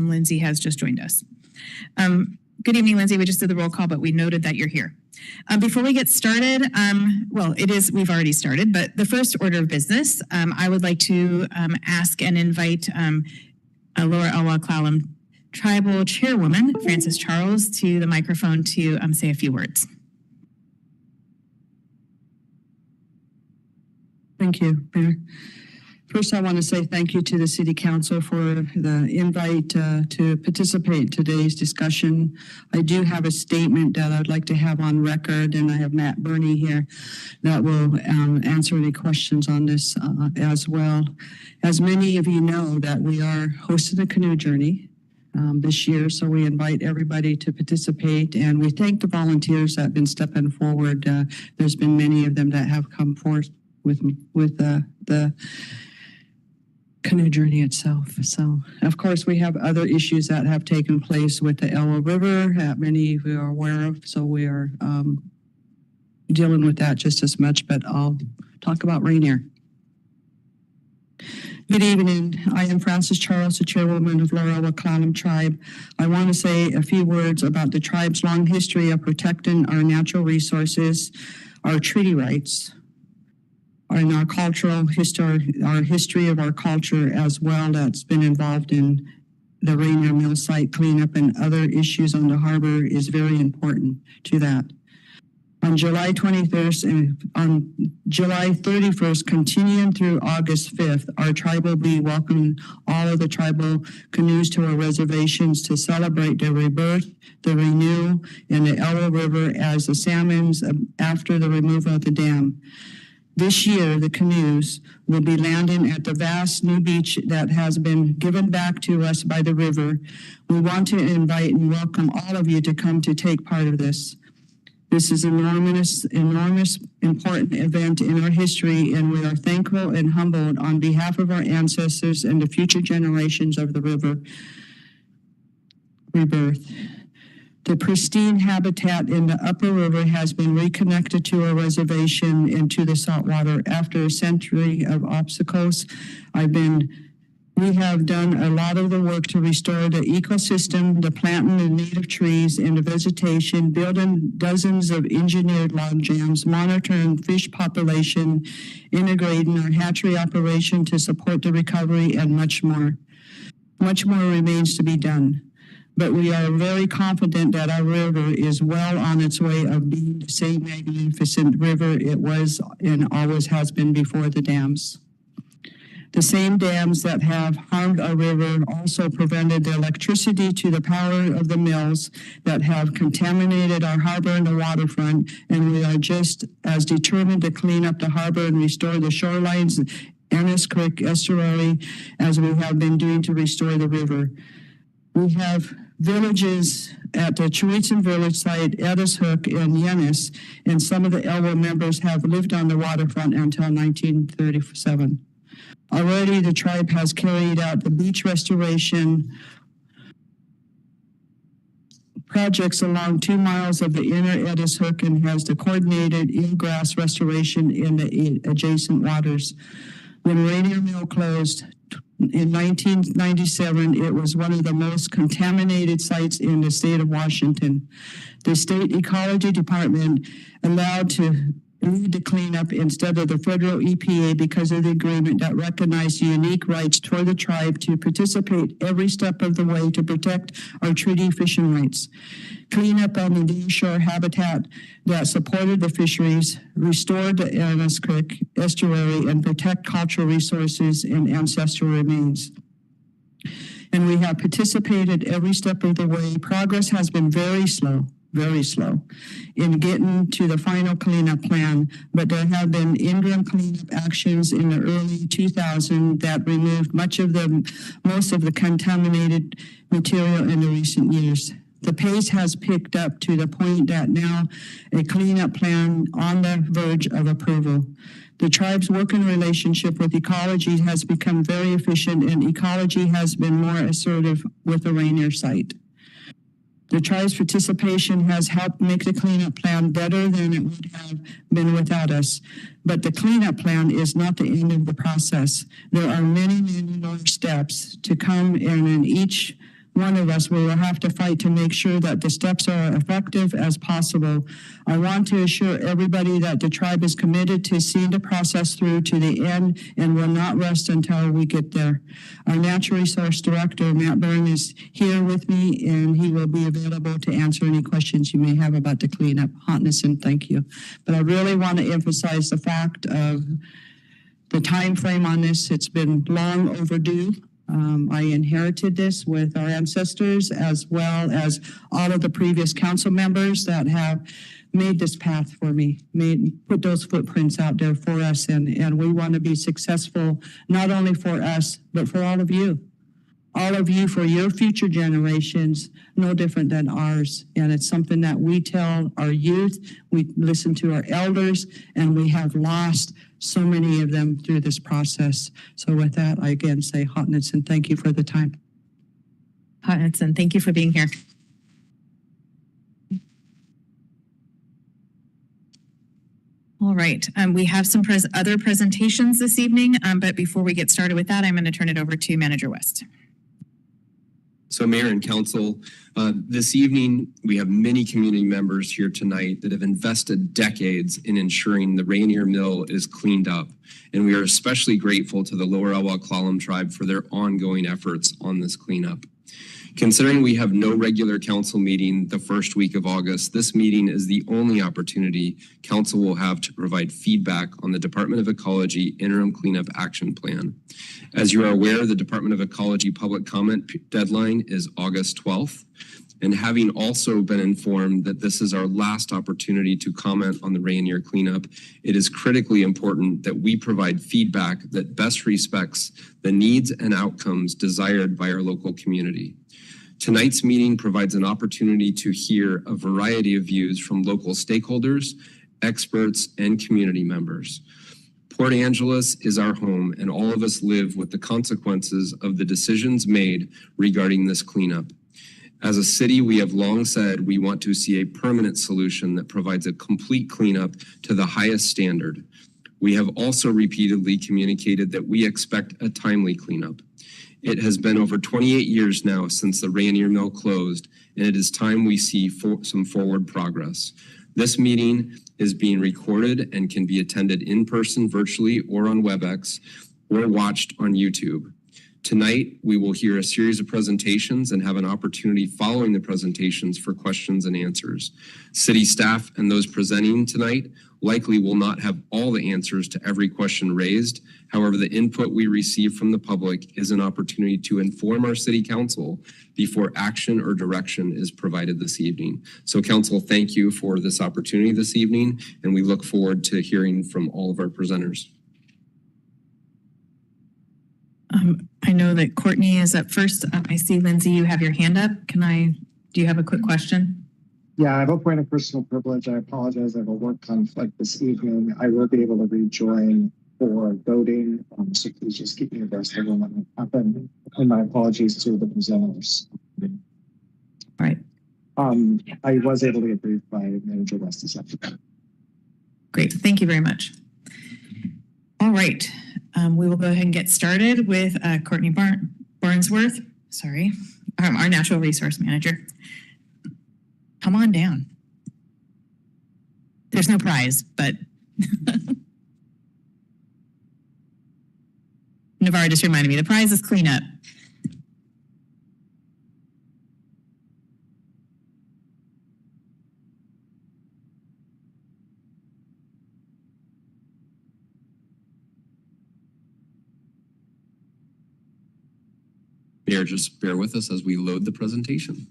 Lindsay has just joined us. Good evening, Lindsay. We just did the roll call, but we noted that you're here. Before we get started, we've already started, but the first order of business, I would like to ask and invite Laura Elwha Clallam Tribal Chairwoman, Frances Charles, to the microphone to say a few words. Thank you, Mayor. First, I want to say thank you to the City Council for the invite to participate in today's discussion. I do have a statement that I'd like to have on record, and I have Matt Burney here that will answer any questions on this as well. As many of you know, that we are hosting a canoe journey this year, so we invite everybody to participate, and we thank the volunteers that have been stepping forward. There's been many of them that have come forth with the canoe journey itself. So, of course, we have other issues that have taken place with the Elwha River that many of you are aware of. So we are dealing with that just as much, but I'll talk about Rainier. Good evening. I am Frances Charles, the chairwoman of Laura Elwha Clallam Tribe. I want to say a few words about the tribe's long history of protecting our natural resources, our treaty rights, and our cultural history, our history of our culture as well, that's been involved in the Rainier Mill site cleanup and other issues on the harbor is very important to that. On July 21st and on July 31st, continuing through August 5th, our tribe will be welcoming all of the tribal canoes to our reservations to celebrate the rebirth, the renewal, and the Elwha River as the salmons after the removal of the dam. This year, the canoes will be landing at the vast new beach that has been given back to us by the river. We want to invite and welcome all of you to come to take part of this. This is an enormous, important event in our history, and we are thankful and humbled on behalf of our ancestors and the future generations of the river rebirth. The pristine habitat in the upper river has been reconnected to our reservation and to the saltwater after a century of obstacles. We have done a lot of the work to restore the ecosystem, the planting of native trees and the vegetation, building dozens of engineered log jams, monitoring fish population, integrating our hatchery operation to support the recovery, and much more. Much more remains to be done. But we are very confident that our river is well on its way of being the same magnificent river it was and always has been before the dams. The same dams that have harmed our river also prevented the electricity to the power of the mills that have contaminated our harbor and the waterfront, and we are just as determined to clean up the harbor and restore the shorelines, Ennis Creek estuary, as we have been doing to restore the river. We have villages at the Chewitson village site, Edis Hook, and Yennis, and some of the Elwha members have lived on the waterfront until 1937. Already, the tribe has carried out the beach restoration projects along 2 miles of the inner Edis Hook and has the coordinated eelgrass restoration in the adjacent waters. When Rainier Mill closed in 1997, it was one of the most contaminated sites in the state of Washington. The state ecology department allowed to lead the cleanup instead of the federal EPA because of the agreement that recognized the unique rights toward the tribe to participate every step of the way to protect our treaty fishing rights. Cleanup on the nearshore habitat that supported the fisheries, restored the Ennis Creek estuary, and protect cultural resources and ancestral remains. And we have participated every step of the way. Progress has been very slow in getting to the final cleanup plan, but there have been interim cleanup actions in the early 2000s that removed most of the contaminated material in the recent years. The pace has picked up to the point that now a cleanup plan on the verge of approval. The tribe's working relationship with ecology has become very efficient, and ecology has been more assertive with the Rainier site. The tribe's participation has helped make the cleanup plan better than it would have been without us. But the cleanup plan is not the end of the process. There are many more steps to come, and in each one of us. We will have to fight to make sure that the steps are effective as possible. I want to assure everybody that the tribe is committed to seeing the process through to the end and will not rest until we get there. Our Natural Resource Director, Matt Byrne, is here with me, and he will be available to answer any questions you may have about the cleanup. Hotness, and thank you. But I really want to emphasize the fact of the time frame on this. It's been long overdue. I inherited this with our ancestors, as well as all of the previous council members that have made this path for me, put those footprints out there for us, and we want to be successful, not only for us, but for all of you. All of you, for your future generations, no different than ours. And it's something that we tell our youth, we listen to our elders, and we have lost so many of them through this process. So with that, I again say, Hotness, and thank you for the time. Hotness, and thank you for being here. All right, we have some other presentations this evening, but before we get started with that, I'm going to turn it over to Manager West. So Mayor and Council, this evening, we have many community members here tonight that have invested decades in ensuring the Rainier Mill is cleaned up. And we are especially grateful to the Lower Elwha Clallam tribe for their ongoing efforts on this cleanup. Considering we have no regular council meeting the first week of August, this meeting is the only opportunity council will have to provide feedback on the Department of Ecology Interim Cleanup Action Plan. As you are aware, the Department of Ecology public comment deadline is August 12th. And having also been informed that this is our last opportunity to comment on the Rainier cleanup, it is critically important that we provide feedback that best respects the needs and outcomes desired by our local community. Tonight's meeting provides an opportunity to hear a variety of views from local stakeholders, experts, and community members. Port Angeles is our home, and all of us live with the consequences of the decisions made regarding this cleanup. As a city, we have long said we want to see a permanent solution that provides a complete cleanup to the highest standard. We have also repeatedly communicated that we expect a timely cleanup. It has been over 28 years now since the Rainier Mill closed, and it is time we see some forward progress. This meeting is being recorded and can be attended in person, virtually, or on WebEx, or watched on YouTube. Tonight, we will hear a series of presentations and have an opportunity following the presentations for questions and answers. City staff and those presenting tonight likely will not have all the answers to every question raised. However, the input we receive from the public is an opportunity to inform our city council before action or direction is provided this evening. So council, thank you for this opportunity this evening, and we look forward to hearing from all of our presenters. I know that Courtney is up first. I see, Lindsay, you have your hand up. Do you have a quick question? Yeah, I have a point of personal privilege. I apologize. I have a work conflict this evening. I will be able to rejoin for voting. So please just keep me abreast of when that will happen. And my apologies to the presenters. All right. I was able to get briefed by Manager West this afternoon. Great. Thank you very much. All right. We will go ahead and get started with Courtney Barnsworth, our Natural Resource Manager. Come on down. There's no prize, but Navarre just reminded me, the prize is cleanup. Mayor, just bear with us as we load the presentation.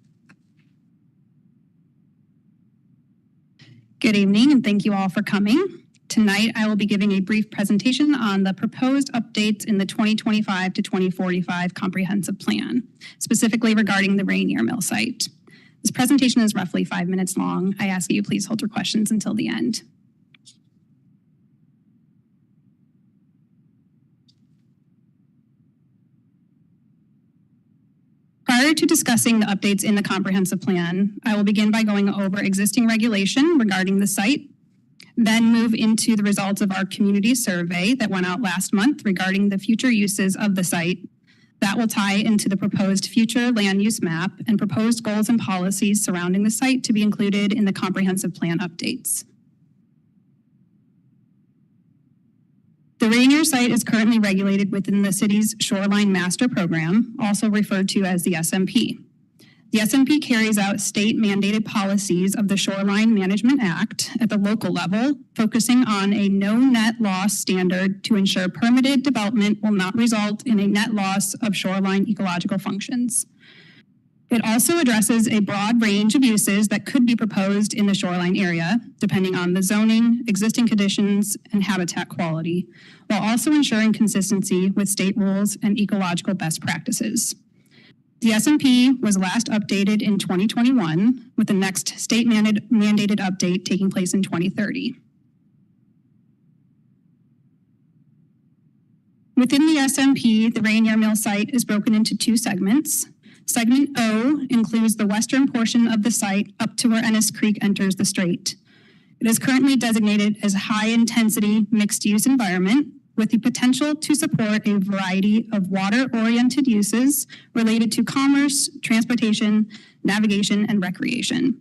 Good evening, and thank you all for coming. Tonight, I will be giving a brief presentation on the proposed updates in the 2025 to 2045 Comprehensive Plan, specifically regarding the Rainier Mill site. This presentation is roughly 5 minutes long. I ask that you please hold your questions until the end. Prior to discussing the updates in the comprehensive plan, I will begin by going over existing regulation regarding the site, then move into the results of our community survey that went out last month regarding the future uses of the site, That will tie into the proposed future land use map and proposed goals and policies surrounding the site to be included in the comprehensive plan updates. The Rainier site is currently regulated within the city's Shoreline Master Program, also referred to as the SMP. The SMP carries out state mandated policies of the Shoreline Management Act at the local level, focusing on a no net loss standard to ensure permitted development will not result in a net loss of shoreline ecological functions. It also addresses a broad range of uses that could be proposed in the shoreline area, depending on the zoning, existing conditions, and habitat quality, while also ensuring consistency with state rules and ecological best practices. The SMP was last updated in 2021, with the next state mandated update taking place in 2030. Within the SMP, the Rainier Mill site is broken into two segments. Segment O includes the western portion of the site up to where Ennis Creek enters the strait. It is currently designated as a high-intensity mixed-use environment with the potential to support a variety of water-oriented uses related to commerce, transportation, navigation, and recreation.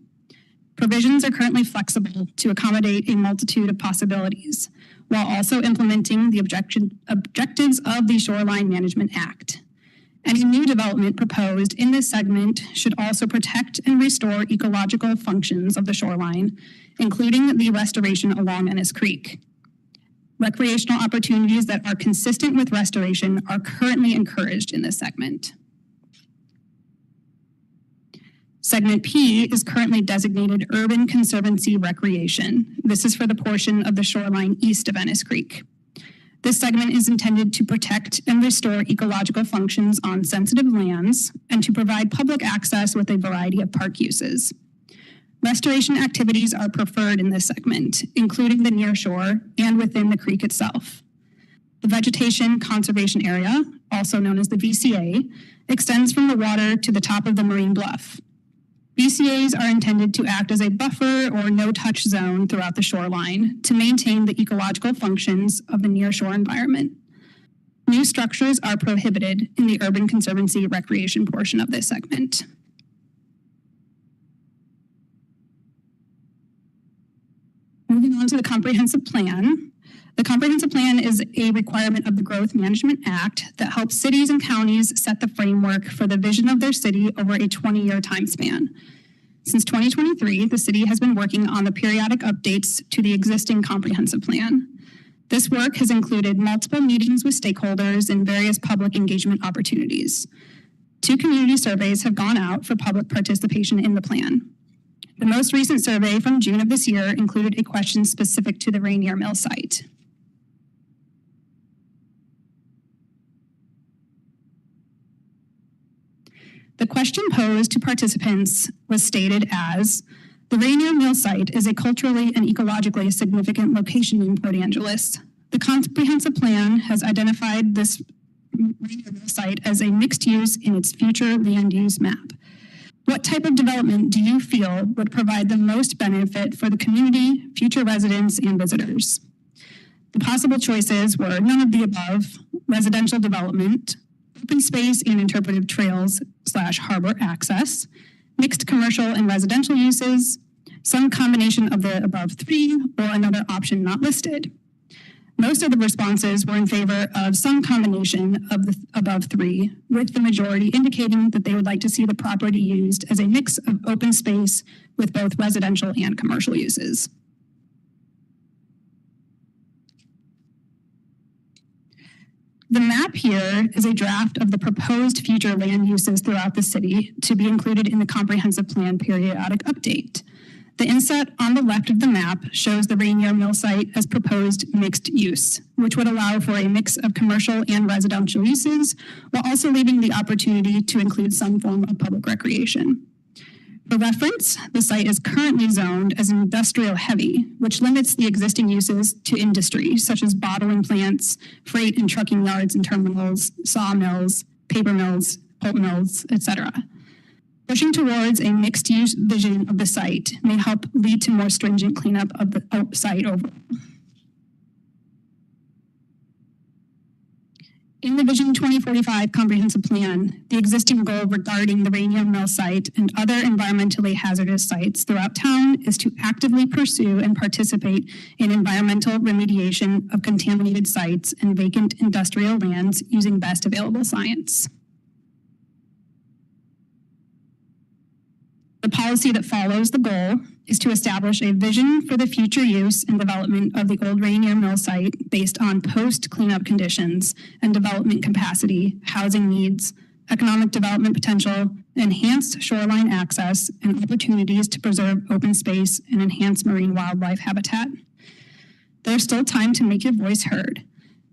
Provisions are currently flexible to accommodate a multitude of possibilities, while also implementing the objectives of the Shoreline Management Act. Any new development proposed in this segment should also protect and restore ecological functions of the shoreline, including the restoration along Ennis Creek. Recreational opportunities that are consistent with restoration are currently encouraged in this segment. Segment P is currently designated Urban Conservancy Recreation. This is for the portion of the shoreline east of Ennis Creek. This segment is intended to protect and restore ecological functions on sensitive lands and to provide public access with a variety of park uses. Restoration activities are preferred in this segment, including the near shore and within the creek itself. The Vegetation Conservation Area, also known as the VCA, extends from the water to the top of the marine bluff. VCAs are intended to act as a buffer or no-touch zone throughout the shoreline to maintain the ecological functions of the nearshore environment. New structures are prohibited in the Urban Conservancy Recreation portion of this segment. Moving on to the comprehensive plan. The comprehensive plan is a requirement of the Growth Management Act that helps cities and counties set the framework for the vision of their city over a 20-year time span. Since 2023, the city has been working on the periodic updates to the existing comprehensive plan. This work has included multiple meetings with stakeholders and various public engagement opportunities. 2 community surveys have gone out for public participation in the plan. The most recent survey from June of this year included a question specific to the Rainier Mill site. The question posed to participants was stated as, the Rainier Mill site is a culturally and ecologically significant location in Port Angeles. The comprehensive plan has identified this Rainier Mill site as a mixed use in its future land use map. What type of development do you feel would provide the most benefit for the community, future residents, and visitors? The possible choices were none of the above, residential development, open space and interpretive trails / harbor access, mixed commercial and residential uses, some combination of the above 3, or another option not listed. Most of the responses were in favor of some combination of the above 3, with the majority indicating that they would like to see the property used as a mix of open space with both residential and commercial uses. The map here is a draft of the proposed future land uses throughout the city to be included in the comprehensive plan periodic update. The inset on the left of the map shows the Rainier Mill site as proposed mixed use, which would allow for a mix of commercial and residential uses, while also leaving the opportunity to include some form of public recreation. For reference, the site is currently zoned as industrial heavy, which limits the existing uses to industry, such as bottling plants, freight and trucking yards and terminals, sawmills, paper mills, pulp mills, etc. Pushing towards a mixed-use vision of the site may help lead to more stringent cleanup of the site overall. In the Vision 2045 Comprehensive Plan, the existing goal regarding the Rainier Mill site and other environmentally hazardous sites throughout town is to actively pursue and participate in environmental remediation of contaminated sites and vacant industrial lands using best available science. The policy that follows the goal is to establish a vision for the future use and development of the old Rainier Mill site based on post-cleanup conditions and development capacity, housing needs, economic development potential, enhanced shoreline access, and opportunities to preserve open space and enhance marine wildlife habitat. There's still time to make your voice heard.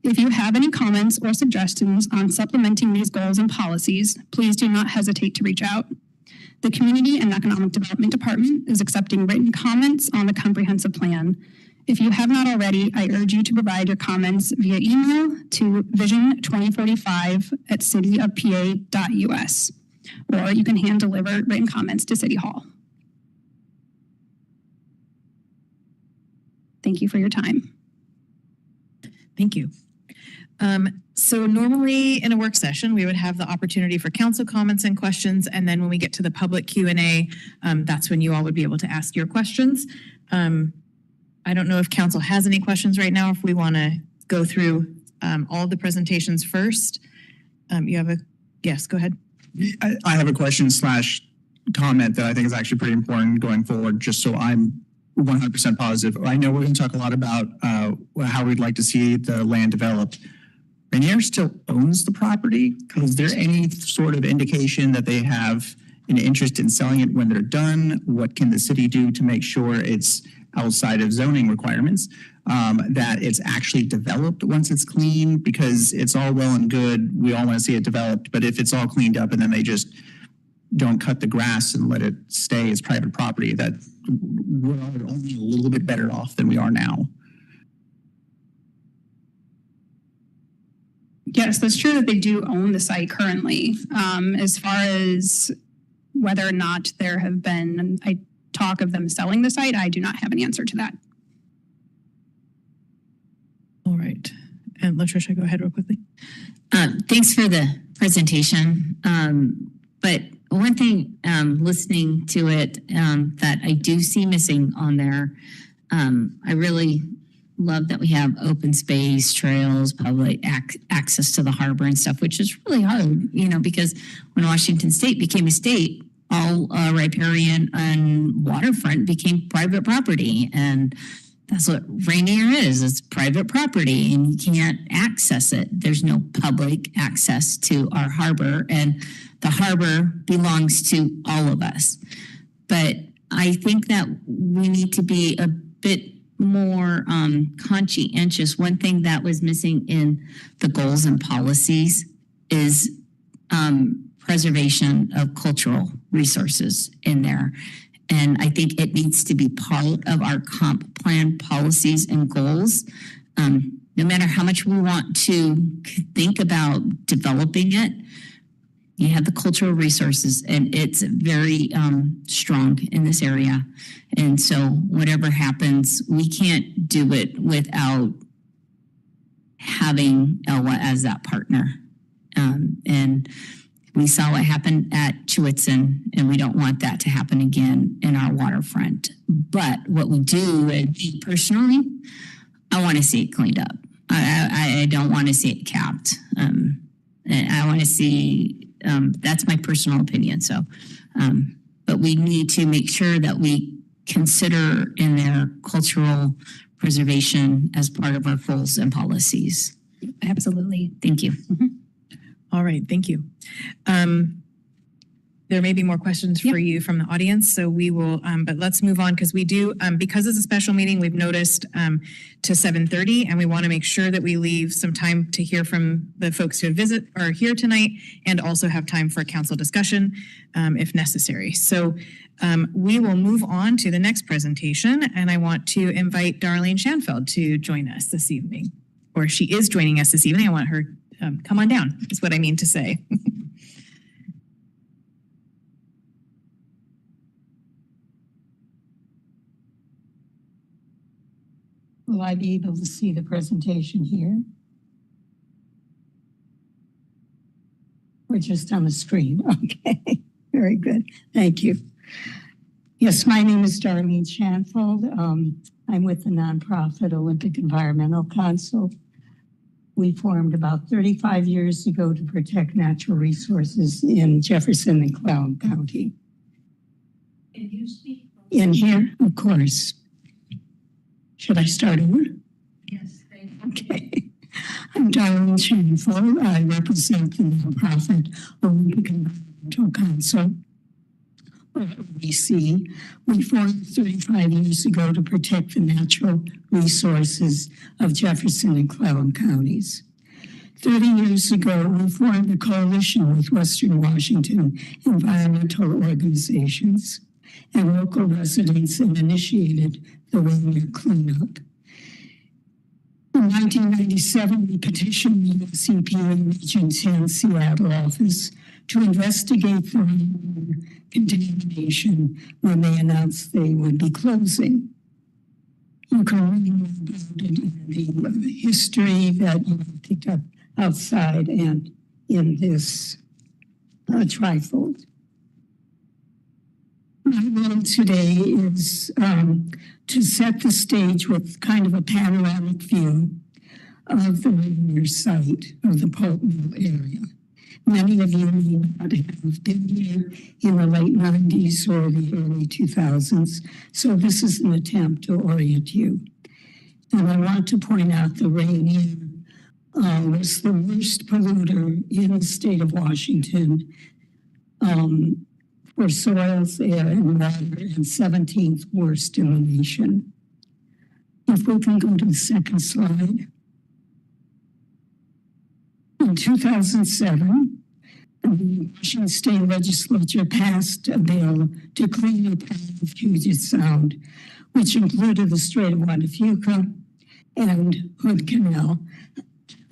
If you have any comments or suggestions on supplementing these goals and policies, please do not hesitate to reach out. The Community and Economic Development Department is accepting written comments on the comprehensive plan. If you have not already, I urge you to provide your comments via email to vision2045@cityofpa.us, or you can hand deliver written comments to City Hall. Thank you for your time. Thank you. So normally in a work session, we would have the opportunity for council comments and questions. And then when we get to the public Q&A, that's when you all would be able to ask your questions. I don't know if council has any questions right now, if we want to go through all of the presentations first. Yes, go ahead. I have a question / comment that I think is actually pretty important going forward, just so I'm 100% positive. I know we're going to talk a lot about how we'd like to see the land developed. Rainier still owns the property. Is there any sort of indication that they have an interest in selling it when they're done? What can the city do to make sure it's outside of zoning requirements, that it's actually developed once it's clean? Because it's all well and good. We all want to see it developed. But if it's all cleaned up and then they just don't cut the grass and let it stay as private property, that we're only a little bit better off than we are now. Yes, that's true that they do own the site currently. As far as whether or not there have been talk of them selling the site, I do not have an answer to that. All right. And Latricia, go ahead real quickly. Thanks for the presentation. But one thing, listening to it, that I do see missing on there, I really love that we have open space, trails, public access to the harbor and stuff, which is really hard, because when Washington State became a state, all riparian and waterfront became private property. And that's what Rainier is. It's private property and you can't access it. There's no public access to our harbor, and the harbor belongs to all of us. But I think that we need to be a bit more conscientious. One thing that was missing in the goals and policies is preservation of cultural resources in there. And I think it needs to be part of our comp plan policies and goals. No matter how much we want to think about developing it, you have the cultural resources, and it's very strong in this area. And so whatever happens, we can't do it without having Elwha as that partner. And we saw what happened at Chiwitzen, and we don't want that to happen again in our waterfront. But what we do, and me personally, I want to see it cleaned up. I don't want to see it capped. And I want to see, that's my personal opinion. So, but we need to make sure that we consider in their cultural preservation as part of our goals and policies. Absolutely. Thank you. Mm-hmm. All right, thank you. There may be more questions for you from the audience, so we will, but let's move on because we do, because it's a special meeting, we've noticed to 7:30, and we want to make sure that we leave some time to hear from the folks who are here tonight, and also have time for council discussion if necessary. So we will move on to the next presentation, and I want to invite Darlene Schanfeld to join us this evening, or she is joining us this evening. I want her come on down, is what I mean to say. Will I be able to see the presentation here? just on the screen? Okay, very good. Thank you. Yes, my name is Darlene Shanfold. I'm with the nonprofit Olympic Environmental Council. We formed about 35 years ago to protect natural resources in Jefferson and Clallam County. Can you speak? In here, of course. Should I start over? Yes, thank you. Okay. I'm Darlene Shanfold. I represent the nonprofit Olympic Environmental Council, or OEC. We formed 35 years ago to protect the natural resources of Jefferson and Clallam counties. 30 years ago, we formed a coalition with Western Washington environmental organizations and local residents and initiated the Rainier cleanup. In 1997, we petitioned the US EPA Region 10 Seattle office to investigate the Rainier contamination when they announced they would be closing. You can read more about it in the history that you picked up outside and in this trifold. My role today is to set the stage with kind of a panoramic view of the Rainier site of the pulp mill area. Many of you may not have been here in the late 90s or the early 2000s, so this is an attempt to orient you. And I want to point out the Rainier was the worst polluter in the state of Washington for soils, air, and water, and 17th worst in the nation. If we can go to the second slide. In 2007, the Washington State Legislature passed a bill to clean up all of Puget Sound, which included the Strait of Juan de Fuca and Hood Canal.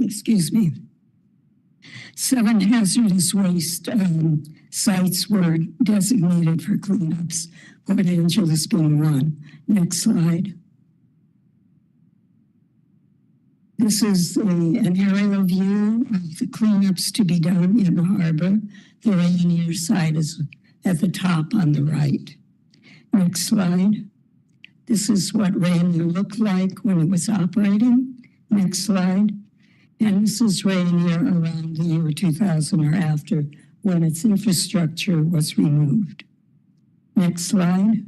Excuse me. 7 hazardous waste sites were designated for cleanups, Port Angeles being one. Next slide. This is an aerial view of the cleanups to be done in the harbor. The Rainier side is at the top on the right. Next slide. This is what Rainier looked like when it was operating. Next slide. And this is Rainier around the year 2000 or after, when its infrastructure was removed. Next slide.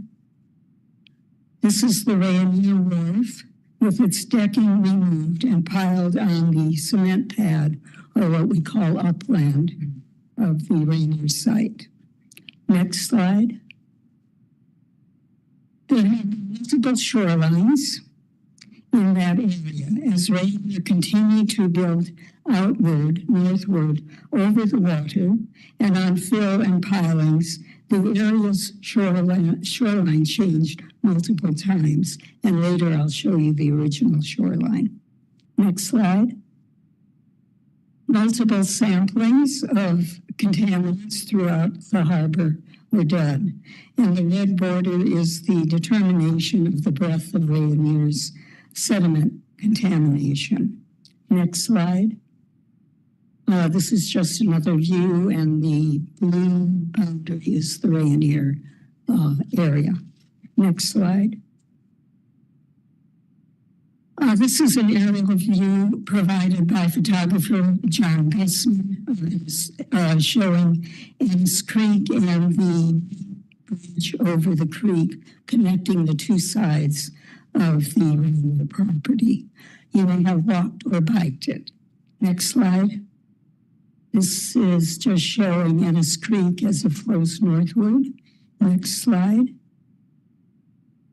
This is the Rainier Wharf with its decking removed and piled on the cement pad, or what we call upland, of the Rainier site. Next slide. There have been multiple shorelines in that area as Rainier continued to build outward, northward, over the water, and on fill and pilings, the area's shoreline changed multiple times, and later I'll show you the original shoreline. Next slide. Multiple samplings of contaminants throughout the harbor were done, and the red border is the determination of the breadth of Rainier's sediment contamination. Next slide. This is just another view, and the blue boundary is the Rainier area. Next slide. This is an aerial view provided by photographer John Gussman, showing Ennis Creek and the bridge over the creek connecting the two sides of the Rainier property. You may have walked or biked it. Next slide. This is just showing Ennis Creek as it flows northward. Next slide.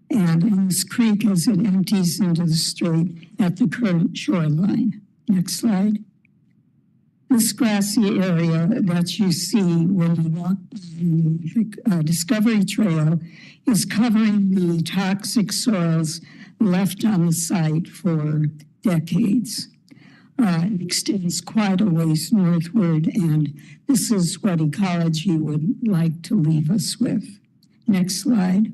And Ennis Creek as it empties into the strait at the current shoreline. Next slide. This grassy area that you see when you walk the Discovery Trail is covering the toxic soils left on the site for decades. It extends quite a ways northward, and this is what ecology would like to leave us with. Next slide.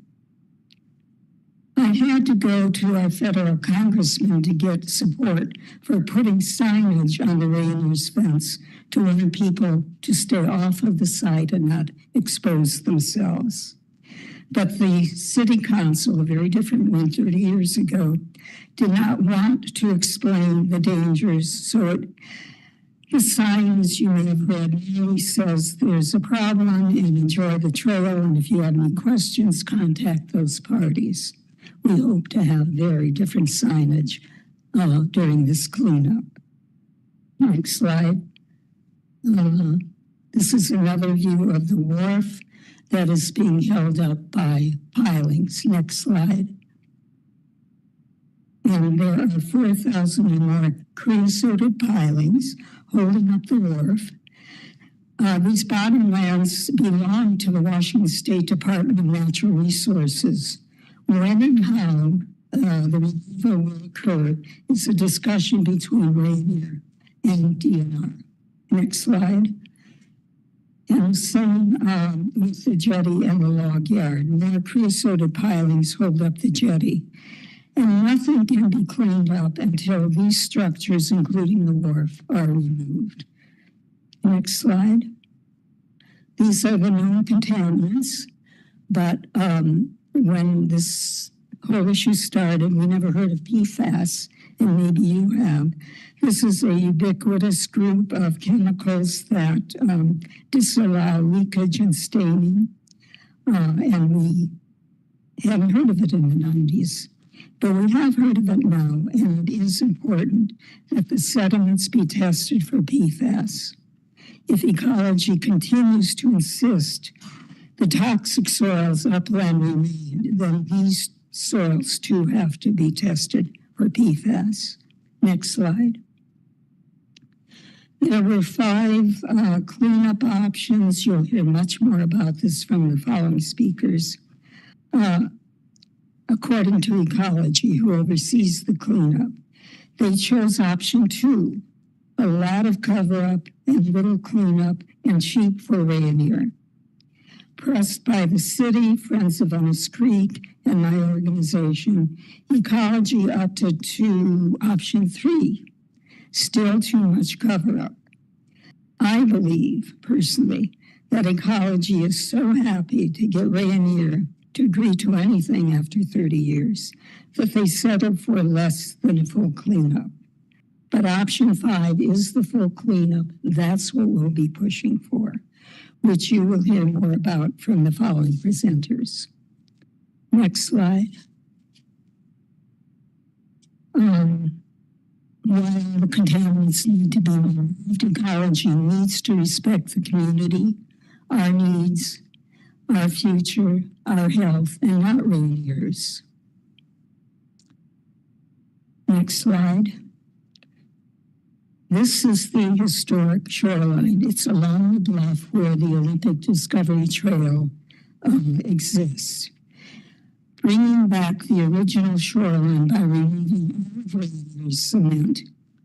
I had to go to our federal congressman to get support for putting signage on the Rainier's fence to warn people to stay off of the site and not expose themselves. But the city council, a very different one 30 years ago, did not want to explain the dangers. So the sign, as you may have read, really says there's a problem and enjoy the trail. And if you have any questions, contact those parties. We hope to have very different signage during this cleanup. Next slide. This is another view of the wharf that is being held up by pilings. Next slide. And there are 4,000 or more creosoted pilings holding up the wharf. These bottomlands belong to the Washington State Department of Natural Resources. When and how the removal will occur is a discussion between Rainier and DNR. Next slide. And same with the jetty and the log yard. More creosoted pilings hold up the jetty. And nothing can be cleaned up until these structures, including the wharf, are removed. Next slide. These are the known contaminants, but when this whole issue started, we never heard of PFAS, and maybe you have. This is a ubiquitous group of chemicals that disallow leakage and staining, and we hadn't heard of it in the 90s. But we have heard of it now, and it is important that the sediments be tested for PFAS. If ecology continues to insist the toxic soils upland remain, then these soils too have to be tested for PFAS. Next slide. There were 5 cleanup options. You'll hear much more about this from the following speakers. According to ecology, who oversees the cleanup, they chose option 2, a lot of cover-up and little cleanup and cheap for Rainier. Pressed by the city, Friends of Ennis Creek, and my organization, ecology opted to option 3, still too much cover-up. I believe, personally, that ecology is so happy to get Rainier to agree to anything after 30 years that they settled for less than a full cleanup. But option 5 is the full cleanup. That's what we'll be pushing for, which you will hear more about from the following presenters. Next slide. While the contaminants need to be removed, ecology needs to respect the community, our needs, our future, our health, and not Rainier's. Next slide. This is the historic shoreline. It's along the bluff where the Olympic Discovery Trail exists. Bringing back the original shoreline by removing all of Rainier's cement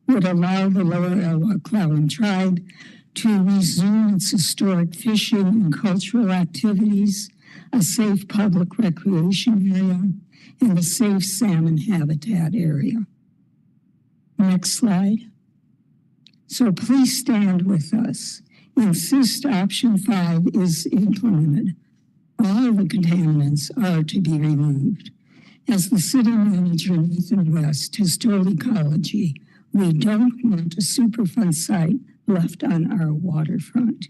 would allow the Lower Elwha Clallam tribe to resume its historic fishing and cultural activities, a safe public recreation area, and a safe salmon habitat area. Next slide. So please stand with us. Insist option 5 is implemented. All of the contaminants are to be removed. As the city manager, Nathan West, has told ecology, we don't want a Superfund site left on our waterfront.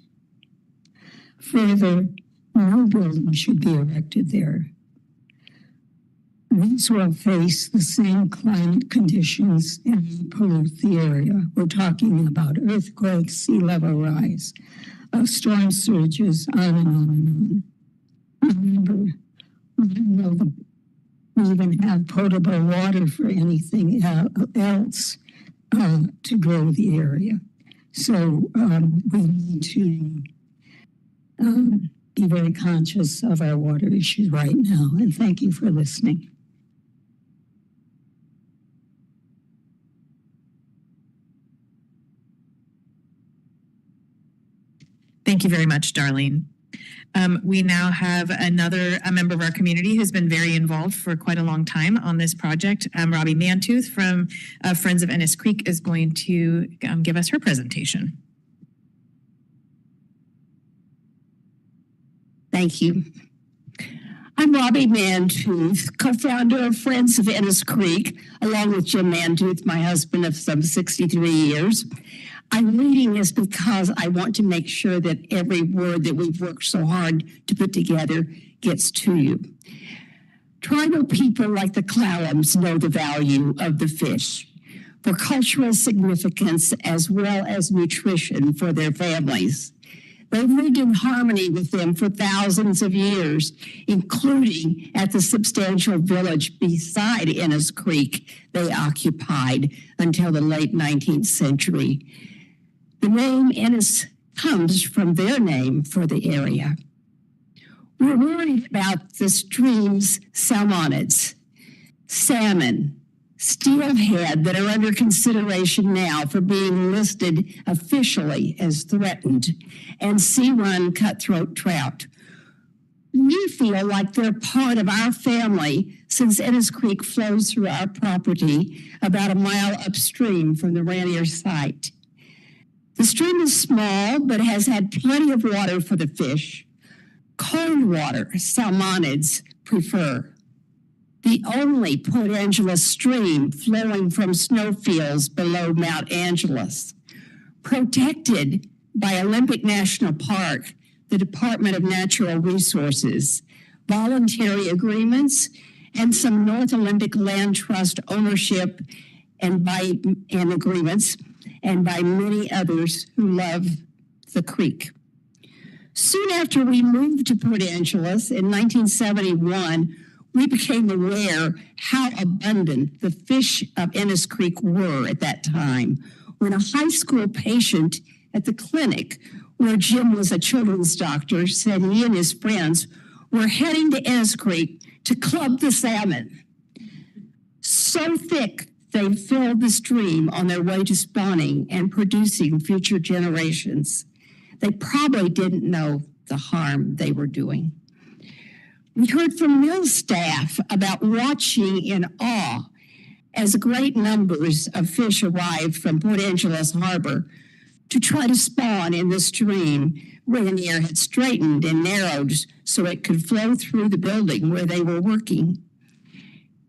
Further, no building should be erected there. These will face the same climate conditions and pollute the area. We're talking about earthquakes, sea level rise, storm surges, on and on and on. Remember, we even have potable water for anything else to grow the area. So we need to be very conscious of our water issues right now. And thank you for listening. Thank you very much, Darlene. We now have a member of our community who's been very involved for quite a long time on this project. Robbie Mantooth from Friends of Ennis Creek is going to give us her presentation. Thank you. I'm Robbie Mantooth, co-founder of Friends of Ennis Creek, along with Jim Mantooth, my husband of some 63 years. I'm reading this because I want to make sure that every word that we've worked so hard to put together gets to you. Tribal people like the Clallams know the value of the fish for cultural significance as well as nutrition for their families. They've lived in harmony with them for thousands of years, including at the substantial village beside Ennis Creek they occupied until the late 19th century. The name Ennis comes from their name for the area. We're worried about the stream's salmonids, salmon, steelhead that are under consideration now for being listed officially as threatened, and sea-run cutthroat trout. We feel like they're part of our family since Ennis Creek flows through our property about a mile upstream from the Rainier site. The stream is small, but has had plenty of water for the fish. Cold water salmonids prefer. The only Port Angeles stream flowing from snowfields below Mount Angeles. Protected by Olympic National Park, the Department of Natural Resources, voluntary agreements, and some North Olympic Land Trust ownership and agreements, and by many others who love the creek. Soon after we moved to Port Angeles in 1971, we became aware how abundant the fish of Ennis Creek were at that time, when a high school patient at the clinic where Jim was a children's doctor said he and his friends were heading to Ennis Creek to club the salmon. So thick, they filled the stream on their way to spawning and producing future generations. They probably didn't know the harm they were doing. We heard from mill staff about watching in awe as great numbers of fish arrived from Port Angeles Harbor to try to spawn in the stream Rainier had straightened and narrowed so it could flow through the building where they were working.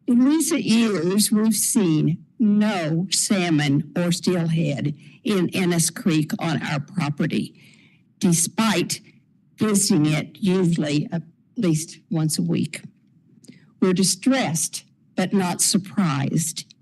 In recent years, we've seen no salmon or steelhead in Ennis Creek on our property, despite visiting it usually at least once a week. We're distressed, but not surprised.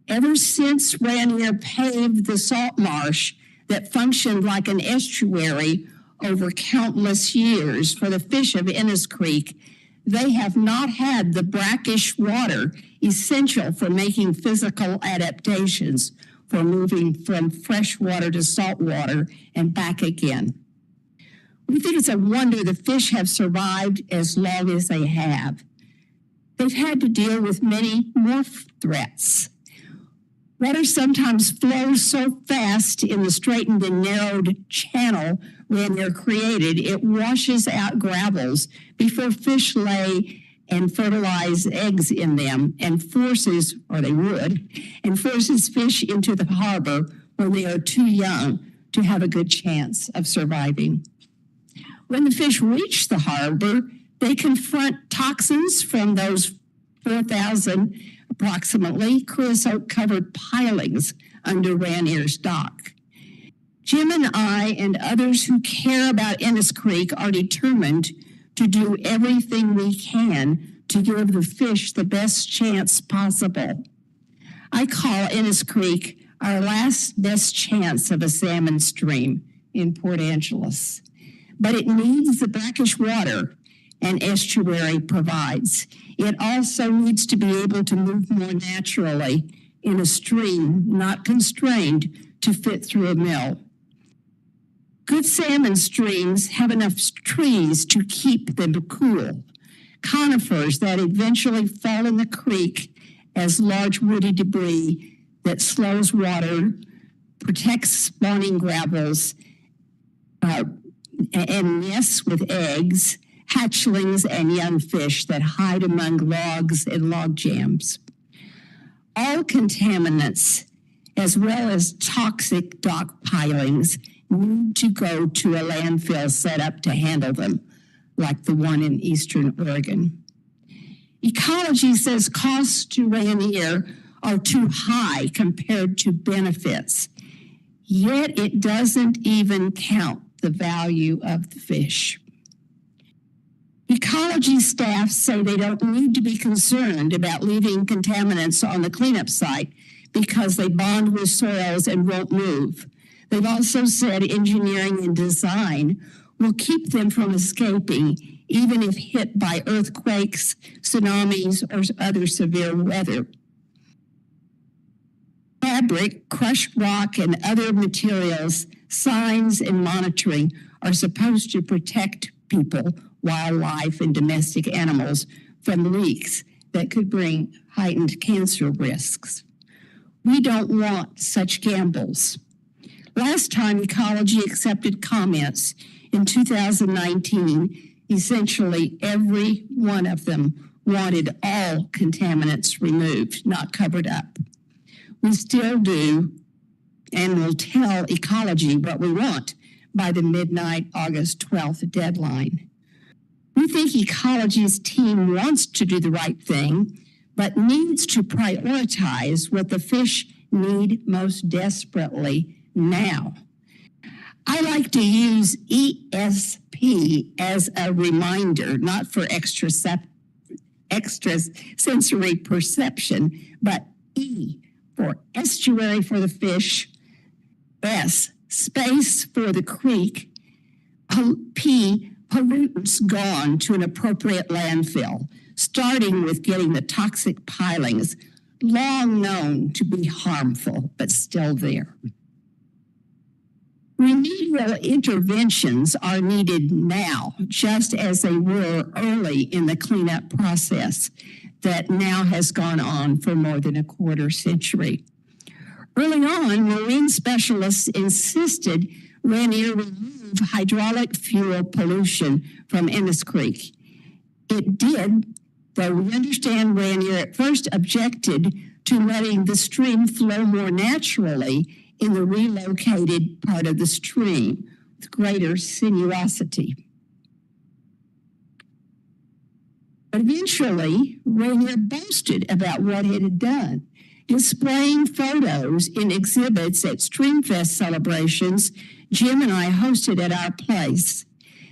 Ever since Rainier paved the salt marsh that functioned like an estuary over countless years for the fish of Ennis Creek, they have not had the brackish water essential for making physical adaptations for moving from fresh water to salt water and back again. We think it's a wonder the fish have survived as long as they have. They've had to deal with many more threats. Water sometimes flows so fast in the straightened and narrowed channel Rainier created, it washes out gravels before fish lay and fertilize eggs in them and forces fish into the harbor when they are too young to have a good chance of surviving. When the fish reach the harbor, they confront toxins from those 4,000 approximately creosote-covered pilings under Rainier's dock. Jim and I and others who care about Ennis Creek are determined to do everything we can to give the fish the best chance possible. I call Ennis Creek our last best chance of a salmon stream in Port Angeles. But it needs the brackish water an estuary provides. It also needs to be able to move more naturally in a stream, not constrained to fit through a mill. Good salmon streams have enough trees to keep them cool. Conifers that eventually fall in the creek as large woody debris that slows water, protects spawning gravels, and nests with eggs, hatchlings, and young fish that hide among logs and log jams. All contaminants, as well as toxic dock pilings, need to go to a landfill set up to handle them. like the one in Eastern Oregon. Ecology says costs to Rainier are too high compared to benefits, yet it doesn't even count the value of the fish. Ecology staff say they don't need to be concerned about leaving contaminants on the cleanup site because they bond with soils and won't move. They've also said engineering and design will keep them from escaping, even if hit by earthquakes, tsunamis, or other severe weather. Fabric, crushed rock, and other materials, signs, and monitoring are supposed to protect people, wildlife, and domestic animals from leaks that could bring heightened cancer risks. We don't want such gambles. Last time Ecology accepted comments in 2019, essentially every one of them wanted all contaminants removed, not covered up. We still do, and will tell Ecology what we want by the midnight August 12th deadline. We think Ecology's team wants to do the right thing, but needs to prioritize what the fish need most desperately now. I like to use ESP as a reminder, not for extra sensory perception, but E for estuary for the fish, S, space for the creek, P, pollutants gone to an appropriate landfill, starting with getting the toxic pilings, long known to be harmful, but still there. Remedial interventions are needed now, just as they were early in the cleanup process that now has gone on for more than a quarter century. Early on, marine specialists insisted Rainier remove hydraulic fuel pollution from Ennis Creek. It did, though we understand Rainier at first objected to letting the stream flow more naturally in the relocated part of the stream with greater sinuosity. But eventually, Rainier boasted about what it had done, displaying photos in exhibits at Streamfest celebrations Jim and I hosted at our place.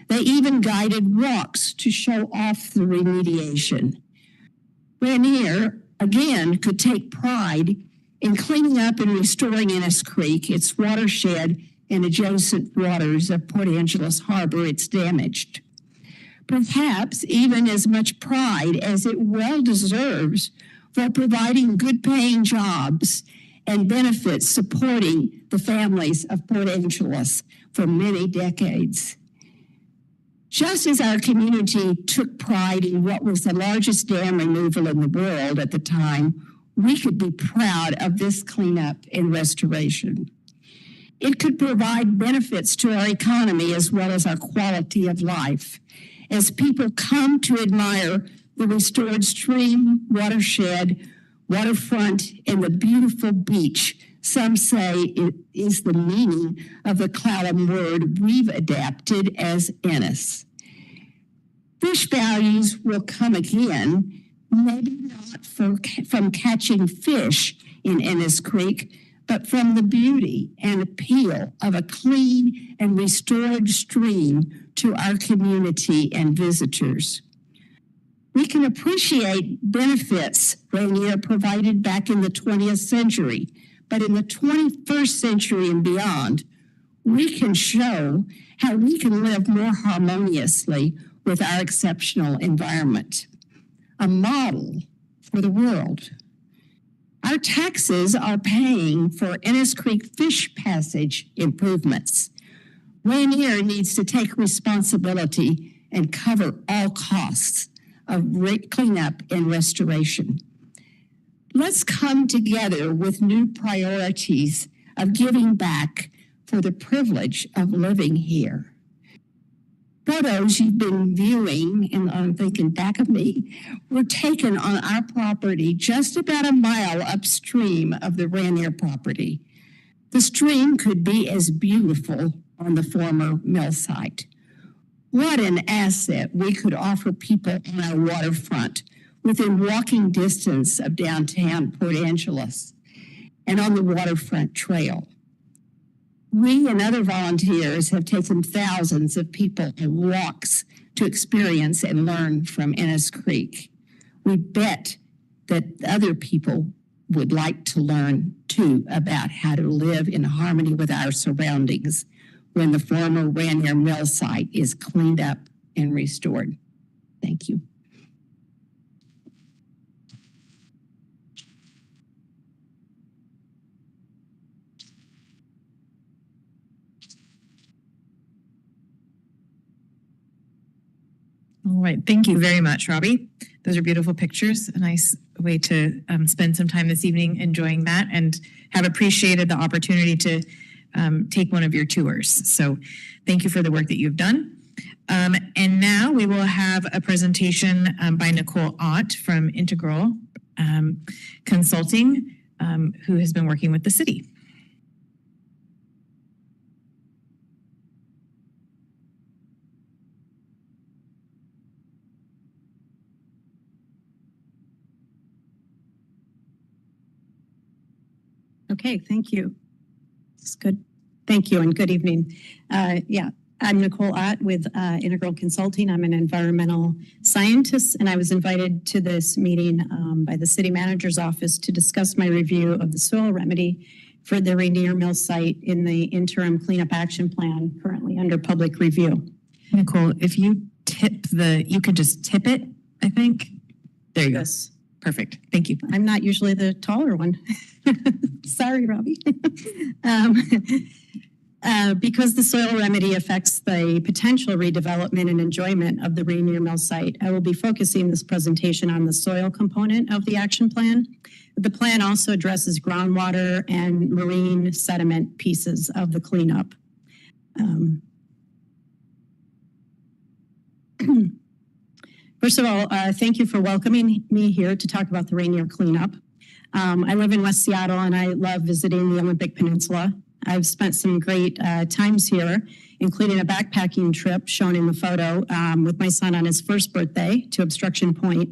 They even guided walks to show off the remediation. Rainier, again, could take pride in cleaning up and restoring Ennis Creek, its watershed and adjacent waters of Port Angeles Harbor it's damaged. Perhaps even as much pride as it well deserves for providing good-paying jobs and benefits supporting the families of Port Angeles for many decades. Just as our community took pride in what was the largest dam removal in the world at the time, we could be proud of this cleanup and restoration. It could provide benefits to our economy as well as our quality of life, as people come to admire the restored stream, watershed, waterfront, and the beautiful beach. Some say it is the meaning of the Clallam word we've adapted as Ennis. Fish values will come again, maybe not from catching fish in Ennis Creek, but from the beauty and appeal of a clean and restored stream to our community and visitors. We can appreciate benefits Rainier provided back in the 20th century, but in the 21st century and beyond, we can show how we can live more harmoniously with our exceptional environment, a model for the world. Our taxes are paying for Ennis Creek fish passage improvements. Rainier needs to take responsibility and cover all costs of cleanup and restoration. Let's come together with new priorities of giving back for the privilege of living here. Photos you've been viewing, and I'm thinking back of me, were taken on our property just about a mile upstream of the Rainier property. The stream could be as beautiful on the former mill site. What an asset we could offer people on our waterfront within walking distance of downtown Port Angeles and on the waterfront trail. We and other volunteers have taken thousands of people on walks to experience and learn from Ennis Creek. We bet that other people would like to learn too about how to live in harmony with our surroundings when the former Rainier Mill site is cleaned up and restored. Thank you. All right, thank you very much, Robbie. Those are beautiful pictures. A nice way to spend some time this evening enjoying that, and have appreciated the opportunity to take one of your tours. So thank you for the work that you've done. And now we will have a presentation by Nicole Ott from Integral Consulting, who has been working with the city. Okay, thank you. It's good. Thank you and good evening. I'm Nicole Ott with Integral Consulting. I'm an environmental scientist, and I was invited to this meeting by the city manager's office to discuss my review of the soil remedy for the Rainier Mill site in the interim cleanup action plan currently under public review. Nicole, if you you could just tip it, I think. There you go. Yes. Perfect. Thank you. I'm not usually the taller one. Sorry, Robbie. Because the soil remedy affects the potential redevelopment and enjoyment of the Rainier Mill site, I will be focusing this presentation on the soil component of the action plan. The plan also addresses groundwater and marine sediment pieces of the cleanup. First of all, thank you for welcoming me here to talk about the Rainier cleanup. I live in West Seattle and I love visiting the Olympic Peninsula. I've spent some great times here, including a backpacking trip shown in the photo with my son on his first birthday to Obstruction Point.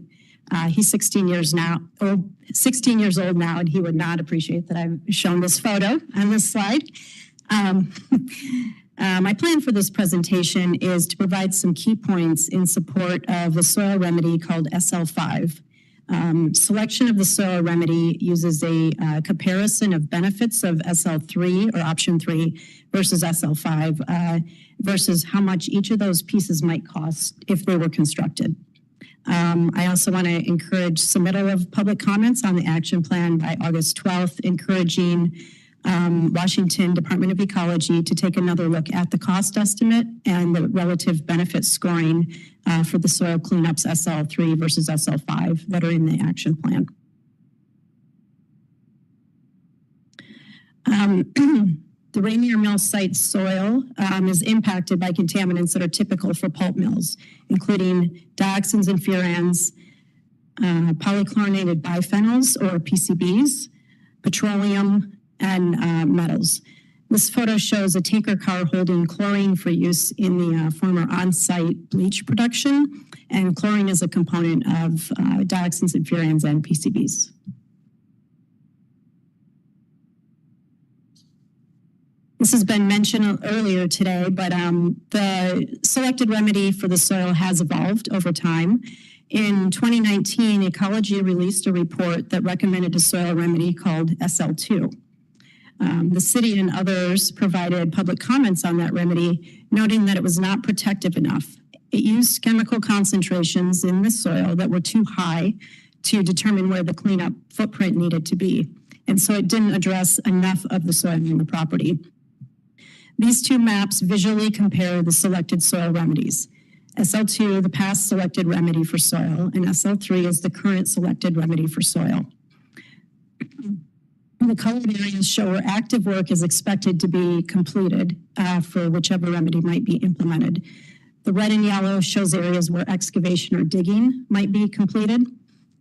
He's 16 years old now, and he would not appreciate that I've shown this photo on this slide. My plan for this presentation is to provide some key points in support of the soil remedy called SL5. Selection of the soil remedy uses a comparison of benefits of SL3 or option 3 versus SL5 versus how much each of those pieces might cost if they were constructed. I also want to encourage submittal of public comments on the action plan by August 12th, encouraging Washington Department of Ecology to take another look at the cost estimate and the relative benefit scoring for the soil cleanups SL3 versus SL5 that are in the action plan. The Rainier Mill site soil is impacted by contaminants that are typical for pulp mills, including dioxins and furans, polychlorinated biphenyls or PCBs, petroleum, and metals. This photo shows a tanker car holding chlorine for use in the former on-site bleach production, and chlorine is a component of dioxins and furans and PCBs. This has been mentioned earlier today, but the selected remedy for the soil has evolved over time. In 2019, Ecology released a report that recommended a soil remedy called SL2. The city and others provided public comments on that remedy, noting that it was not protective enough. It used chemical concentrations in the soil that were too high to determine where the cleanup footprint needed to be. And so it didn't address enough of the soil on the property. These two maps visually compare the selected soil remedies. SL2, the past selected remedy for soil, and SL3 is the current selected remedy for soil. The colored areas show where active work is expected to be completed for whichever remedy might be implemented. The red and yellow shows areas where excavation or digging might be completed.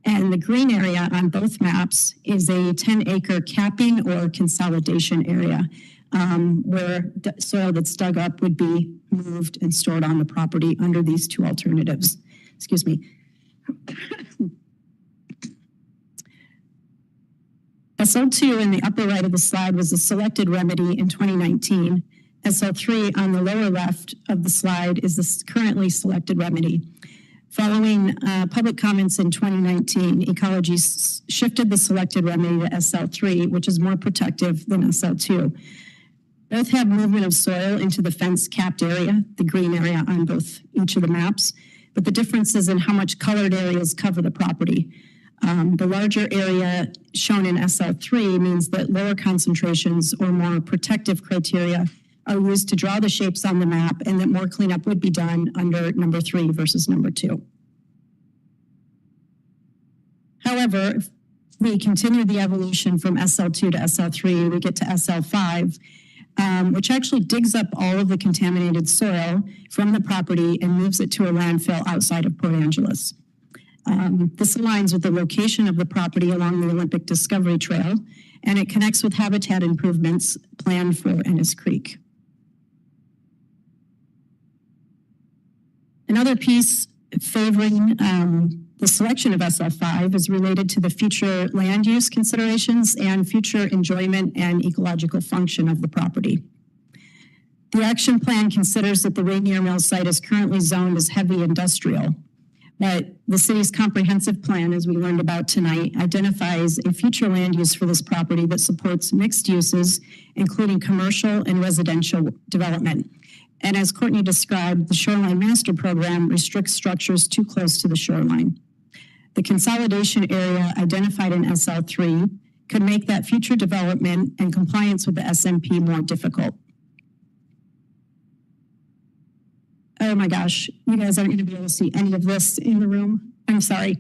And the green area on both maps is a 10-acre capping or consolidation area. where soil that's dug up would be moved and stored on the property under these two alternatives. Excuse me. SL2 in the upper right of the slide was a selected remedy in 2019. SL3 on the lower left of the slide is the currently selected remedy. Following public comments in 2019, Ecology shifted the selected remedy to SL3, which is more protective than SL2. Both have movement of soil into the fence-capped area, the green area on each of the maps, but the difference is in how much colored areas cover the property. The larger area shown in SL3 means that lower concentrations or more protective criteria are used to draw the shapes on the map, and that more cleanup would be done under number 3 versus number 2. However, if we continue the evolution from SL2 to SL3, we get to SL5, which actually digs up all of the contaminated soil from the property and moves it to a landfill outside of Port Angeles. This aligns with the location of the property along the Olympic Discovery Trail, and it connects with habitat improvements planned for Ennis Creek. Another piece favoring the selection of SL5 is related to the future land use considerations and future enjoyment and ecological function of the property. The action plan considers that the Rainier Mill site is currently zoned as heavy industrial, but the city's comprehensive plan, as we learned about tonight, identifies a future land use for this property that supports mixed uses, including commercial and residential development. And as Courtney described, the Shoreline Master Program restricts structures too close to the shoreline. The consolidation area identified in SL3 could make that future development and compliance with the SMP more difficult. Oh my gosh, you guys aren't going to be able to see any of this in the room. I'm sorry.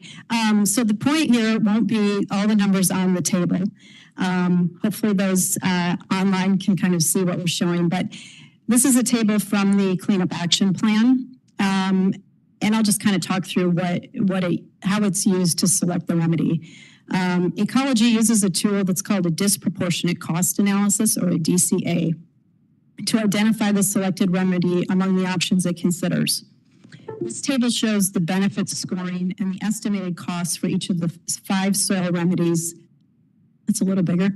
So the point here won't be all the numbers on the table. Hopefully those online can kind of see what we're showing, but this is a table from the cleanup action plan. And I'll just kind of talk through how it's used to select the remedy. Ecology uses a tool that's called a disproportionate cost analysis, or a DCA, to identify the selected remedy among the options it considers. This table shows the benefits scoring and the estimated costs for each of the 5 soil remedies. It's a little bigger.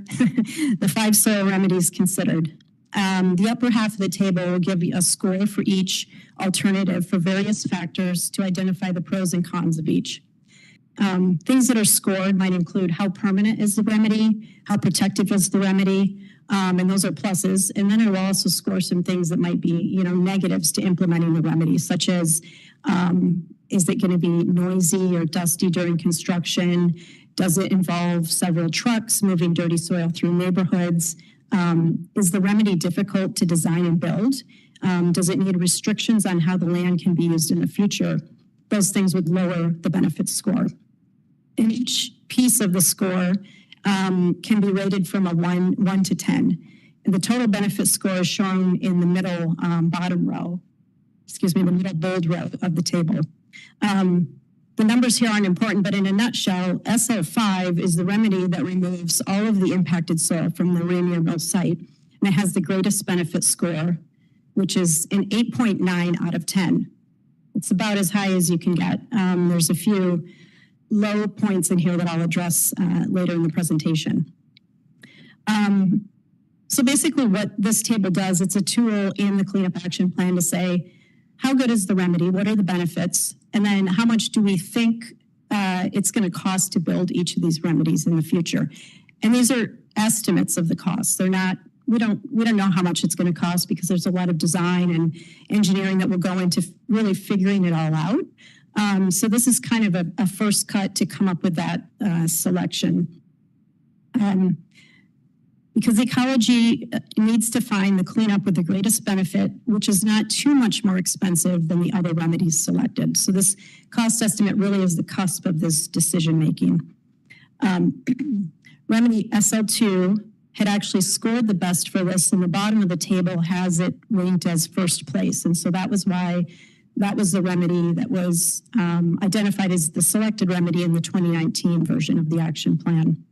The 5 soil remedies considered. The upper half of the table will give you a score for each alternative for various factors to identify the pros and cons of each. Things that are scored might include how permanent is the remedy, how protective is the remedy, and those are pluses. And then it will also score some things that might be, negatives to implementing the remedy, such as is it going to be noisy or dusty during construction? Does it involve several trucks moving dirty soil through neighborhoods? Is the remedy difficult to design and build? Does it need restrictions on how the land can be used in the future? Those things would lower the benefits score. And each piece of the score can be rated from a 1 to 10. And the total benefit score is shown in the middle bottom row, the middle bold row of the table. The numbers here aren't important, but in a nutshell, SL5 is the remedy that removes all of the impacted soil from the Rainier Mill site, and it has the greatest benefit score, which is an 8.9 out of 10. It's about as high as you can get. There's a few low points in here that I'll address later in the presentation. So basically what this table does, it's a tool in the cleanup action plan to say, how good is the remedy? What are the benefits? And then how much do we think it's going to cost to build each of these remedies in the future? And these are estimates of the costs. They're not, we don't know how much it's going to cost because there's a lot of design and engineering that will go into really figuring it all out. So this is kind of a first cut to come up with that selection. Because ecology needs to find the cleanup with the greatest benefit, which is not too much more expensive than the other remedies selected. So this cost estimate really is the cusp of this decision making. Remedy SL2 had actually scored the best for this, and the bottom of the table has it ranked as first place. And so that was why that was the remedy that was identified as the selected remedy in the 2019 version of the action plan.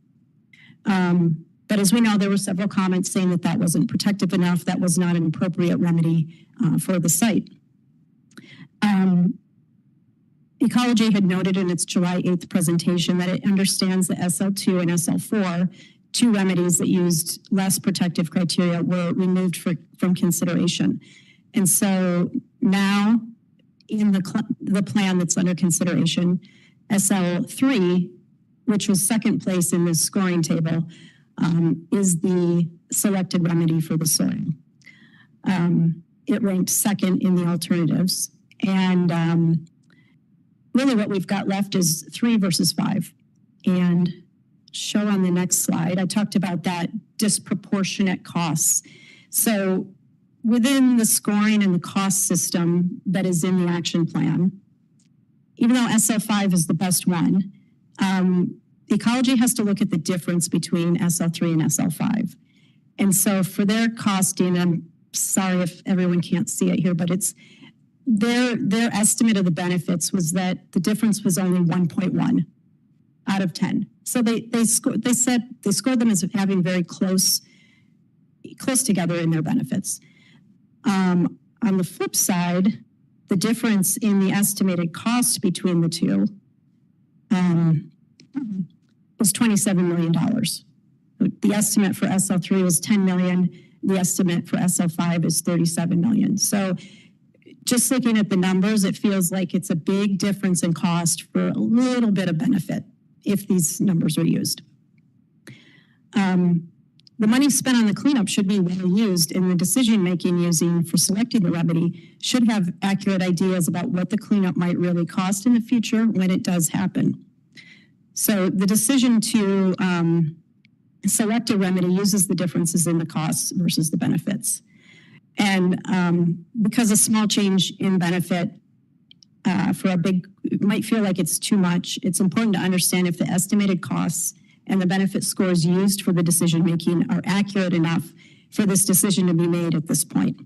But as we know, there were several comments saying that that wasn't protective enough, that was not an appropriate remedy for the site. Ecology had noted in its July 8th presentation that it understands that SL2 and SL4, two remedies that used less protective criteria, were removed from consideration. And so now in the plan that's under consideration, SL3, which was second place in this scoring table, is the selected remedy for the soil. It ranked second in the alternatives. And really what we've got left is 3 versus 5. And show on the next slide, I talked about that disproportionate costs. So within the scoring and the cost system that is in the action plan, even though SL5 is the best one, ecology has to look at the difference between SL3 and SL5. And so for their costing, I'm sorry if everyone can't see it here, but it's their estimate of the benefits was that the difference was only 1.1 out of 10. So they scored them as having very close together in their benefits. On the flip side, the difference in the estimated cost between the two was $27 million. The estimate for SL3 was 10 million. The estimate for SL5 is 37 million. So just looking at the numbers, it feels like it's a big difference in cost for a little bit of benefit if these numbers are used. The money spent on the cleanup should be well used, and the decision-making using for selecting the remedy should have accurate ideas about what the cleanup might really cost in the future when it does happen. So the decision to select a remedy uses the differences in the costs versus the benefits. And because a small change in benefit for a big, it might feel like it's too much, it's important to understand if the estimated costs and the benefit scores used for the decision-making are accurate enough for this decision to be made at this point.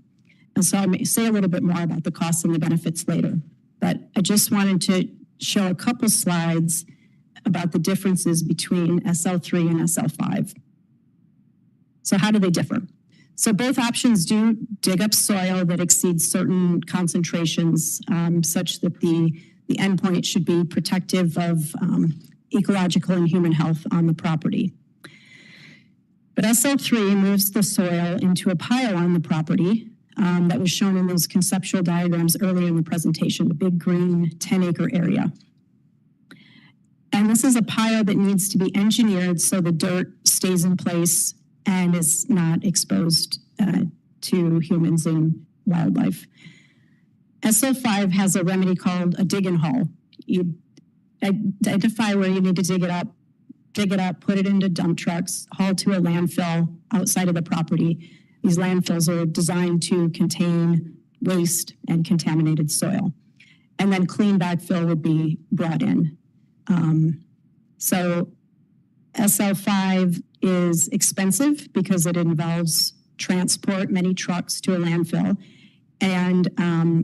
And so I may say a little bit more about the costs and the benefits later, but I just wanted to show a couple slides about the differences between SL3 and SL5. So how do they differ? So both options do dig up soil that exceeds certain concentrations such that the endpoint should be protective of ecological and human health on the property. But SL3 moves the soil into a pile on the property that was shown in those conceptual diagrams earlier in the presentation, the big green 10-acre area. And this is a pile that needs to be engineered so the dirt stays in place and is not exposed to humans and wildlife. SL5 has a remedy called a dig and haul. You identify where you need to dig it up, put it into dump trucks, haul to a landfill outside of the property. These landfills are designed to contain waste and contaminated soil. And then clean backfill would be brought in. So SL5 is expensive because it involves transport many trucks to a landfill, and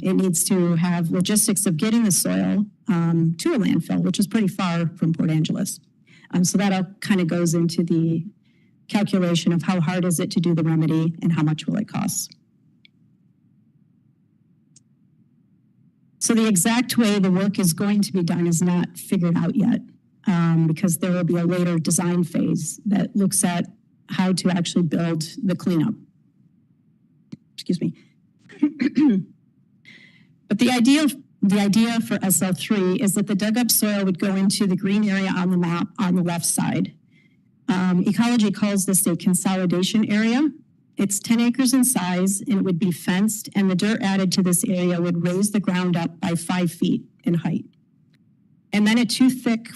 it needs to have logistics of getting the soil to a landfill, which is pretty far from Port Angeles. So that all kind of goes into the calculation of how hard is it to do the remedy and how much will it cost. So the exact way the work is going to be done is not figured out yet, because there will be a later design phase that looks at how to actually build the cleanup. Excuse me. But the idea for SL3 is that the dug up soil would go into the green area on the map on the left side. Ecology calls this a consolidation area. It's 10 acres in size, and it would be fenced, and the dirt added to this area would raise the ground up by 5 feet in height. And then a too thick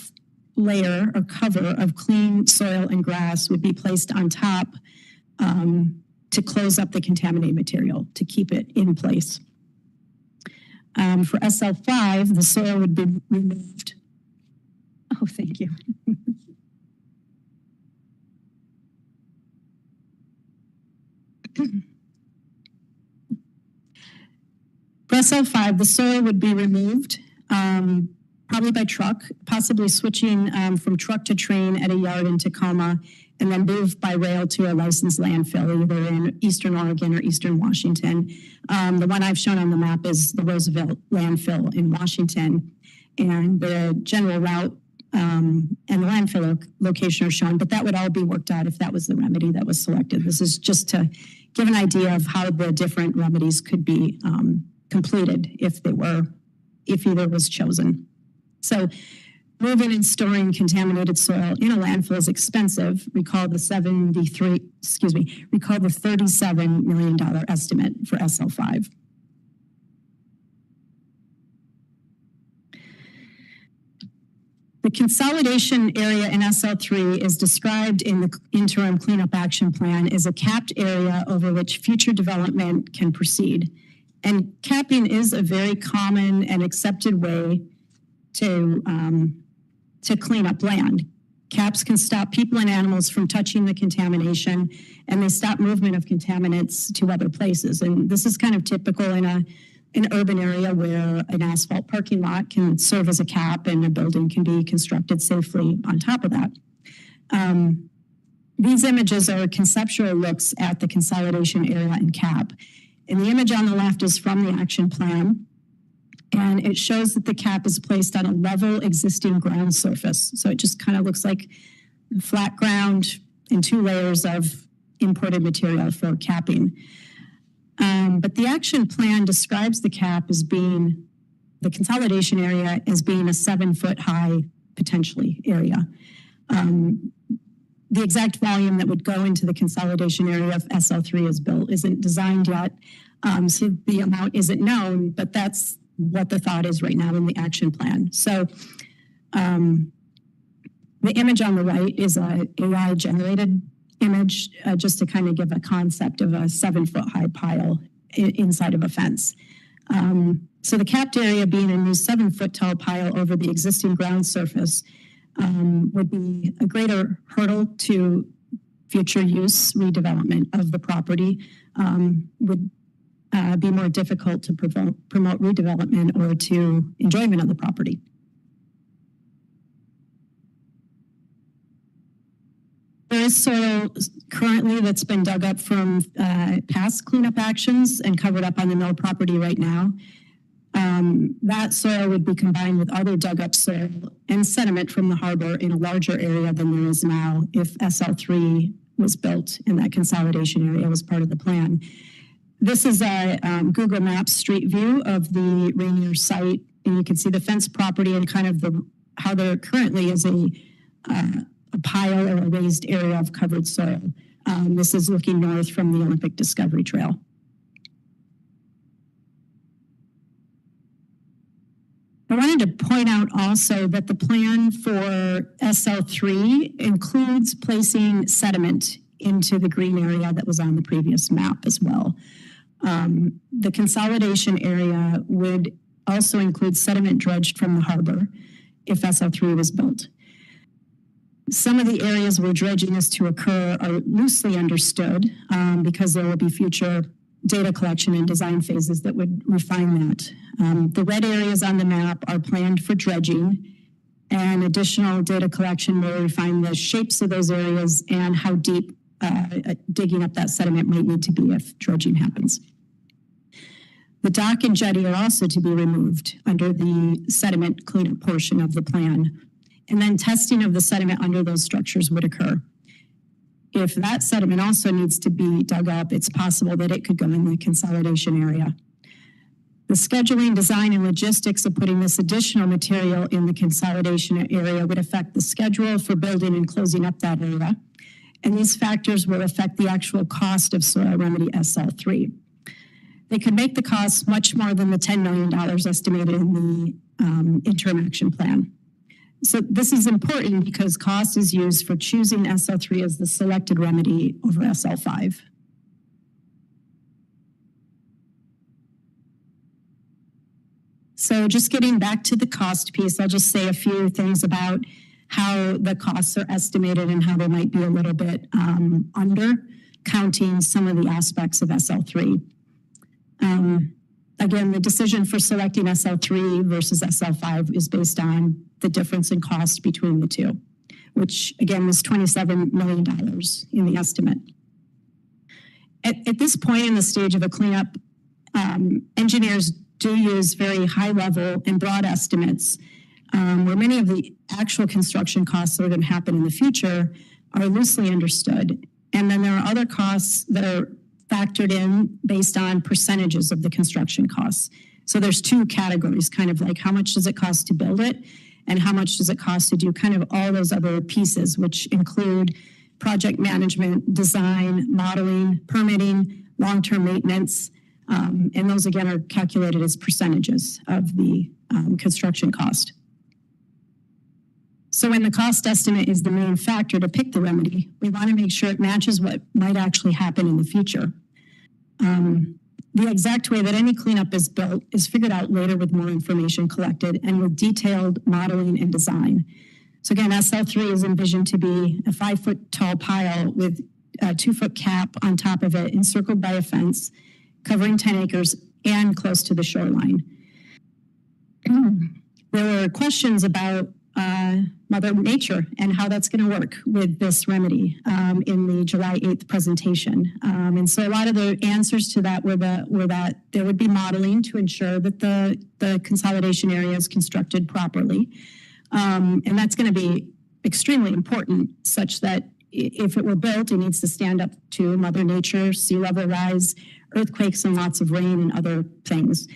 layer or cover of clean soil and grass would be placed on top to close up the contaminated material, to keep it in place. For SL5, the soil would be removed. Oh, thank you. For SL5, the soil would be removed probably by truck, possibly switching from truck to train at a yard in Tacoma, and then move by rail to a licensed landfill, either in Eastern Oregon or Eastern Washington. The one I've shown on the map is the Roosevelt landfill in Washington, and the general route and the landfill location are shown, but that would all be worked out if that was the remedy that was selected. This is just to give an idea of how the different remedies could be completed if either was chosen. So moving and storing contaminated soil in a landfill is expensive. Recall the $37 million estimate for SL5. The consolidation area in SL3 is described in the interim cleanup action plan as a capped area over which future development can proceed. And capping is a very common and accepted way to clean up land. Caps can stop people and animals from touching the contamination, and they stop movement of contaminants to other places. And this is kind of typical in an urban area where an asphalt parking lot can serve as a cap and a building can be constructed safely on top of that. These images are conceptual looks at the consolidation area and cap. And the image on the left is from the action plan. And it shows that the cap is placed on a level existing ground surface. So it just kind of looks like flat ground in 2 layers of imported material for capping. But the action plan describes the cap as being, the consolidation area as being a 7-foot high, potentially, area. The exact volume that would go into the consolidation area if SL3 is built isn't designed yet. So the amount isn't known, but that's what the thought is right now in the action plan. So the image on the right is a AI generated image, just to kind of give a concept of a 7-foot high pile inside of a fence. So the capped area being a new 7-foot tall pile over the existing ground surface would be a greater hurdle to future use redevelopment of the property, would be more difficult to promote redevelopment or to enjoyment of the property. There is soil currently that's been dug up from past cleanup actions and covered up on the mill property right now. That soil would be combined with other dug up soil and sediment from the harbor in a larger area than there is now if SL3 was built and that consolidation area was part of the plan. This is a Google Maps street view of the Rainier site, and you can see the fenced property and kind of how there currently is a pile or a raised area of covered soil. This is looking north from the Olympic Discovery Trail. I wanted to point out also that the plan for SL3 includes placing sediment into the green area that was on the previous map as well. The consolidation area would also include sediment dredged from the harbor if SL3 was built. Some of the areas where dredging is to occur are loosely understood because there will be future data collection and design phases that would refine that. The red areas on the map are planned for dredging, and additional data collection will refine the shapes of those areas and how deep digging up that sediment might need to be if dredging happens. The dock and jetty are also to be removed under the sediment cleanup portion of the plan. And then testing of the sediment under those structures would occur. If that sediment also needs to be dug up, it's possible that it could go in the consolidation area. The scheduling, design, and logistics of putting this additional material in the consolidation area would affect the schedule for building and closing up that area. And these factors will affect the actual cost of soil remedy SL3. They could make the cost much more than the $10 million estimated in the interim action plan. So this is important because cost is used for choosing SL3 as the selected remedy over SL5. So just getting back to the cost piece, I'll just say a few things about how the costs are estimated and how they might be a little bit under counting some of the aspects of SL3. again, the decision for selecting SL3 versus SL5 is based on the difference in cost between the two, which again was $27 million in the estimate. At this point in the stage of a cleanup, engineers do use very high level and broad estimates where many of the actual construction costs that are going to happen in the future are loosely understood. And then there are other costs that are factored in based on percentages of the construction costs. So there's two categories, kind of like how much does it cost to build it and how much does it cost to do kind of all those other pieces, which include project management, design, modeling, permitting, long-term maintenance. And those again are calculated as percentages of the construction cost. So when the cost estimate is the main factor to pick the remedy, we want to make sure it matches what might actually happen in the future. The exact way that any cleanup is built is figured out later with more information collected and with detailed modeling and design. So again, SL3 is envisioned to be a 5-foot tall pile with a 2-foot cap on top of it, encircled by a fence, covering 10 acres and close to the shoreline. There were questions about Mother Nature and how that's going to work with this remedy in the July 8th presentation. And so a lot of the answers to that were that there would be modeling to ensure that the consolidation area is constructed properly. And that's going to be extremely important, such that if it were built, it needs to stand up to Mother Nature, sea level rise, earthquakes, and lots of rain and other things.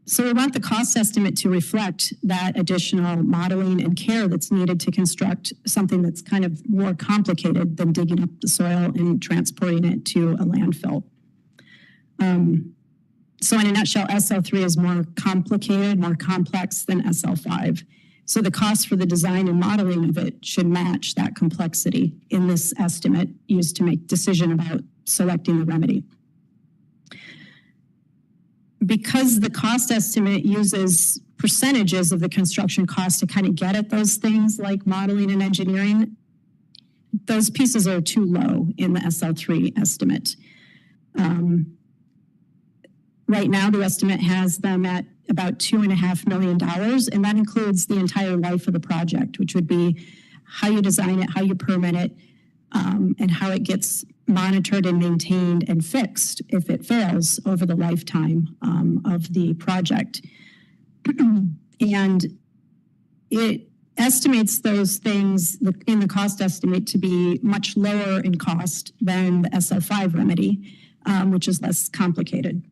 So we want the cost estimate to reflect that additional modeling and care that's needed to construct something that's kind of more complicated than digging up the soil and transporting it to a landfill. So in a nutshell, SL3 is more complicated, more complex than SL5. So the cost for the design and modeling of it should match that complexity in this estimate used to make decision about selecting the remedy. Because the cost estimate uses percentages of the construction cost to kind of get at those things like modeling and engineering, those pieces are too low in the SL3 estimate. Right now, the estimate has them at about $2.5 million, and that includes the entire life of the project, which would be how you design it, how you permit it, and how it gets monitored and maintained and fixed if it fails over the lifetime of the project. And it estimates those things in the cost estimate to be much lower in cost than the SL5 remedy, which is less complicated.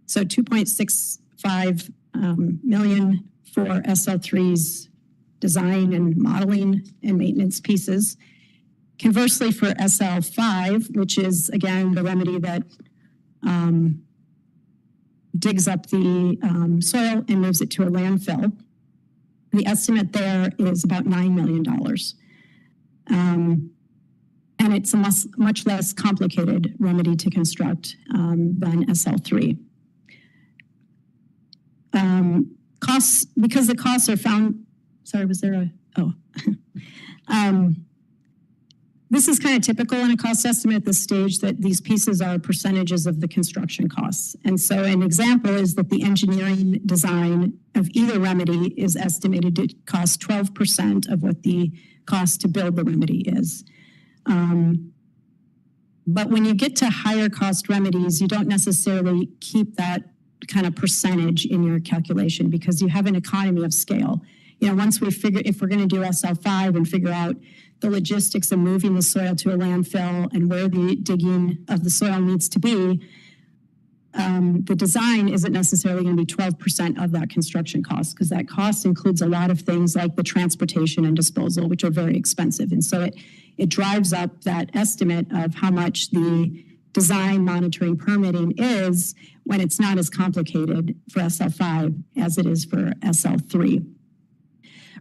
So 2.65 million for SL3's design and modeling and maintenance pieces. Conversely, for SL5, which is again the remedy that digs up the soil and moves it to a landfill, the estimate there is about $9 million. And it's a much less complicated remedy to construct than SL3. Costs, because the costs are found, sorry, was there this is kind of typical in a cost estimate at this stage that these pieces are percentages of the construction costs. And so an example is that the engineering design of either remedy is estimated to cost 12% of what the cost to build the remedy is. But when you get to higher cost remedies, you don't necessarily keep that kind of percentage in your calculation because you have an economy of scale. You know, once we figure, if we're going to do SL5 and figure out the logistics of moving the soil to a landfill and where the digging of the soil needs to be, the design isn't necessarily going to be 12% of that construction cost because that cost includes a lot of things like the transportation and disposal, which are very expensive. And so it drives up that estimate of how much the design, monitoring, permitting is when it's not as complicated for SL5 as it is for SL3.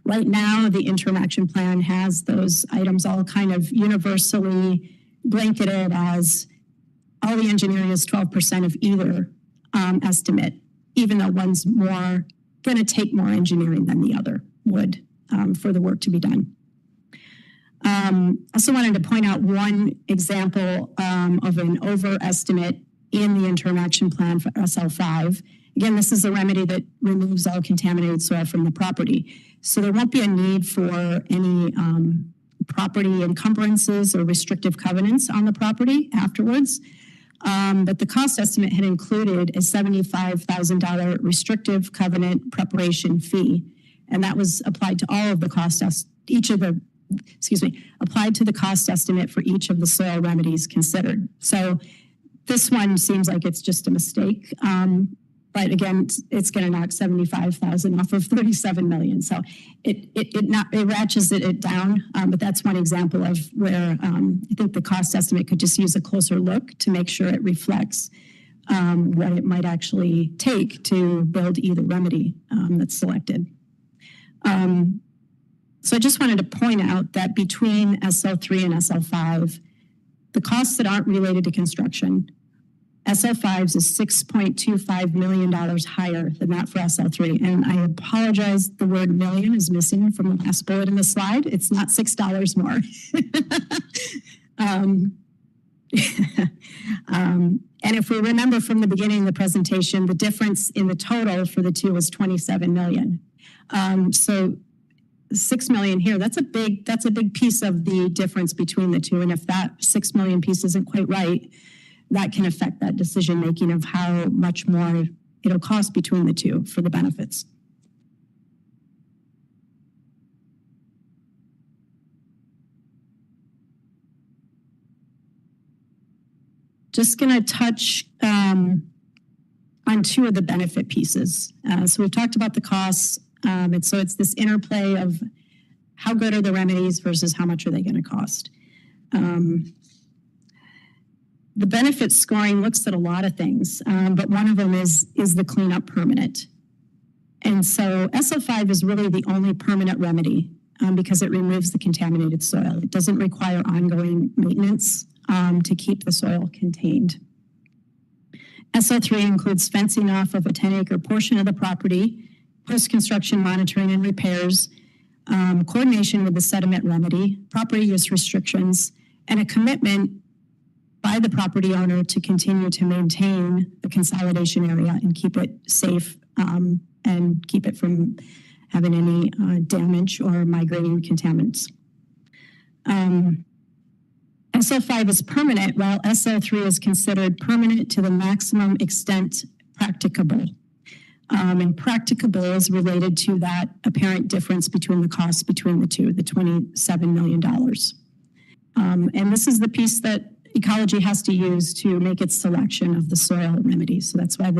Right now, the interim action plan has those items all kind of universally blanketed as all the engineering is 12% of either estimate, even though one's more going to take more engineering than the other would for the work to be done. Also wanted to point out one example of an overestimate in the interim action plan for SL5. Again, this is a remedy that removes all contaminated soil from the property. So there won't be a need for any property encumbrances or restrictive covenants on the property afterwards. But the cost estimate had included a $75,000 restrictive covenant preparation fee. And that was applied to all of the applied to the cost estimate for each of the soil remedies considered. So this one seems like it's just a mistake. But again, it's going to knock 75,000 off of 37 million. So it ratchets it down. But that's one example of where I think the cost estimate could just use a closer look to make sure it reflects what it might actually take to build either remedy that's selected. So I just wanted to point out that between SL3 and SL5, the costs that aren't related to construction, SL5's is $6.25 million higher than that for SL3. And I apologize, the word million is missing from the last bullet in the slide. It's not $6 more. And if we remember from the beginning of the presentation, the difference in the total for the two was 27 million. So 6 million here, that's a big piece of the difference between the two. And if that 6 million piece isn't quite right, that can affect that decision making of how much more it'll cost between the two for the benefits. Just going to touch on two of the benefit pieces. So we've talked about the costs. And so it's this interplay of how good are the remedies versus how much are they going to cost. The benefit scoring looks at a lot of things, but one of them is the cleanup permanent. And so SL5 is really the only permanent remedy because it removes the contaminated soil. It doesn't require ongoing maintenance to keep the soil contained. SL3 includes fencing off of a 10-acre portion of the property, post-construction monitoring and repairs, coordination with the sediment remedy, property use restrictions, and a commitment by the property owner to continue to maintain the consolidation area and keep it safe and keep it from having any damage or migrating contaminants. SL5 is permanent, while SL3 is considered permanent to the maximum extent practicable. And practicable is related to that apparent difference between the costs between the two, the $27 million. And this is the piece that ecology has to use to make its selection of the soil remedy. So that's why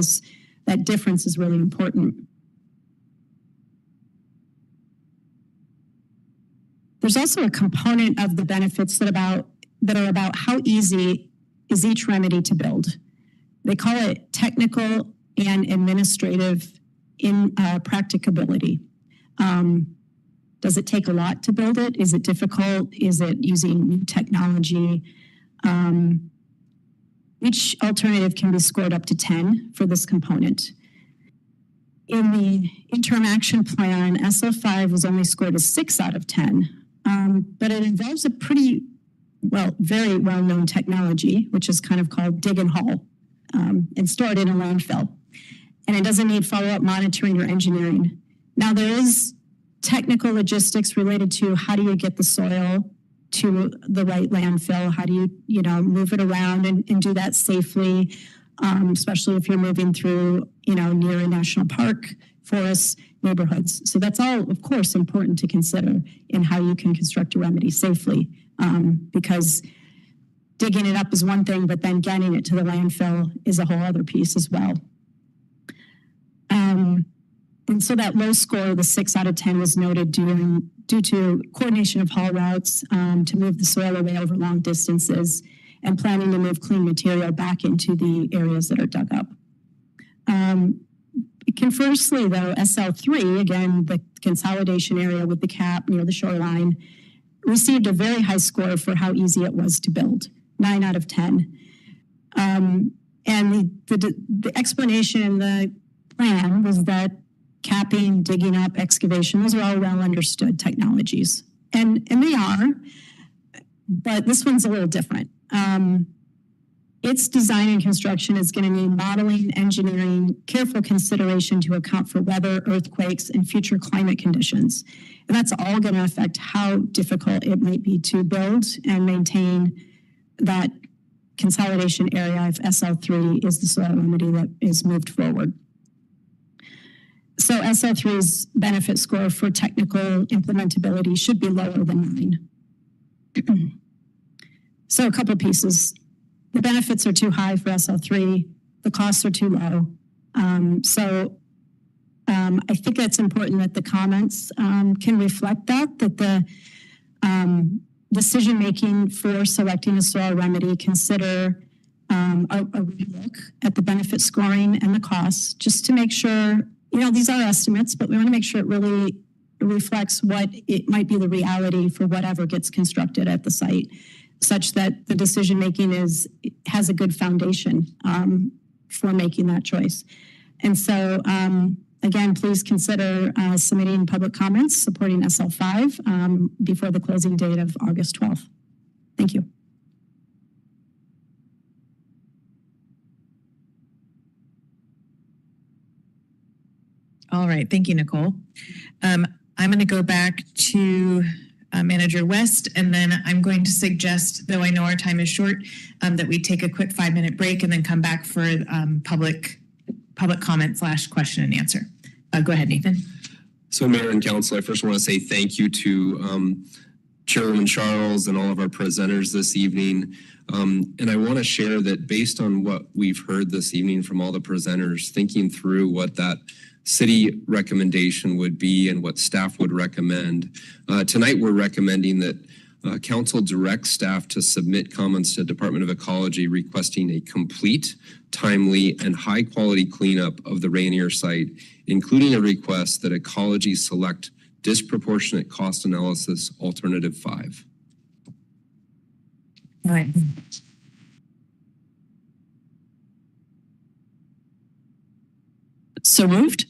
that difference is really important. There's also a component of the benefits that are about how easy is each remedy to build. They call it technical and administrative practicability. Does it take a lot to build it? Is it difficult? Is it using new technology? Each alternative can be scored up to 10 for this component. In the interim action plan, SL5 was only scored a 6 out of 10, but it involves a very well-known technology, which is kind of called dig and haul, and stored in a landfill. And it doesn't need follow-up monitoring or engineering. Now, there is technical logistics related to how do you get the soil to the right landfill? How do you move it around and do that safely, especially if you're moving through, near a national park, forests, neighborhoods. So that's all, of course, important to consider in how you can construct a remedy safely, because digging it up is one thing, but then getting it to the landfill is a whole other piece as well. And so that low score, the 6 out of 10, was noted due to coordination of haul routes to move the soil away over long distances and planning to move clean material back into the areas that are dug up. Conversely, though, SL3, again, the consolidation area with the cap near the shoreline, received a very high score for how easy it was to build, 9 out of 10. And the explanation in the plan was that capping, digging up, excavation, those are all well understood technologies. And they are, but this one's a little different. its design and construction is going to need modeling, engineering, careful consideration to account for weather, earthquakes, and future climate conditions. And that's all going to affect how difficult it might be to build and maintain that consolidation area if SL3 is the soil remedy that is moved forward. So SL3's benefit score for technical implementability should be lower than 9. So a couple pieces. The benefits are too high for SL3. The costs are too low. I think that's important that the comments can reflect that the decision-making for selecting a soil remedy consider a relook at the benefit scoring and the costs, just to make sure, these are estimates, but we want to make sure it really reflects what it might be the reality for whatever gets constructed at the site, such that the decision-making has a good foundation for making that choice. And so, again, please consider submitting public comments supporting SL5 before the closing date of August 12th. Thank you. All right, thank you, Nicole. I'm going to go back to Manager West, and then I'm going to suggest, though I know our time is short, that we take a quick 5-minute break and then come back for public comment / question and answer. Go ahead, Nathan. So Mayor and Council, I first want to say thank you to Chairman Charles and all of our presenters this evening. And I want to share that based on what we've heard this evening from all the presenters, thinking through what that city recommendation would be and what staff would recommend. Tonight, we're recommending that council direct staff to submit comments to Department of Ecology requesting a complete, timely, and high-quality cleanup of the Rainier site, including a request that Ecology select disproportionate cost analysis alternative 5. All right. So moved.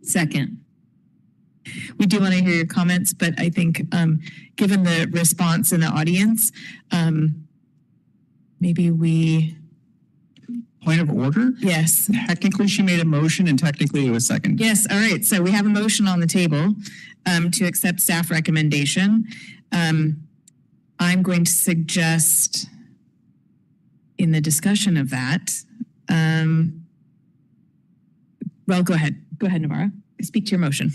Second. We do want to hear your comments, but I think given the response in the audience, maybe we... Point of order? Yes. Technically, she made a motion and technically it was second. Yes, all right. So we have a motion on the table to accept staff recommendation. I'm going to suggest in the discussion of that, well, go ahead. Go ahead, Navarra. Speak to your motion.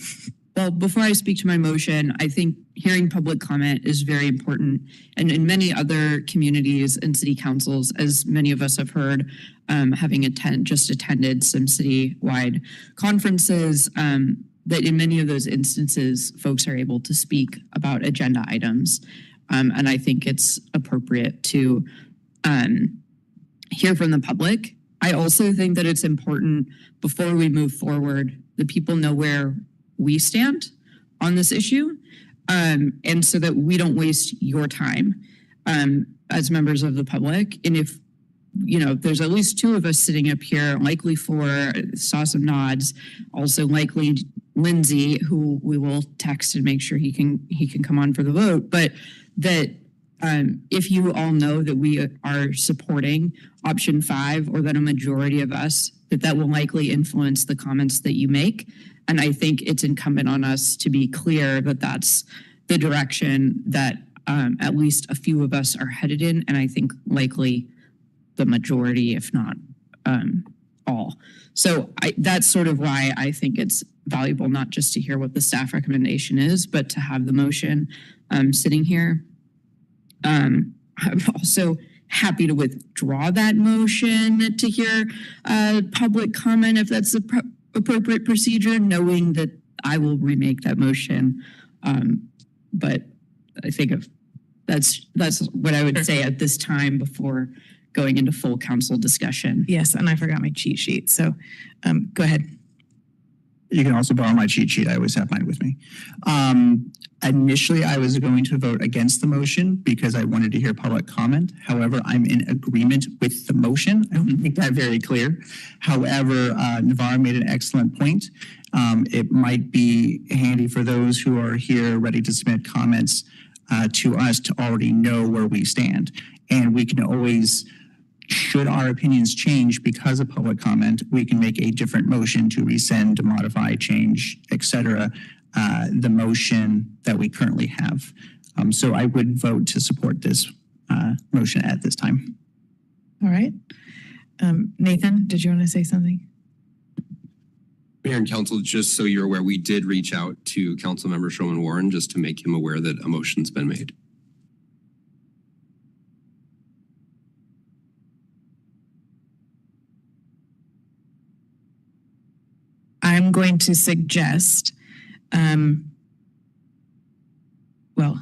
Well, before I speak to my motion, I think hearing public comment is very important. And in many other communities and city councils, as many of us have heard, having just attended some city-wide conferences, that in many of those instances, folks are able to speak about agenda items. And I think it's appropriate to hear from the public. I also think that it's important before we move forward that people know where we stand on this issue, and so that we don't waste your time as members of the public. And if, there's at least 2 of us sitting up here, likely 4, saw some nods, also likely Lindsay, who we will text and make sure he can come on for the vote, but that if you all know that we are supporting option 5, or that a majority of us, that will likely influence the comments that you make. And I think it's incumbent on us to be clear that that's the direction that at least a few of us are headed in. And I think likely the majority, if not all. So that's sort of why I think it's valuable not just to hear what the staff recommendation is, but to have the motion sitting here. I'm also happy to withdraw that motion to hear public comment if that's the appropriate procedure, knowing that I will remake that motion. But I think that's what I would say at this time before going into full council discussion. Yes, and I forgot my cheat sheet. So go ahead. You can also borrow my cheat sheet. I always have mine with me. Initially, I was going to vote against the motion because I wanted to hear public comment. However, I'm in agreement with the motion. I want to make that very clear. However, Navarra made an excellent point. It might be handy for those who are here ready to submit comments to us to already know where we stand. And we can always should our opinions change because of public comment, we can make a different motion to rescind, modify, change, et cetera, the motion that we currently have. So I would vote to support this motion at this time. All right. Nathan, did you want to say something? Mayor and council, just so you're aware, we did reach out to Councilmember Sherman Warren just to make him aware that a motion's been made. I'm going to suggest, well,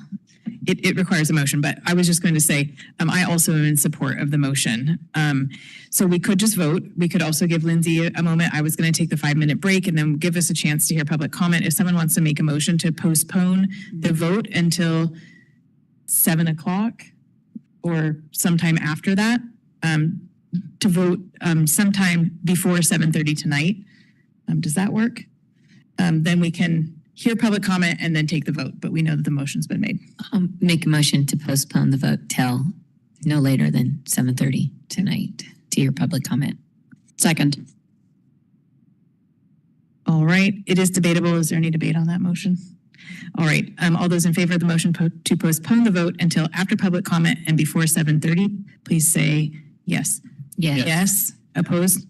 it requires a motion, but I was just going to say, I also am in support of the motion. So we could just vote. We could also give Lindsay a moment. I was going to take the 5-minute break and then give us a chance to hear public comment. If someone wants to make a motion to postpone the vote until 7 o'clock or sometime after that, to vote sometime before 7:30 tonight. Does that work? Then we can hear public comment and then take the vote, but we know that the motion's been made. Make a motion to postpone the vote till no later than 7:30 tonight to your public comment. Second. All right, it is debatable. Is there any debate on that motion? All right, all those in favor of the motion to postpone the vote until after public comment and before 7:30, please say yes. Yes. Yes. Opposed?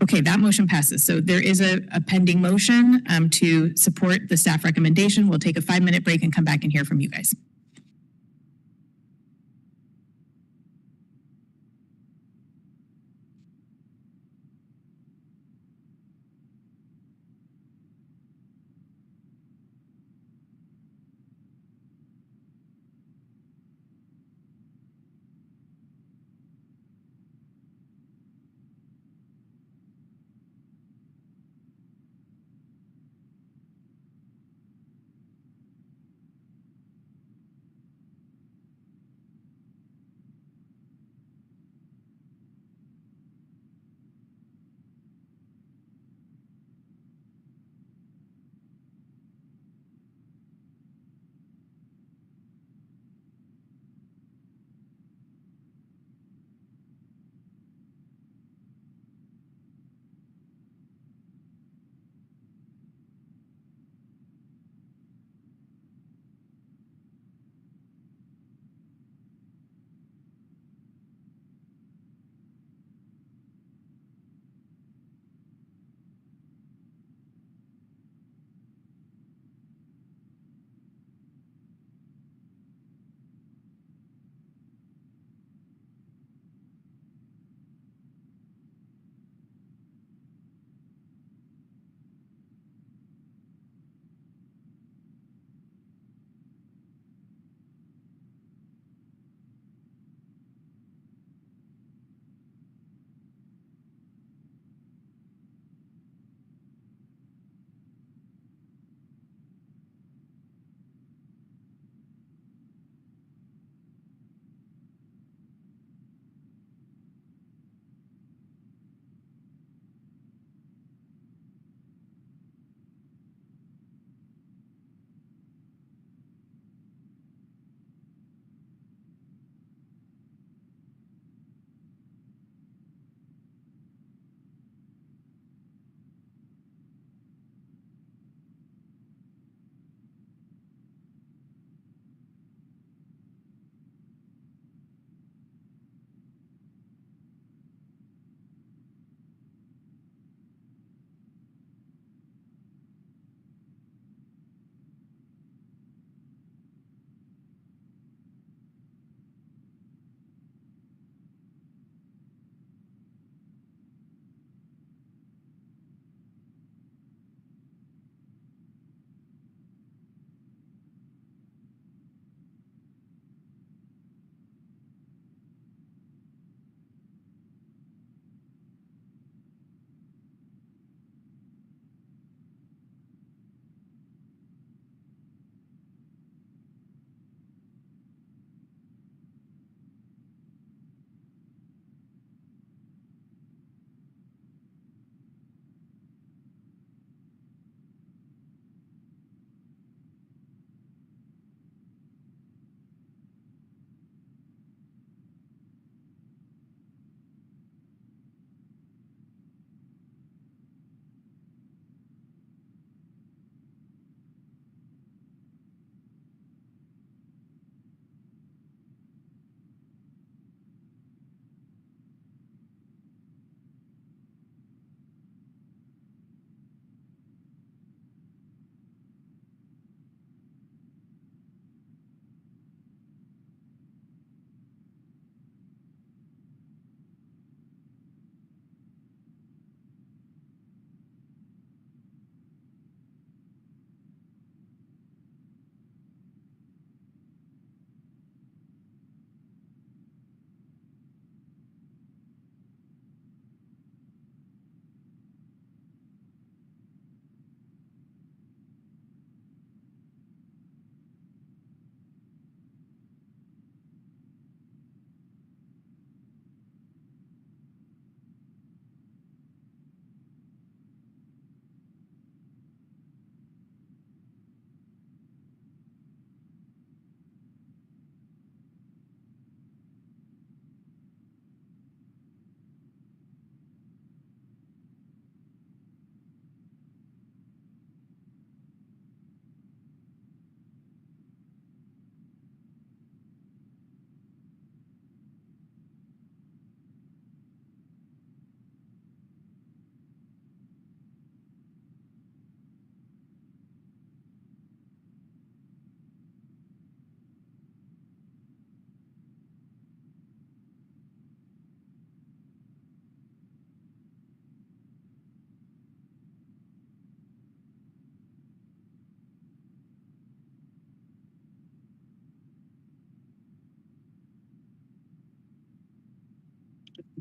Okay, that motion passes. So there is a pending motion to support the staff recommendation. We'll take a 5-minute break and come back and hear from you guys.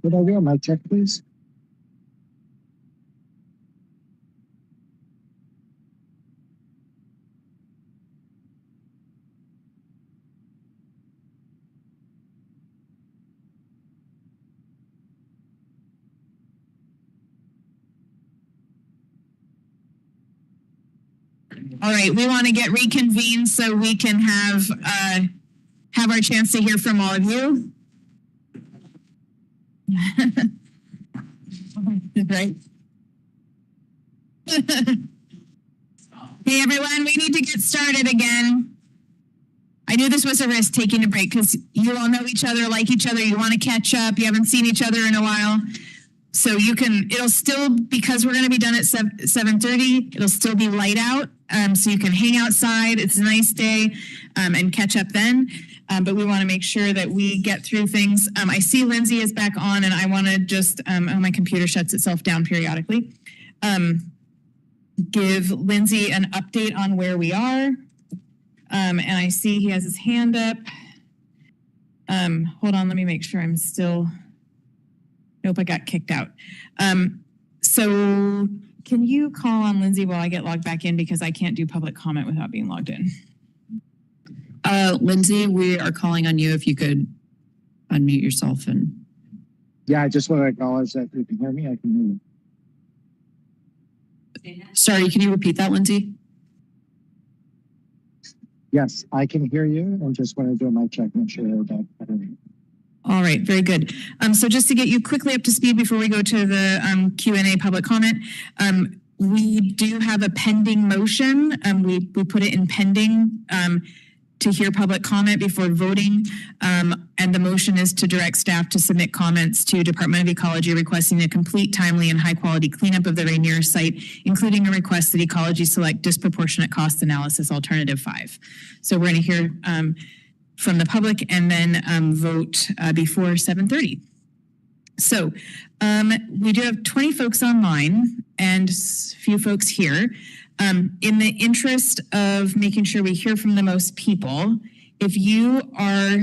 Good idea. Mic check, please. All right, we want to get reconvened so we can have our chance to hear from all of you. Right. Hey everyone, we need to get started again. I knew this was a risk taking a break because you all know each other, like each other. You want to catch up. You haven't seen each other in a while. So it'll still, because we're going to be done at 7:30, it'll still be light out. So you can hang outside. It's a nice day and catch up then. But we want to make sure that we get through things. I see Lindsay is back on and I want to just, my computer shuts itself down periodically. Give Lindsay an update on where we are. And I see he has his hand up. Hold on, let me make sure I'm still... Nope, I got kicked out. So can you call on Lindsay while I get logged back in because I can't do public comment without being logged in? Lindsay, we are calling on you if you could unmute yourself and. Yeah, I just want to acknowledge that you can hear me. I can hear you. Sorry, can you repeat that, Lindsay? Yes, I can hear you. And just want to do a mic check, make sure that I hear you. All right, very good. So just to get you quickly up to speed before we go to the Q&A public comment, we do have a pending motion. We put it in pending to hear public comment before voting. And the motion is to direct staff to submit comments to Department of Ecology requesting a complete, timely, and high-quality cleanup of the Rainier site, including a request that Ecology select disproportionate cost analysis alternative 5. So we're going to hear from the public and then vote before 7:30. So we do have 20 folks online and a few folks here. In the interest of making sure we hear from the most people, if you are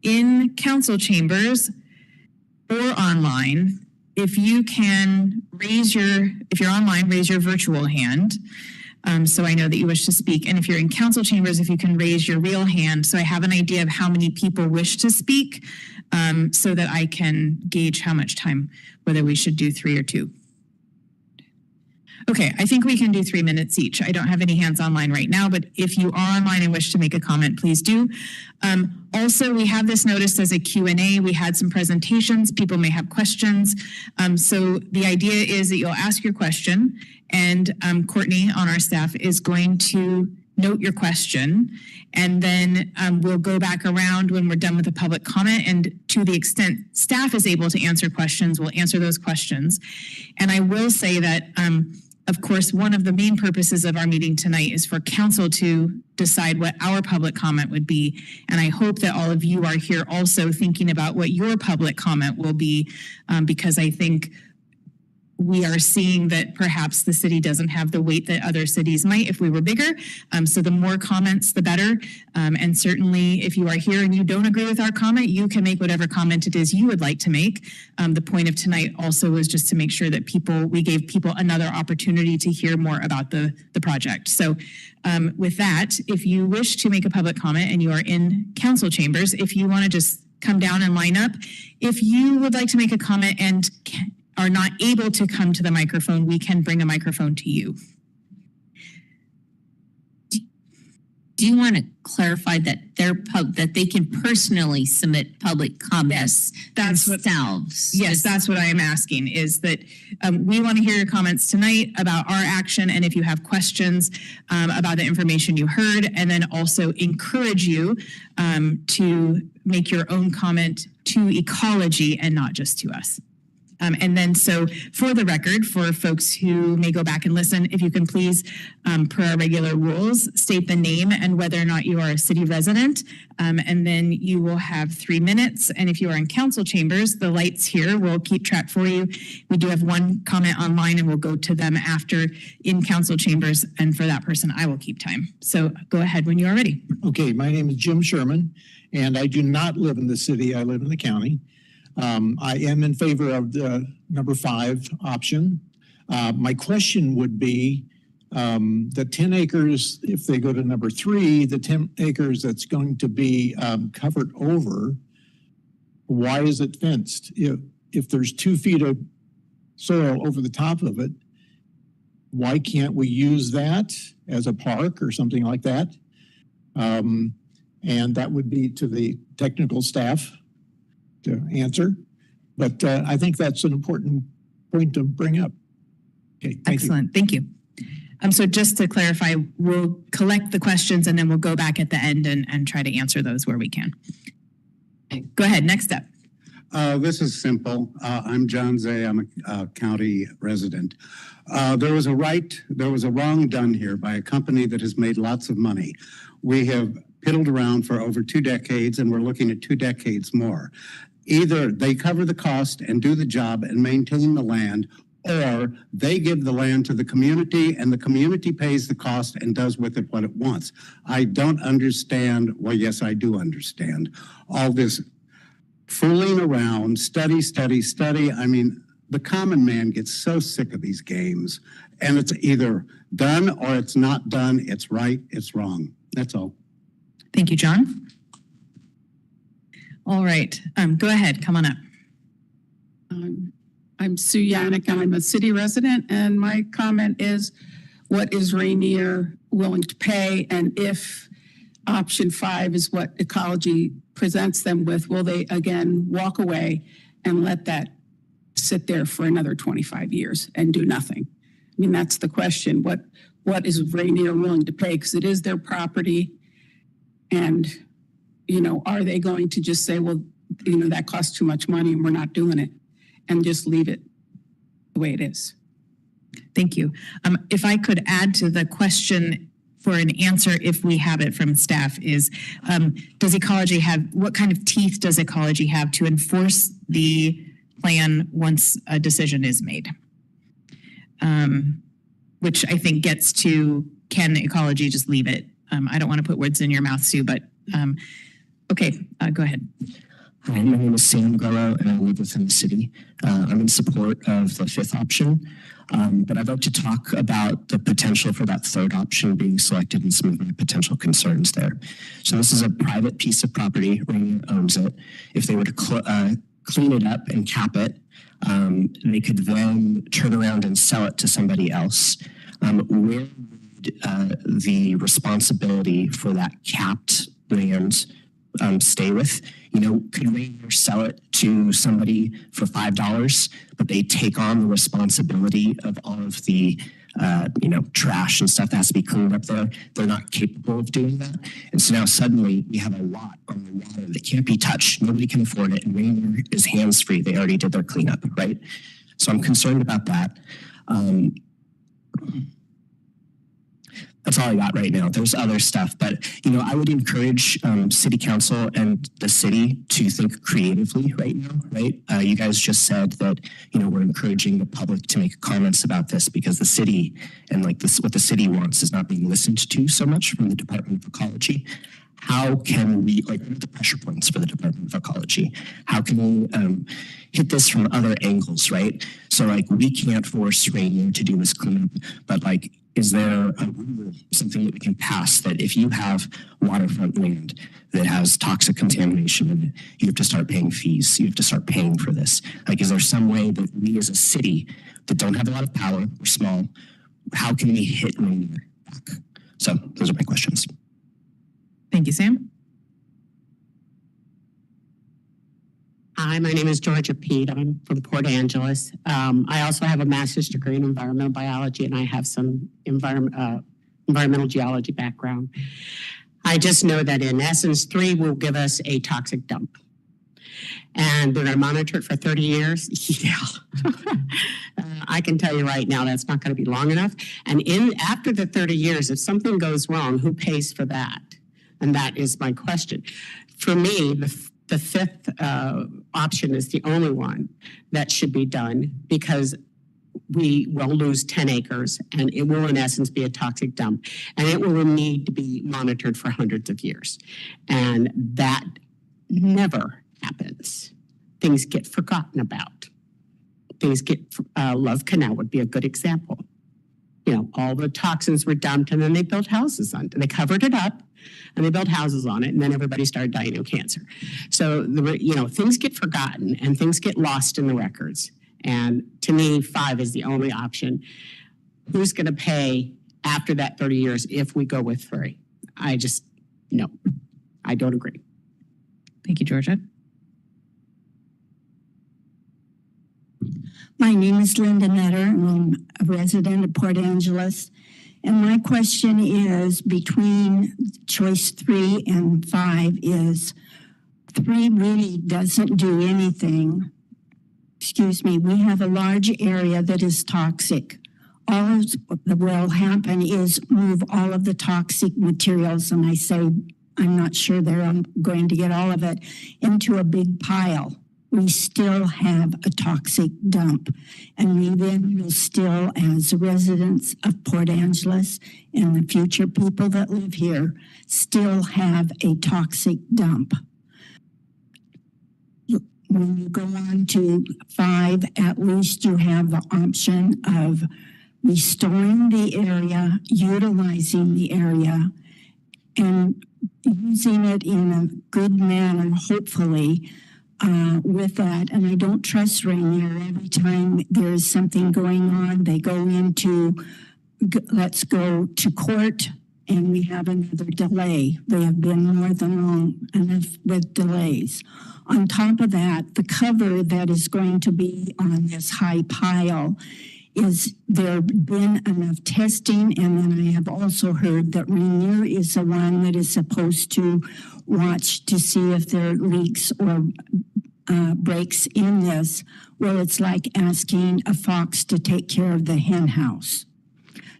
in council chambers or online, if you're online, raise your virtual hand. So I know that you wish to speak. And if you're in council chambers, if you can raise your real hand, so I have an idea of how many people wish to speak, so that I can gauge how much time, whether we should do 3 or 2. Okay, I think we can do 3 minutes each. I don't have any hands online right now, but if you are online and wish to make a comment, please do. Also, we have this noticed as a Q&A. We had some presentations. People may have questions. So the idea is that you'll ask your question and Courtney on our staff is going to note your question. And then we'll go back around when we're done with the public comment. And to the extent staff is able to answer questions, we'll answer those questions. And I will say that, of course, one of the main purposes of our meeting tonight is for council to decide what our public comment would be. And I hope that all of you are here also thinking about what your public comment will be, because I think we are seeing that perhaps the city doesn't have the weight that other cities might if we were bigger. So the more comments, the better. And certainly if you are here and you don't agree with our comment, you can make whatever comment it is you would like to make. The point of tonight also was just to make sure that we gave people another opportunity to hear more about the project. So with that, if you wish to make a public comment and you are in council chambers, if you want to just come down and line up, if you would like to make a comment and are not able to come to the microphone, we can bring a microphone to you. Do you want to clarify that that they can personally submit public comments themselves? Yes, that's what I am asking, is that we want to hear your comments tonight about our action, and if you have questions about the information you heard, and then also encourage you to make your own comment to Ecology and not just to us. And then so for the record, for folks who may go back and listen, if you can please, per our regular rules, state the name and whether or not you are a city resident. And then you will have 3 minutes. And if you are in council chambers, the lights here will keep track for you. We do have one comment online and we'll go to them after in council chambers. And for that person, I will keep time. So go ahead when you are ready. Okay, my name is Jim Sherman, and I do not live in the city. I live in the county. I am in favor of the number 5 option. My question would be, the 10 acres, if they go to number 3, the 10 acres that's going to be covered over, why is it fenced? If there's 2 feet of soil over the top of it, why can't we use that as a park or something like that? And that would be to the technical staff to answer. But I think that's an important point to bring up. Okay, Excellent. Thank you. So just to clarify, we'll collect the questions and then we'll go back at the end and try to answer those where we can. Okay, go ahead. Next up. This is simple. I'm John Zay. I'm a county resident. There was a wrong done here by a company that has made lots of money. We have piddled around for over 2 decades and we're looking at 2 decades more. Either they cover the cost and do the job and maintain the land, or they give the land to the community and the community pays the cost and does with it what it wants. I don't understand, well, yes, I do understand all this fooling around, study. I mean, the common man gets so sick of these games, and it's either done or it's not done. It's right, it's wrong. That's all. Thank you, John. All right, go ahead, come on up. I'm Sue Yannick, I'm a city resident, and my comment is, what is Rainier willing to pay? And if option 5 is what ecology presents them with, will they again walk away and let that sit there for another 25 years and do nothing? I mean, that's the question. What is Rainier willing to pay? Because it is their property. And, are they going to just say, well, that costs too much money and we're not doing it, and just leave it the way it is? Thank you. If I could add to the question for an answer, if we have it from staff, is does ecology have, what kind of teeth does ecology have to enforce the plan once a decision is made? Which I think gets to, can ecology just leave it? I don't want to put words in your mouth, Sue, but okay, go ahead. Hi, my name is Sam Gurrow, and I live within the city. I'm in support of the 5th option, but I'd like to talk about the potential for that 3rd option being selected and some of my potential concerns there. So this is a private piece of property. Rainier owns it. If they were to clean it up and cap it, they could then turn around and sell it to somebody else. Where would the responsibility for that capped land stay with? Could Rainier sell it to somebody for $5, but they take on the responsibility of all of the trash and stuff that has to be cleaned up there? They're not capable of doing that. And so now suddenly we have a lot on the water that can't be touched. Nobody can afford it. And Rainier is hands-free. They already did their cleanup, right? So I'm concerned about that. That's all I got right now. There's other stuff, but I would encourage city council and the city to think creatively right now, right? You guys just said that we're encouraging the public to make comments about this because the city and what the city wants is not being listened to so much from the Department of Ecology. How can we, what are the pressure points for the Department of Ecology? How can we hit this from other angles, right? So we can't force Rainier to do this cleanup, but is there a rule, something that we can pass that if you have waterfront land that has toxic contamination in it, you have to start paying fees, you have to start paying for this? Is there some way that we as a city that don't have a lot of power, we're small, how can we hit Rainier back? So those are my questions. Thank you, Sam. Hi, my name is Georgia Pete. I'm from Port Angeles. I also have a master's degree in environmental biology, and I have some environmental geology background. I just know that in essence, 3 will give us a toxic dump. And they're going to monitor it for 30 years. Yeah. I can tell you right now, that's not going to be long enough. And after the 30 years, if something goes wrong, who pays for that? And that is my question. For me, the 5th option is the only one that should be done because we will lose 10 acres and it will in essence be a toxic dump and it will need to be monitored for hundreds of years. And that never happens. things get forgotten about. Things get, Love Canal would be a good example. You know, all the toxins were dumped and then they built houses on it. They covered it up and they built houses on it and then everybody started dying of cancer. So, things get forgotten and things get lost in the records. And to me, 5 is the only option. Who's going to pay after that 30 years if we go with 3? No, I don't agree. Thank you, Georgia. My name is Linda Nutter, and I'm a resident of Port Angeles. And my question is, between choice 3 and 5 is, 3 really doesn't do anything. Excuse me, we have a large area that is toxic. All that will happen is move all of the toxic materials, and I say, I'm not sure they're going to get all of it, into a big pile. We still have a toxic dump. And we then will still, as residents of Port Angeles and the future people that live here, still have a toxic dump. When you go on to 5, at least you have the option of restoring the area, utilizing the area, and using it in a good manner, hopefully, with that. And I don't trust Rainier. Every time there is something going on, they go into, let's go to court, and we have another delay. They have been more than long enough with delays. On top of that, the cover that is going to be on this high pile, is there been enough testing? And then I have also heard that Rainier is the one that is supposed to watch to see if there are leaks or breaks in this. Well, it's like asking a fox to take care of the hen house.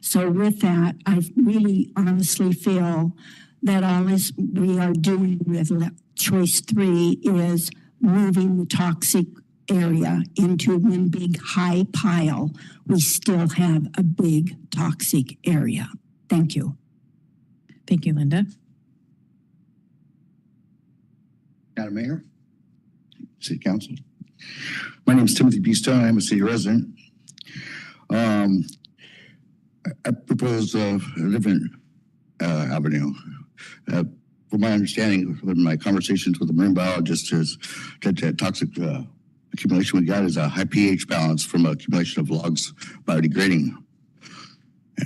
So with that, I really honestly feel that all this we are doing with choice 3 is moving the toxic area into one big high pile. We still have a big toxic area. Thank you. Thank you, Linda. Madam Mayor, City Council. My name is Timothy B. Stone. I'm a city resident. I propose a different avenue. From my understanding, from my conversations with the marine biologist, is that toxic accumulation we got is a high pH balance from accumulation of logs biodegrading.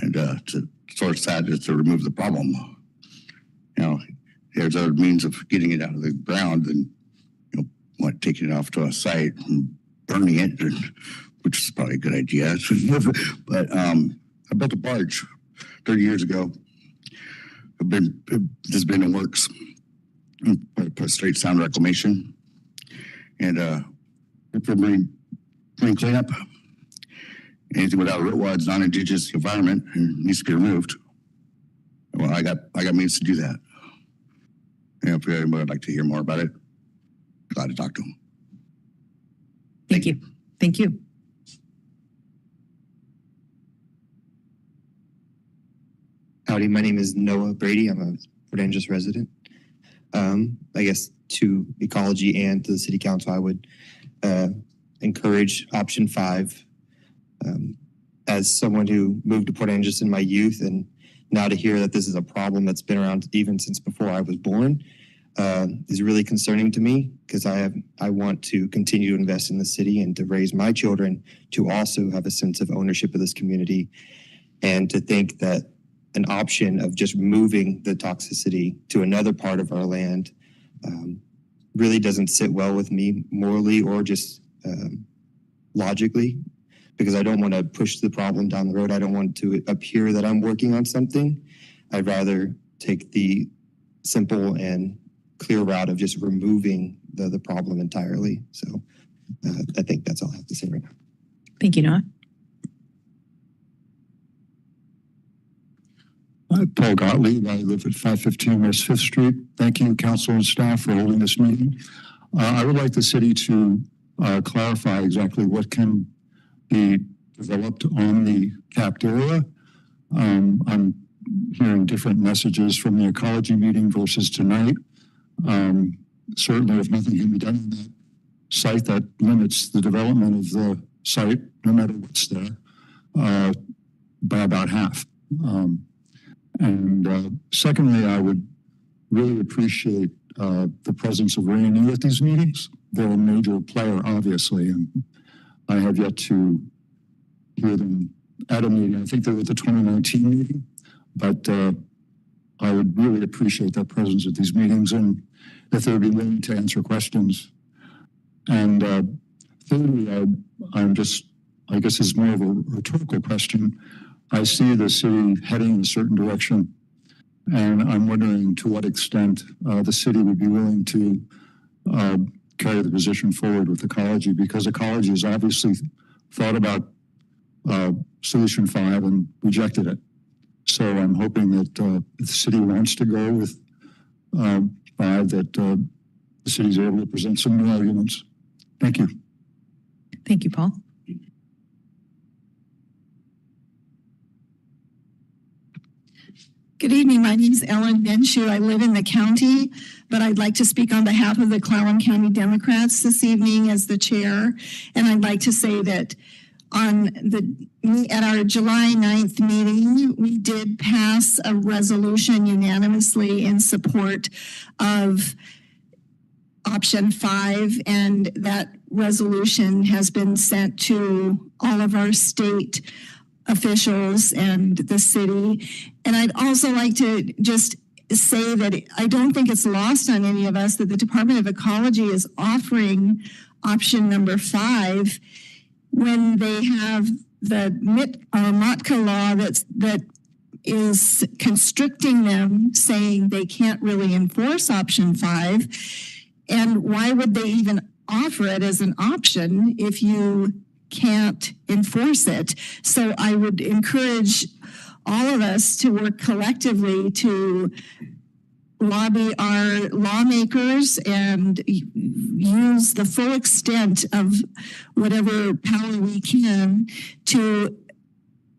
And to source that is to remove the problem. You know, there's other means of getting it out of the ground than, taking it off to a site and burning it, which is probably a good idea. But I built a barge 30 years ago. It's been in works. Put straight sound reclamation and for marine cleanup. Anything without root wads, non-indigenous environment, needs to be removed. Well, I got means to do that. If anybody would like to hear more about it, glad to talk to them. Thank you. Thank you. Howdy, my name is Noah Brady. I'm a Port Angeles resident. I guess to ecology and to the city council, I would encourage option 5. As someone who moved to Port Angeles in my youth, and now to hear that this is a problem that's been around even since before I was born, is really concerning to me, because I want to continue to invest in the city and to raise my children to also have a sense of ownership of this community, and to think that an option of just moving the toxicity to another part of our land really doesn't sit well with me morally or just logically, because I don't want to push the problem down the road. I don't want to appear that I'm working on something. I'd rather take the simple and clear route of just removing the problem entirely. So I think that's all I have to say right now. Thank you, Noah. Paul Gottlieb. I live at 515 West 5th Street. Thank you, council and staff, for holding this meeting. I would like the city to clarify exactly what can be developed on the capped area. I'm hearing different messages from the ecology meeting versus tonight. Certainly, if nothing can be done in that site that limits the development of the site, no matter what's there, by about half. Secondly, I would really appreciate the presence of Rainier at these meetings. They're a major player, obviously, and I have yet to hear them at a meeting. I think they were at the 2019 meeting, but I would really appreciate their presence at these meetings and if they would be willing to answer questions. And thirdly, I'm just, I guess it's more of a rhetorical question. I see the city heading in a certain direction, and I'm wondering to what extent the city would be willing to carry the position forward with ecology, because ecology has obviously thought about solution 5 and rejected it. So I'm hoping that if the city wants to go with 5, that the city's able to present some new arguments. Thank you. Thank you, Paul. Good evening. My name is Ellen Benshu. I live in the county, but I'd like to speak on behalf of the Clallam County Democrats this evening as the chair. And I'd like to say that at our July 9th meeting, we did pass a resolution unanimously in support of option 5, and that resolution has been sent to all of our state officials and the city. And I'd also like to just say that I don't think it's lost on any of us that the Department of Ecology is offering option number 5 when they have the MOTCA law that is constricting them, saying they can't really enforce option 5. And why would they even offer it as an option if you can't enforce it? So I would encourage all of us to work collectively to lobby our lawmakers and use the full extent of whatever power we can to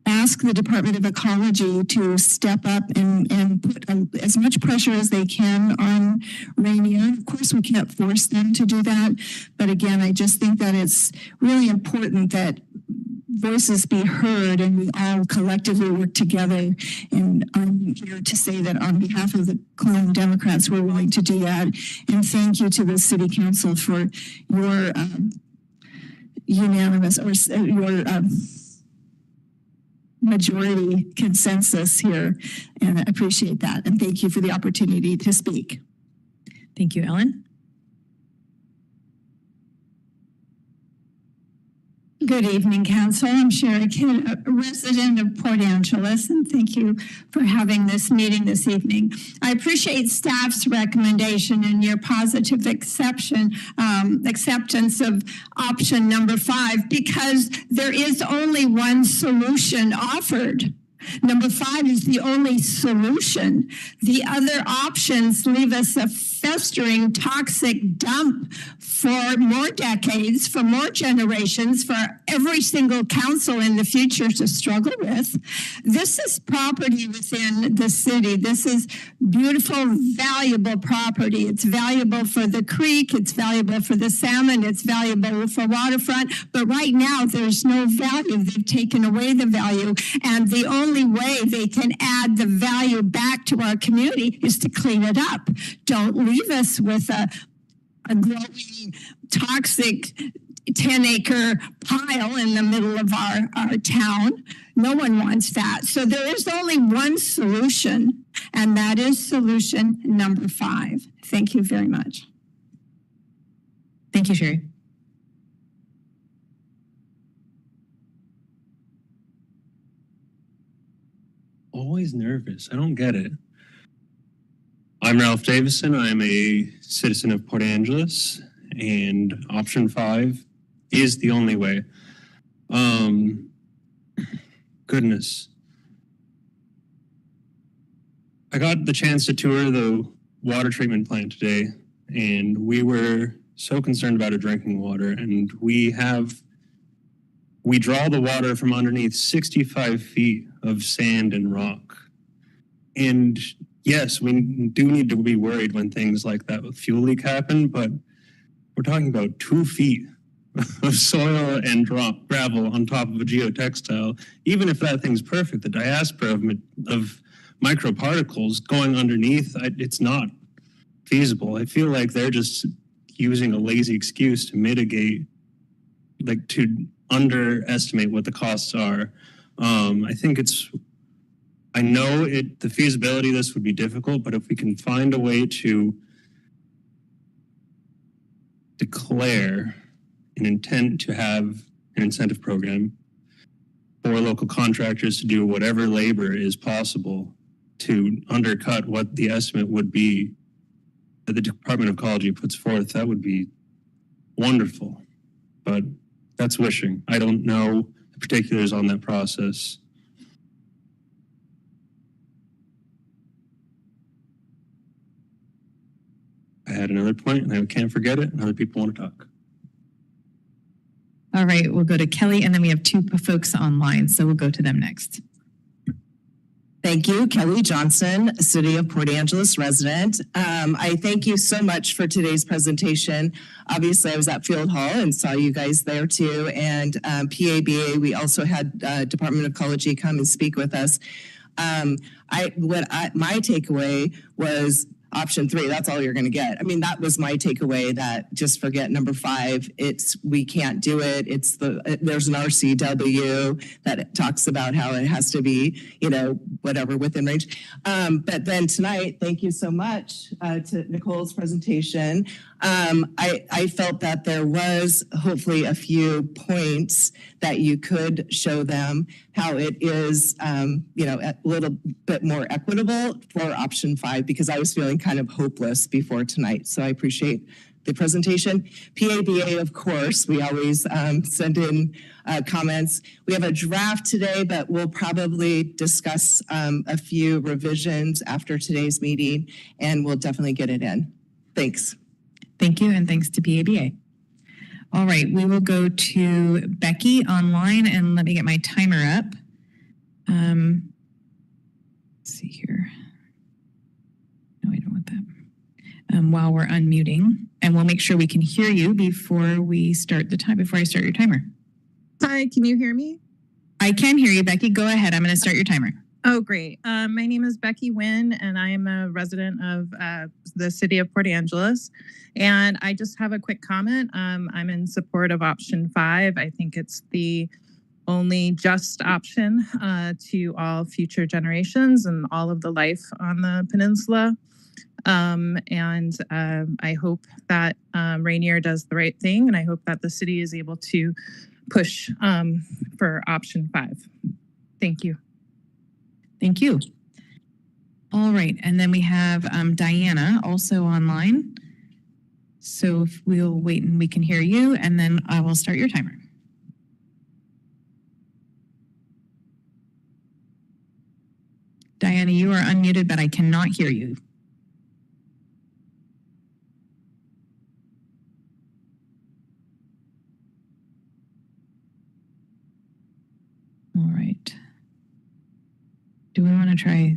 ask the Department of Ecology to step up and put as much pressure as they can on Rainier. Of course, we can't force them to do that. But again, I just think that it's really important that voices be heard and we all collectively work together. And I'm here to say that on behalf of the Clallam Democrats, we're willing to do that. And thank you to the City Council for your unanimous or your majority consensus here. And I appreciate that. And thank you for the opportunity to speak. Thank you, Ellen. Good evening, Council. I'm Sherry Kidd, a resident of Port Angeles, and thank you for having this meeting this evening. I appreciate staff's recommendation and your positive acceptance of option number 5, because there is only one solution offered. Number 5 is the only solution. The other options leave us a festering toxic dump for more decades, for more generations, for every single council in the future to struggle with. This is property within the city. This is beautiful, valuable property. It's valuable for the creek. It's valuable for the salmon. It's valuable for waterfront. But right now, there's no value. They've taken away the value. And the only way they can add the value back to our community is to clean it up. Don't leave us with a growing toxic 10-acre pile in the middle of our town. No one wants that. So there is only one solution, and that is solution number 5. Thank you very much. Thank you, Sherry. Always nervous. I don't get it. I'm Ralph Davison. I'm a citizen of Port Angeles, and option 5 is the only way. Goodness. I got the chance to tour the water treatment plant today, and we were so concerned about our drinking water, and we draw the water from underneath 65 feet of sand and rock. And yes, we do need to be worried when things like that with fuel leak happen, but we're talking about 2 feet of soil and gravel on top of a geotextile. Even if that thing's perfect, the diaspora of microparticles going underneath, it's not feasible. I feel like they're just using a lazy excuse to mitigate, like to underestimate what the costs are. I know the feasibility of this would be difficult, but if we can find a way to declare an intent to have an incentive program for local contractors to do whatever labor is possible to undercut what the estimate would be that the Department of Ecology puts forth, that would be wonderful. But that's wishing. I don't know the particulars on that process. I had another point and I can't forget it, and other people want to talk. All right, we'll go to Kelly, and then we have 2 folks online, so we'll go to them next. Thank you, Kelly Johnson, City of Port Angeles resident. I thank you so much for today's presentation. Obviously, I was at Field Hall and saw you guys there too. And PABA, we also had Department of Ecology come and speak with us. My takeaway was option 3, that's all you're going to get. I mean, that was my takeaway, that just forget number 5. We can't do it. There's an RCW that talks about how it has to be, whatever within range. But then tonight, thank you so much to Nicole's presentation. I felt that there was hopefully a few points that you could show them how it is, a little bit more equitable for option 5, because I was feeling kind of hopeless before tonight. So I appreciate the presentation. PABA, of course, we always send in comments. We have a draft today, but we'll probably discuss a few revisions after today's meeting, and we'll definitely get it in. Thanks. Thank you, and thanks to PABA. All right, we will go to Becky online, and let me get my timer up. Let's see here. No, I don't want that. While we're unmuting, and we'll make sure we can hear you before we start before I start your timer. Hi, can you hear me? I can hear you, Becky. Go ahead. I'm going to start your timer. Oh, great. My name is Becky Wynn, and I am a resident of the city of Port Angeles. And I just have a quick comment. I'm in support of option 5. I think it's the only just option to all future generations and all of the life on the peninsula. I hope that Rainier does the right thing, and I hope that the city is able to push for option 5. Thank you. Thank you. All right, and then we have Diana also online. So if we'll wait and we can hear you, and then I will start your timer. Diana, you are unmuted, but I cannot hear you. All right. Do we want to try?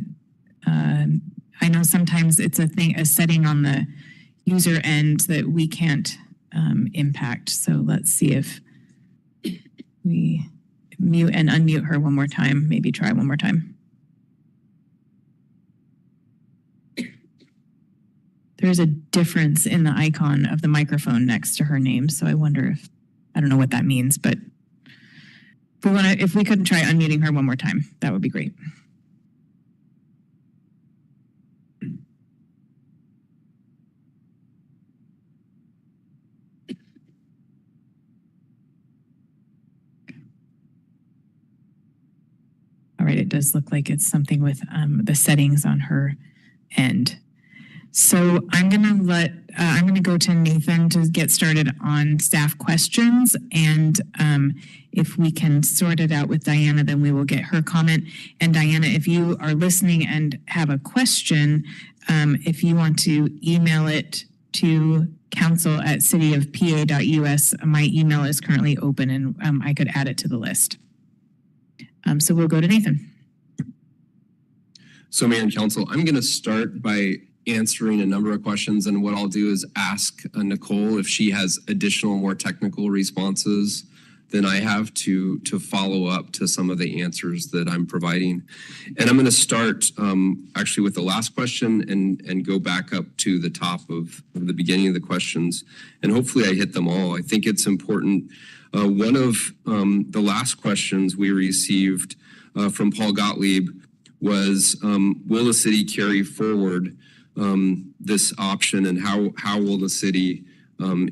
I know sometimes it's a setting on the user end that we can't impact. So let's see if we mute and unmute her one more time. Maybe try one more time. There's a difference in the icon of the microphone next to her name. So I wonder I don't know what that means, but if we couldn't try unmuting her one more time, that would be great. All right, it does look like it's something with the settings on her end. So I'm going to go to Nathan to get started on staff questions. And if we can sort it out with Diana, then we will get her comment. And Diana, if you are listening and have a question, if you want to email it to council@cityofpa.us, my email is currently open, and I could add it to the list. So we'll go to Nathan. So Mayor and Council, I'm going to start by answering a number of questions, and what I'll do is ask Nicole if she has additional, more technical responses than I have to follow up to some of the answers that I'm providing. And I'm going to start actually with the last question and go back up to the top of the beginning of the questions. And hopefully I hit them all. I think it's important. One of the last questions we received from Paul Gottlieb was, will the city carry forward this option, and how will the city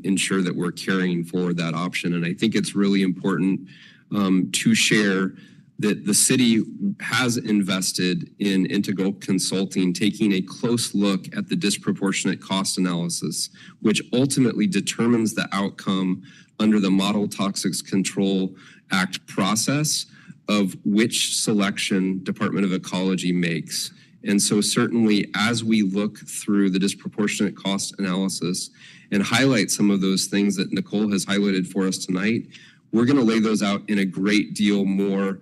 ensure that we're carrying forward that option? And I think it's really important to share that the city has invested in Integral Consulting, taking a close look at the disproportionate cost analysis, which ultimately determines the outcome under the Model Toxics Control Act process of which selection Department of Ecology makes. And so certainly as we look through the disproportionate cost analysis and highlight some of those things that Nicole has highlighted for us tonight, we're going to lay those out in a great deal more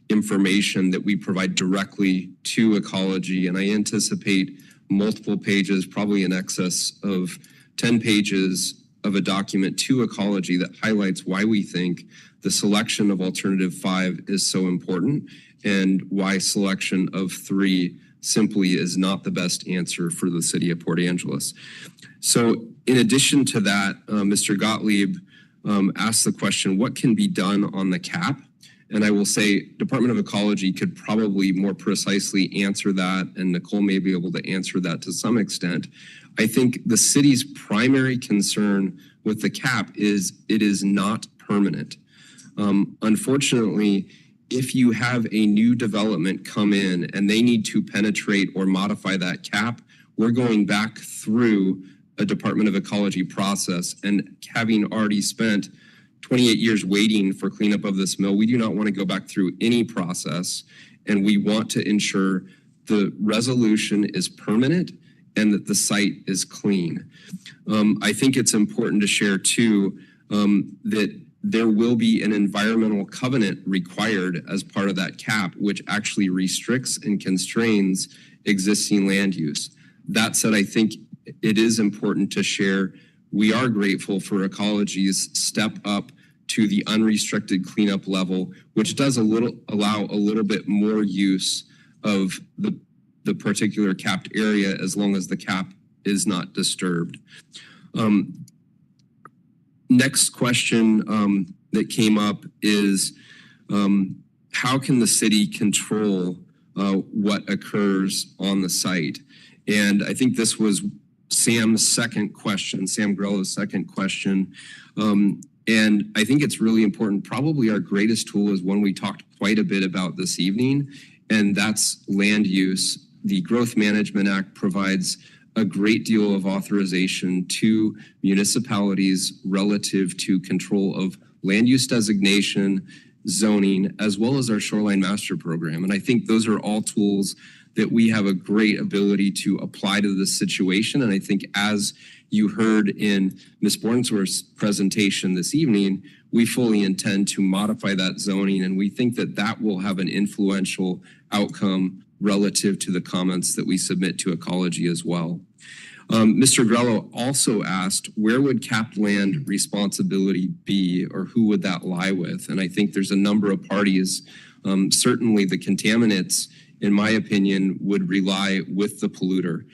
information that we provide directly to Ecology. And I anticipate multiple pages, probably in excess of 10 pages of a document to Ecology that highlights why we think the selection of alternative 5 is so important and why selection of 3 simply is not the best answer for the city of Port Angeles. So in addition to that, Mr. Gottlieb asked the question, what can be done on the cap? And I will say Department of Ecology could probably more precisely answer that, and Nicole may be able to answer that to some extent. I think the city's primary concern with the cap is it is not permanent. Unfortunately, if you have a new development come in and they need to penetrate or modify that cap, we're going back through a Department of Ecology process. And having already spent 28 years waiting for cleanup of this mill, we do not want to go back through any process. And we want to ensure the resolution is permanent and that the site is clean. I think it's important to share too that there will be an environmental covenant required as part of that cap, which actually restricts and constrains existing land use. That said, I think it is important to share we are grateful for Ecology's step up to the unrestricted cleanup level, which does allow a little bit more use of the particular capped area as long as the cap is not disturbed. Next question that came up is how can the city control what occurs on the site? And I think this was Sam's second question, Sam Grello's second question. And I think it's really important. Probably our greatest tool is one we talked quite a bit about this evening, and that's land use. The Growth Management Act provides a great deal of authorization to municipalities relative to control of land use designation, zoning, as well as our shoreline master program. And I think those are all tools that we have a great ability to apply to this situation. And I think as you heard in Ms. Bornsworth's presentation this evening, we fully intend to modify that zoning. And we think that that will have an influential outcome relative to the comments that we submit to Ecology as well. Mr. Grello also asked, where would capped land responsibility be, or who would that lie with? And I think there's a number of parties. Certainly the contaminants, in my opinion, would rely with the polluter.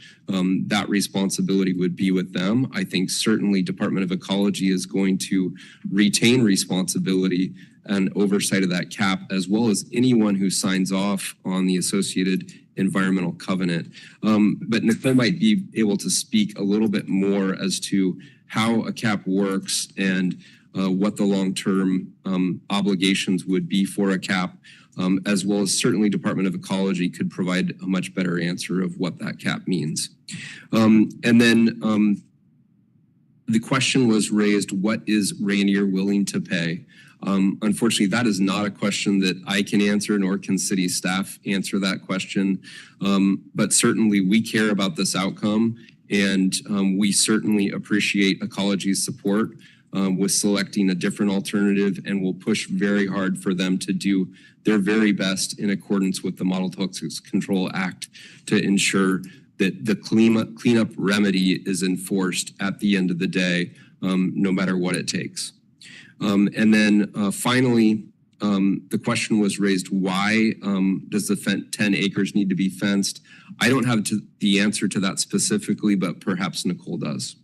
That responsibility would be with them. I think certainly Department of Ecology is going to retain responsibility and oversight of that cap, as well as anyone who signs off on the associated environmental covenant. But Nicole might be able to speak a little bit more as to how a cap works and what the long-term obligations would be for a cap, as well as certainly Department of Ecology could provide a much better answer of what that cap means. And then the question was raised, what is Rainier willing to pay? Unfortunately, that is not a question that I can answer, nor can city staff answer that question. But certainly we care about this outcome, and we certainly appreciate Ecology's support with selecting a different alternative, and will push very hard for them to do their very best in accordance with the Model Toxics Control Act to ensure that the cleanup remedy is enforced at the end of the day, no matter what it takes. And then finally, the question was raised, why does the 10 acres need to be fenced? I don't have the answer to that specifically, but perhaps Nicole does.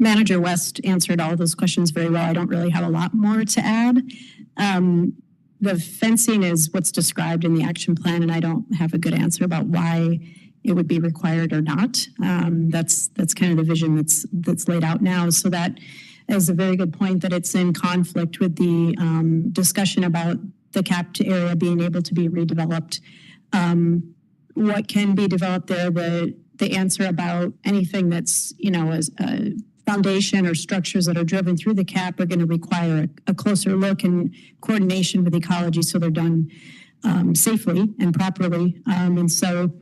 Manager West answered all of those questions very well. I don't really have a lot more to add. The fencing is what's described in the action plan, and I don't have a good answer about why it would be required or not. That's kind of the vision that's laid out now. So that is a very good point, that it's in conflict with the discussion about the capped area being able to be redeveloped. What can be developed there, the answer about anything that's, as a foundation or structures that are driven through the cap are going to require a closer look and coordination with ecology, so they're done safely and properly. And so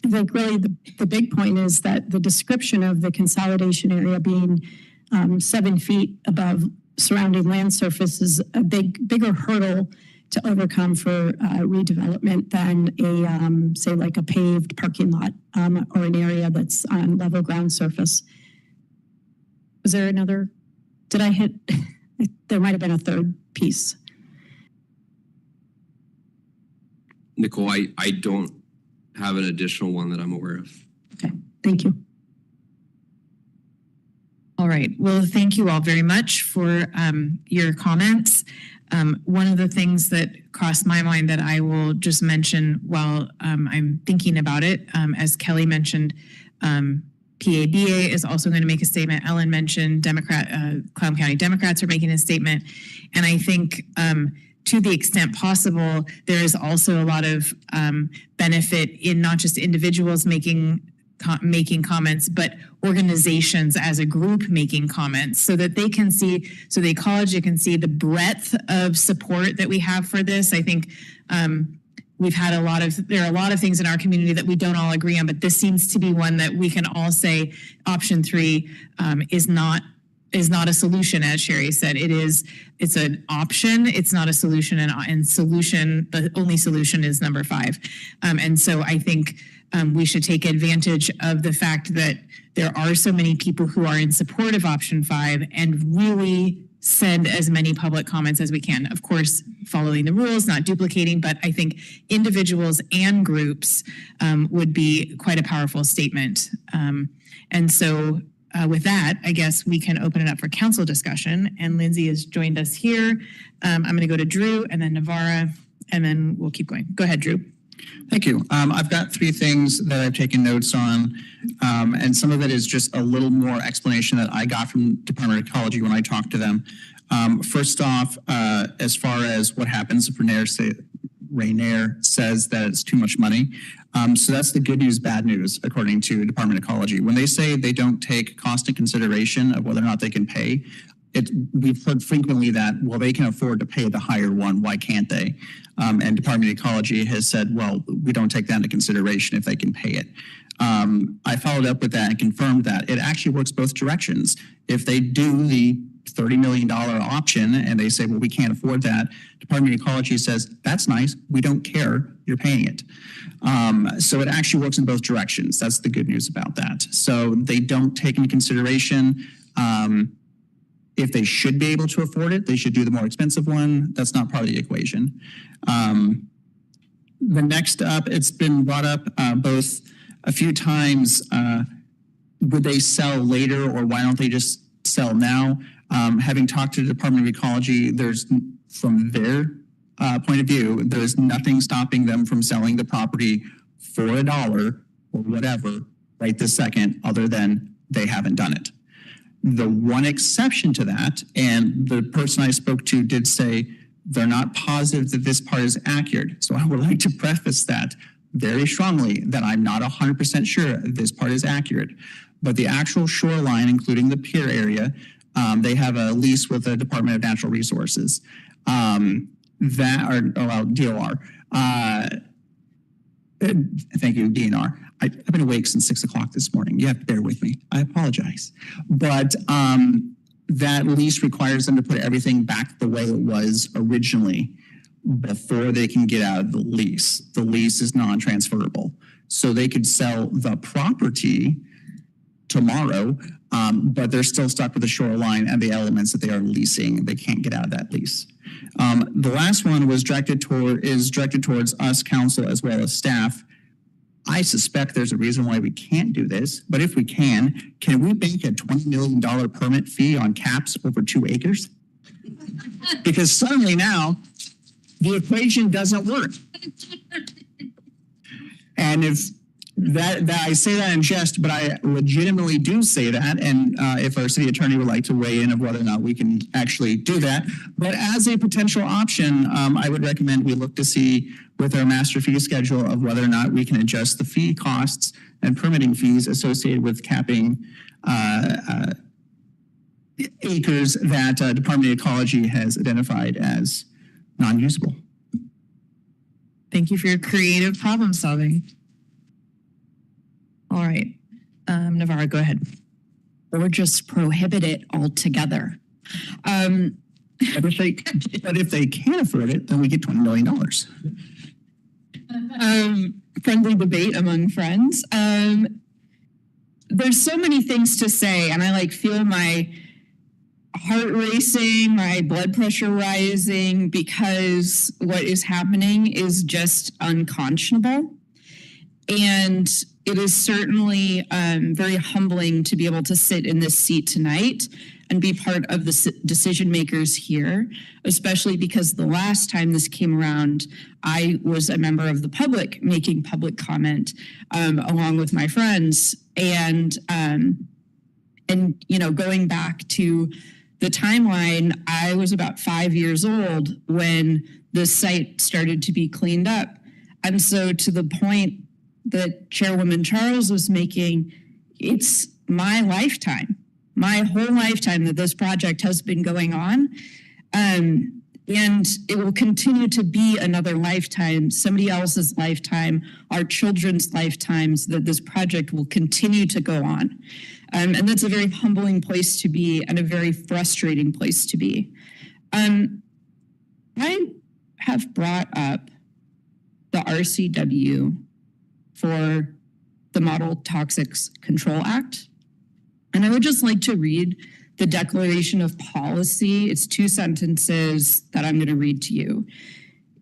I think really the big point is that the description of the consolidation area being 7 feet above surrounding land surface is a bigger hurdle to overcome for redevelopment than say like a paved parking lot or an area that's on level ground surface. Was there another? Did I hit? There might have been a third piece. Nicole, I don't have an additional one that I'm aware of. Okay, thank you. All right. Well, thank you all very much for your comments. One of the things that crossed my mind that I will just mention while I'm thinking about it, as Kelly mentioned, PABA is also going to make a statement. Ellen mentioned Clallam County Democrats are making a statement. And I think to the extent possible, there is also a lot of benefit in not just individuals making comments, but organizations as a group making comments, so that they can see, so the ecology can see the breadth of support that we have for this. I think we've had there are a lot of things in our community that we don't all agree on, but this seems to be one that we can all say option 3 is not a solution, as Sherry said. It's an option, it's not a solution, and solution, the only solution is number 5. And so I think we should take advantage of the fact that there are so many people who are in support of option 5 and really send as many public comments as we can. Of course, following the rules, not duplicating, but I think individuals and groups would be quite a powerful statement. And so with that, I guess we can open it up for council discussion. And Lindsay has joined us here. I'm going to go to Drew and then Navarra, and then we'll keep going. Go ahead, Drew. Thank you. I've got 3 things that I've taken notes on, and some of it is just a little more explanation that I got from Department of Ecology when I talked to them. First off, as far as what happens if Rainier says that it's too much money. So that's the good news, bad news, according to Department of Ecology. When they say they don't take cost into consideration of whether or not they can pay, we've heard frequently that, well, they can afford to pay the higher one, why can't they? And Department of Ecology has said, well, we don't take that into consideration if they can pay it. I followed up with that and confirmed that it actually works both directions. If they do the $30 million option and they say, well, we can't afford that, Department of Ecology says, that's nice, we don't care, you're paying it. So it actually works in both directions. That's the good news about that. So they don't take into consideration if they should be able to afford it, they should do the more expensive one. That's not part of the equation. The next up, it's been brought up both a few times, would they sell later or why don't they just sell now? Having talked to the Department of Ecology, from their point of view, there's nothing stopping them from selling the property for $1 or whatever right this second, other than they haven't done it. The one exception to that, and the person I spoke to did say they're not positive that this part is accurate. So I would like to preface that very strongly, that I'm not 100% sure this part is accurate. But the actual shoreline, including the pier area, they have a lease with the Department of Natural Resources. DOR. Thank you, DNR. I've been awake since 6 o'clock this morning. You have to bear with me. I apologize. But that lease requires them to put everything back the way it was originally before they can get out of the lease. The lease is non-transferable. So they could sell the property tomorrow, but they're still stuck with the shoreline and the elements that they are leasing. They can't get out of that lease. The last one was directed towards us, council, as well as staff. I suspect there's a reason why we can't do this, but if we can we make a $20 million permit fee on caps over 2 acres? Because suddenly now, the equation doesn't work. And if that I say that in jest, but I legitimately do say that. And if our city attorney would like to weigh in of whether or not we can actually do that. But as a potential option, I would recommend we look to see with our master fee schedule of whether or not we can adjust the fee costs and permitting fees associated with capping acres that Department of Ecology has identified as non-usable. Thank you for your creative problem solving. All right, Navarro, go ahead. Or just prohibit it altogether. But if they can't afford it, then we get $20 million. Friendly debate among friends. There's so many things to say, and I feel my heart racing, my blood pressure rising, because what is happening is just unconscionable. And it is certainly very humbling to be able to sit in this seat tonight and be part of the decision makers here, especially because the last time this came around, I was a member of the public making public comment along with my friends. And going back to the timeline, I was about 5 years old when the site started to be cleaned up. And so to the point that Chairwoman Charles was making, it's my lifetime, my whole lifetime that this project has been going on. And it will continue to be another lifetime, somebody else's lifetime, our children's lifetimes, that this project will continue to go on. And that's a very humbling place to be and a very frustrating place to be. I have brought up the RCW for the Model Toxics Control Act. And I would just like to read the Declaration of Policy. It's 2 sentences that I'm going to read to you.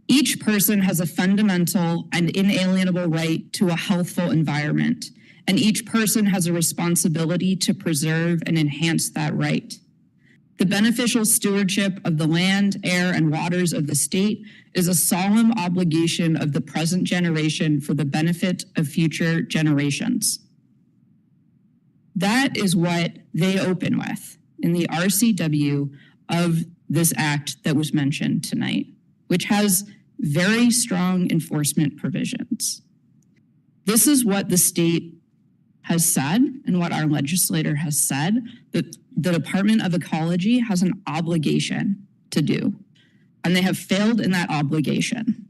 Each person has a fundamental and inalienable right to a healthful environment, and each person has a responsibility to preserve and enhance that right. The beneficial stewardship of the land, air, and waters of the state is a solemn obligation of the present generation for the benefit of future generations. That is what they open with in the RCW of this act that was mentioned tonight, which has very strong enforcement provisions. This is what the state has said and what our legislator has said that the Department of Ecology has an obligation to do. And they have failed in that obligation.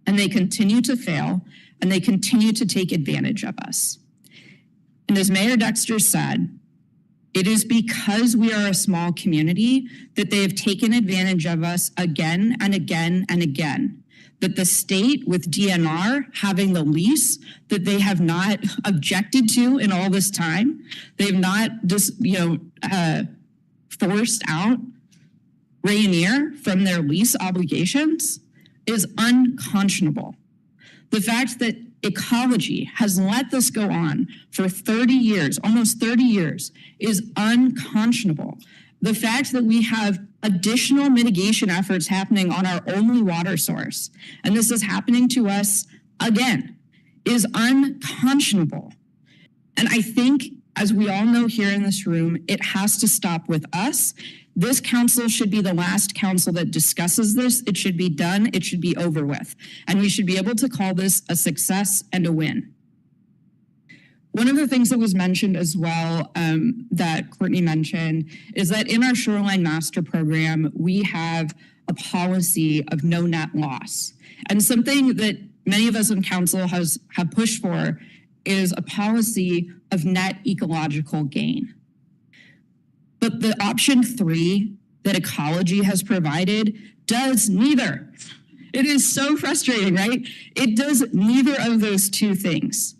And they continue to fail, and they continue to take advantage of us. And as Mayor Dexter said, it is because we are a small community that they have taken advantage of us again and again and again. That the state with DNR having the lease that they have not objected to in all this time, they've not just, forced out Rainier from their lease obligations is unconscionable. The fact that Ecology has let this go on for 30 years, almost 30 years, is unconscionable. The fact that we have additional mitigation efforts happening on our only water source, and this is happening to us again, is unconscionable. And I think, as we all know here in this room, it has to stop with us. This council should be the last council that discusses this. It should be done. It should be over with. And we should be able to call this a success and a win. One of the things that was mentioned as well that Courtney mentioned is that in our Shoreline Master Program, we have a policy of no net loss. And something that many of us in council have pushed for is a policy of net ecological gain. But the option 3 that ecology has provided does neither. It is so frustrating, right? It does neither of those two things.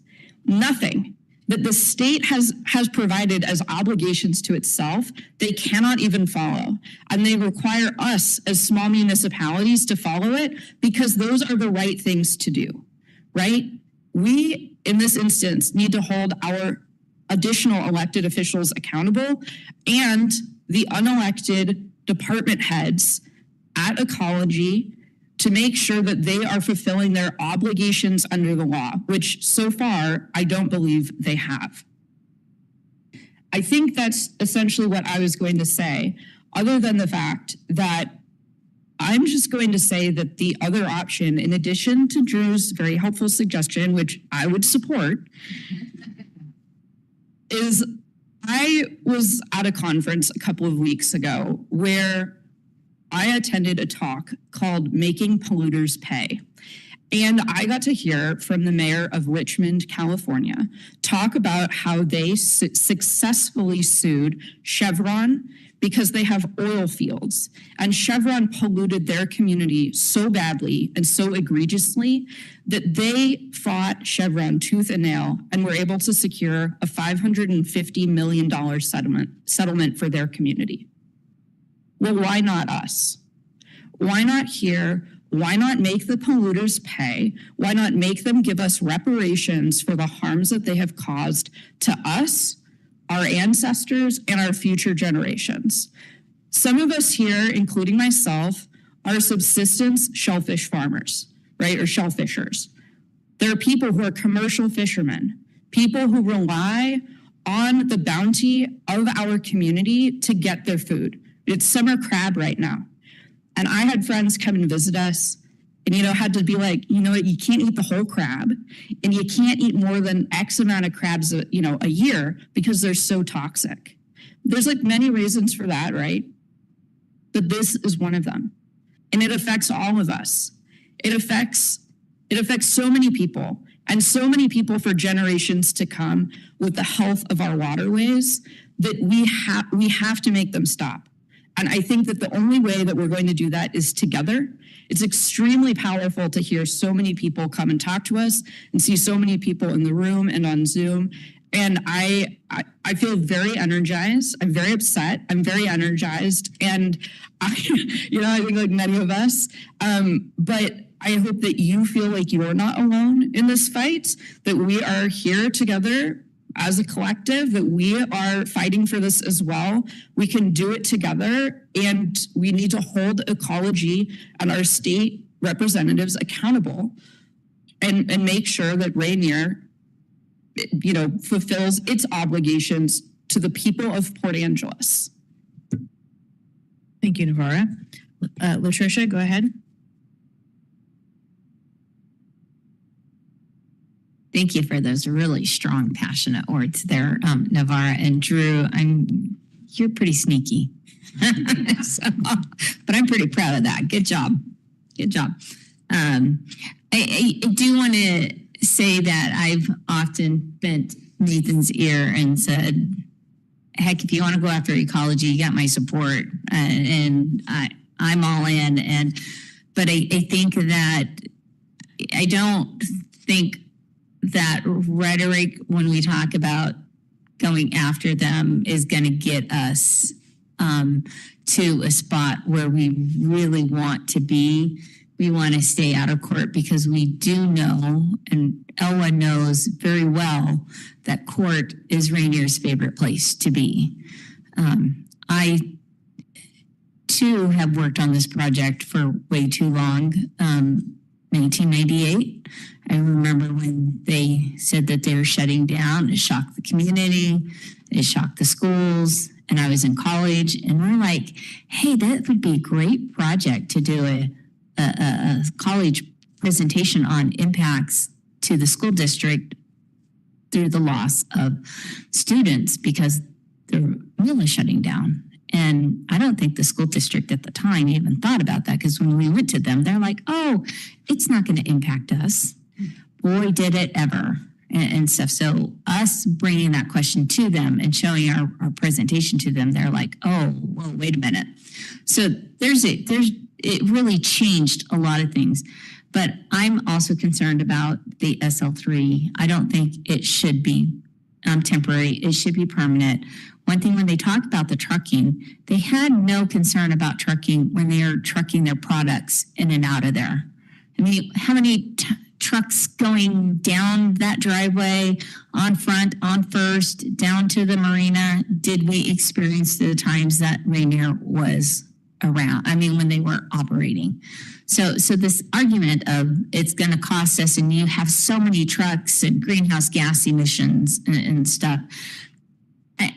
Nothing that the state has provided as obligations to itself, they cannot even follow. And they require us as small municipalities to follow it because those are the right things to do, right? We, in this instance, need to hold our additional elected officials accountable and the unelected department heads at ecology to make sure that they are fulfilling their obligations under the law, which so far I don't believe they have. I think that's essentially what I was going to say, other than the fact that I'm just going to say that the other option, in addition to Drew's very helpful suggestion, which I would support, is I was at a conference a couple of weeks ago where I attended a talk called Making Polluters Pay. And I got to hear from the mayor of Richmond, California, talk about how they successfully sued Chevron because they have oil fields. And Chevron polluted their community so badly and so egregiously that they fought Chevron tooth and nail and were able to secure a $550 million settlement for their community. Well, why not us? Why not here? Why not make the polluters pay? Why not make them give us reparations for the harms that they have caused to us, our ancestors, and our future generations? Some of us here, including myself, are subsistence shellfish farmers, right? Or shellfishers. There are people who are commercial fishermen, people who rely on the bounty of our community to get their food. It's summer crab right now. And I had friends come and visit us and, had to be like, you can't eat the whole crab and you can't eat more than X amount of crabs, a year because they're so toxic. There's like many reasons for that, right? But this is one of them. And it affects all of us. It affects so many people and so many people for generations to come with the health of our waterways that we have to make them stop. And I think that the only way that we're going to do that is together. It's extremely powerful to hear so many people come and talk to us and see so many people in the room and on Zoom. And I feel very energized. I'm very upset. I'm very energized. And I think like many of us, but I hope that you feel like you're not alone in this fight, that we are here together as a collective, that we are fighting for this as well. We can do it together, and we need to hold ecology and our state representatives accountable and make sure that Rainier, fulfills its obligations to the people of Port Angeles. Thank you, Navarra. Latricia, go ahead. Thank you for those really strong, passionate words there, Navarra and Drew. You're pretty sneaky, but I'm pretty proud of that. Good job. Good job. I do want to say that I've often bent Nathan's ear and said, heck, if you want to go after ecology, you got my support, and I'm all in. But I think that I don't think that rhetoric when we talk about going after them is going to get us to a spot where we really want to be. We want to stay out of court because we do know, and Elwa knows very well, that court is Rainier's favorite place to be. I, too, have worked on this project for way too long. 1998. I remember when they said that they were shutting down. It shocked the community. It shocked the schools. And I was in college, and we're like, hey, that would be a great project to do a college presentation on impacts to the school district through the loss of students because they're really shutting down. And I don't think the school district at the time even thought about that, because when we went to them, they're like, oh, it's not going to impact us. Boy, did it ever, and stuff. So us bringing that question to them and showing our presentation to them, they're like, oh, well, wait a minute. So it really changed a lot of things. But I'm also concerned about the SL3. I don't think it should be temporary. It should be permanent. One thing, when they talked about the trucking, they had no concern about trucking when they are trucking their products in and out of there. I mean, how many trucks going down that driveway, on Front, on First, down to the marina, did we experience the times that Rainier was around? I mean, when they were operating. So this argument of it's going to cost us, and you have so many trucks and greenhouse gas emissions and stuff.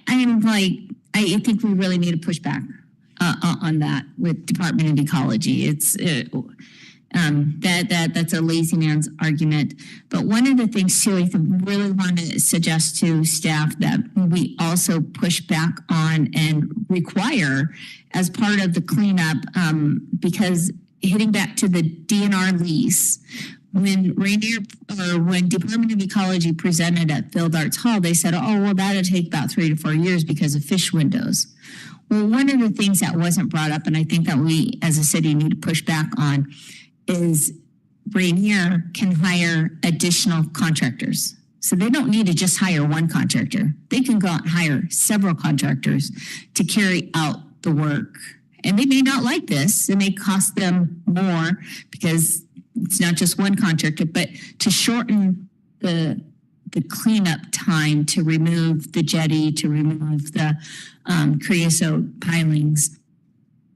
I'm like, I think we really need to push back on that with Department of Ecology. That's a lazy man's argument. But one of the things too, I really want to suggest to staff that we also push back on and require as part of the cleanup, because hitting back to the DNR lease, when Department of Ecology presented at Field Arts Hall, they said, oh, well, that'll take about 3 to 4 years because of fish windows. Well, one of the things that wasn't brought up, and I think that we as a city need to push back on, is Rainier can hire additional contractors. So they don't need to just hire one contractor. They can go out and hire several contractors to carry out the work. And they may not like this. It may cost them more because it's not just one contractor, but to shorten the cleanup time, to remove the jetty, to remove the creosote pilings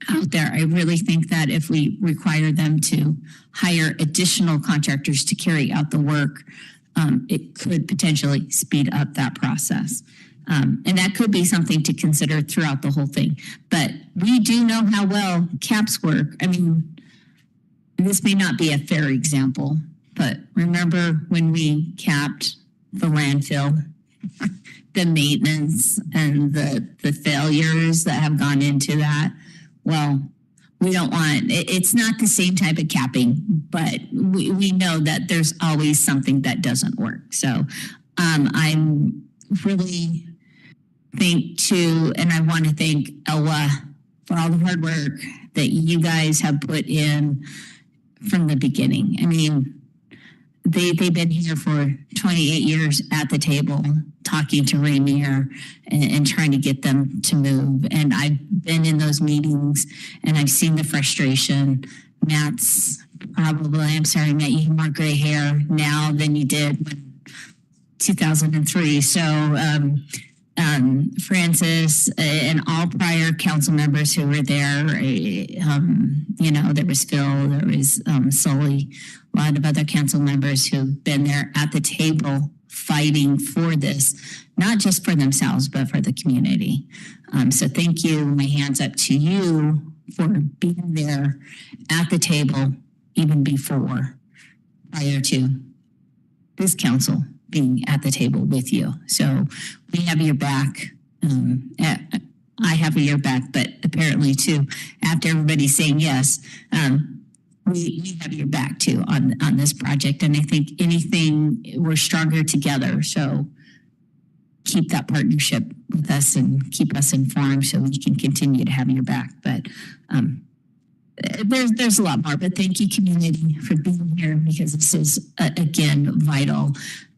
out there. I really think that if we require them to hire additional contractors to carry out the work, it could potentially speed up that process. And that could be something to consider throughout the whole thing. But we do know how well caps work. I mean, this may not be a fair example, but remember when we capped the landfill, the maintenance and the failures that have gone into that? Well, we don't want, it's not the same type of capping, but we know that there's always something that doesn't work. So I'm really and I want to thank Elwa for all the hard work that you guys have put in from the beginning. I mean, they've been here for 28 years at the table, talking to Rainier and trying to get them to move. And I've been in those meetings and I've seen the frustration. Matt's probably, I'm sorry, Matt, you have more gray hair now than you did when 2003. So, Francis and all prior council members who were there, there was Phil, there was Sully, a lot of other council members who've been there at the table fighting for this, not just for themselves, but for the community. So thank you. My hand's up to you for being there at the table even prior to this council being at the table with you. So we have your back. I have your back, but apparently too, after everybody saying yes, we have your back too on this project. And I think we're stronger together. So keep that partnership with us and keep us informed so we can continue to have your back. But there's a lot more, but thank you, community, for being here, because this is, again, vital.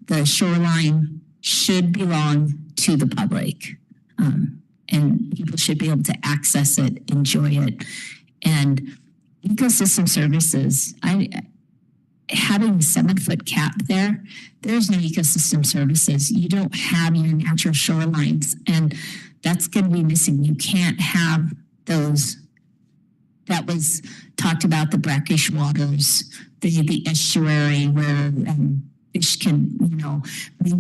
The shoreline should belong to the public, and people should be able to access it, enjoy it. And ecosystem services, having a 7-foot cap there's no ecosystem services. You don't have your natural shorelines, and that's going to be missing. You can't have those. That was talked about, the brackish waters, the estuary where fish can, mingle to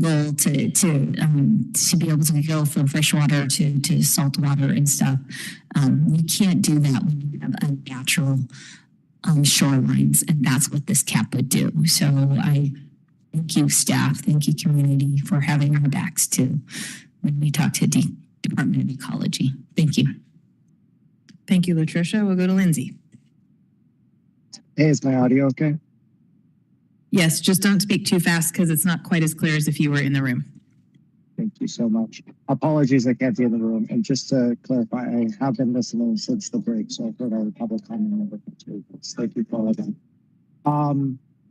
be able to go from freshwater to salt water and stuff. You can't do that when you have unnatural shorelines, and that's what this cap would do. So I thank you, staff, thank you, community, for having our backs too when we talk to Department of Ecology. Thank you. Thank you, Latricia. We'll go to Lindsay. Hey, is my audio okay? Yes, just don't speak too fast because it's not quite as clear as if you were in the room. Thank you so much. Apologies, I can't be in the room. And just to clarify, I have been listening since the break, so I've heard all the public comment and everything too. Thank you for all of that.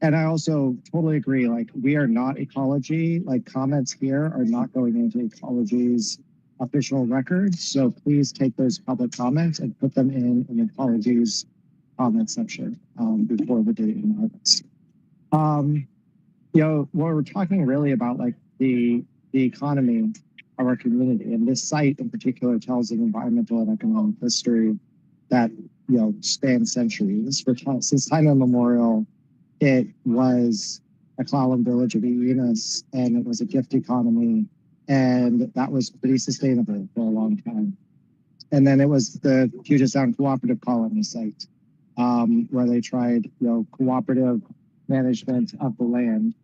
And I also totally agree, like we are not ecology, like comments here are not going into ecology's official records. So please take those public comments and put them in ecology's comment section before the date in August. What we're talking really about, like the economy of our community, and this site in particular tells an environmental and economic history that spans centuries. Since time immemorial, it was a Clallam village of Enos, and it was a gift economy, and that was pretty sustainable for a long time. And then it was the Puget Sound Cooperative Colony site, where they tried cooperative management of the land,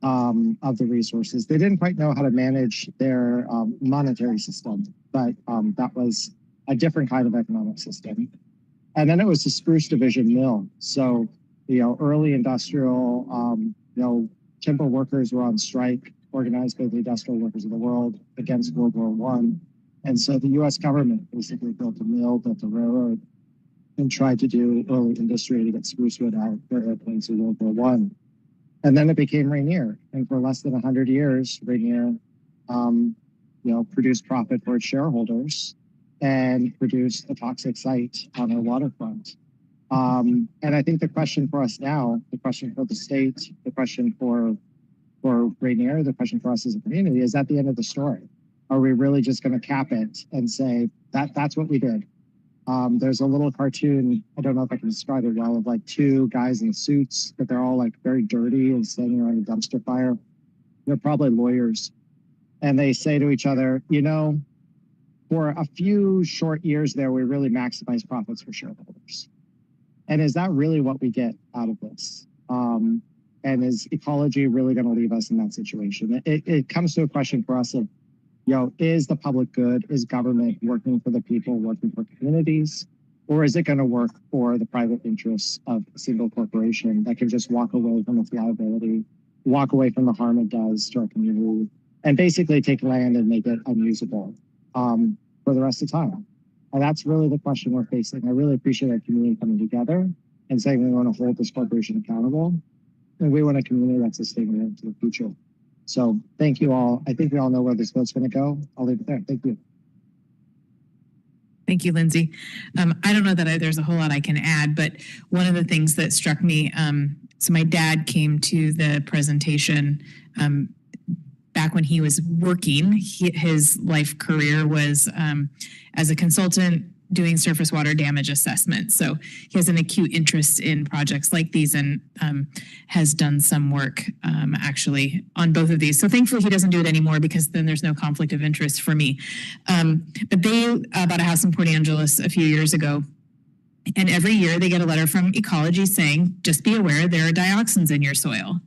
of the resources. They didn't quite know how to manage their monetary system, but that was a different kind of economic system. And then it was the Spruce Division Mill. So, early industrial, timber workers were on strike, organized by the industrial workers of the world against World War I. And so the US government basically built a mill, built a railroad, and tried to do early industry to get spruce wood out for airplanes in World War I. And then it became Rainier. And for less than 100 years, Rainier, produced profit for its shareholders and produced a toxic site on our waterfront. And I think the question for us now, the question for the state, the question for Rainier, the question for us as a community, is that the end of the story? Are we really just going to cap it and say that's what we did? There's a little cartoon, I don't know if I can describe it well, of like two guys in suits, but they're all like very dirty and standing around a dumpster fire. They're probably lawyers. And they say to each other, for a few short years there, we really maximize profits for shareholders. And is that really what we get out of this? And is ecology really going to leave us in that situation? It comes to a question for us of, is the public good, is government working for the people, working for communities, or is it going to work for the private interests of a single corporation that can just walk away from its liability, walk away from the harm it does to our community, and basically take land and make it unusable for the rest of time? And that's really the question we're facing. I really appreciate our community coming together and saying we want to hold this corporation accountable, and we want a community that's sustainable into the future. So thank you all. I think we all know where this vote's going to go. I'll leave it there. Thank you. Thank you, Lindsay. I don't know that there's a whole lot I can add, but one of the things that struck me, so my dad came to the presentation back when he was working. His life career was as a consultant doing surface water damage assessment. So he has an acute interest in projects like these and has done some work actually on both of these. So thankfully he doesn't do it anymore because then there's no conflict of interest for me. But they bought a house in Port Angeles a few years ago. And every year they get a letter from Ecology saying, just be aware there are dioxins in your soil.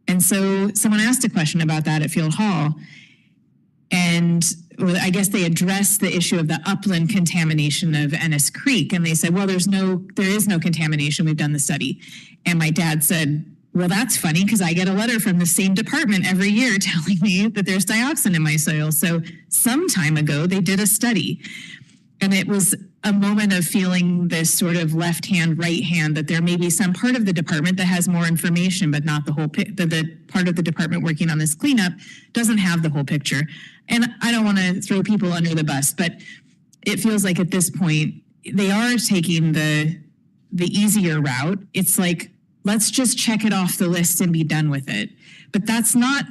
And so someone asked a question about that at Field Hall. And I guess they addressed the issue of the upland contamination of Ennis Creek. And they said, well, there is no contamination. We've done the study. And my dad said, well, that's funny because I get a letter from the same department every year telling me that there's dioxin in my soil. So some time ago, they did a study. And it was a moment of feeling this sort of left hand, right hand, that there may be some part of the department that has more information, but not the whole the part of the department working on this cleanup doesn't have the whole picture. And I don't want to throw people under the bus, but it feels like at this point, they are taking the easier route. It's like, let's just check it off the list and be done with it. But that's not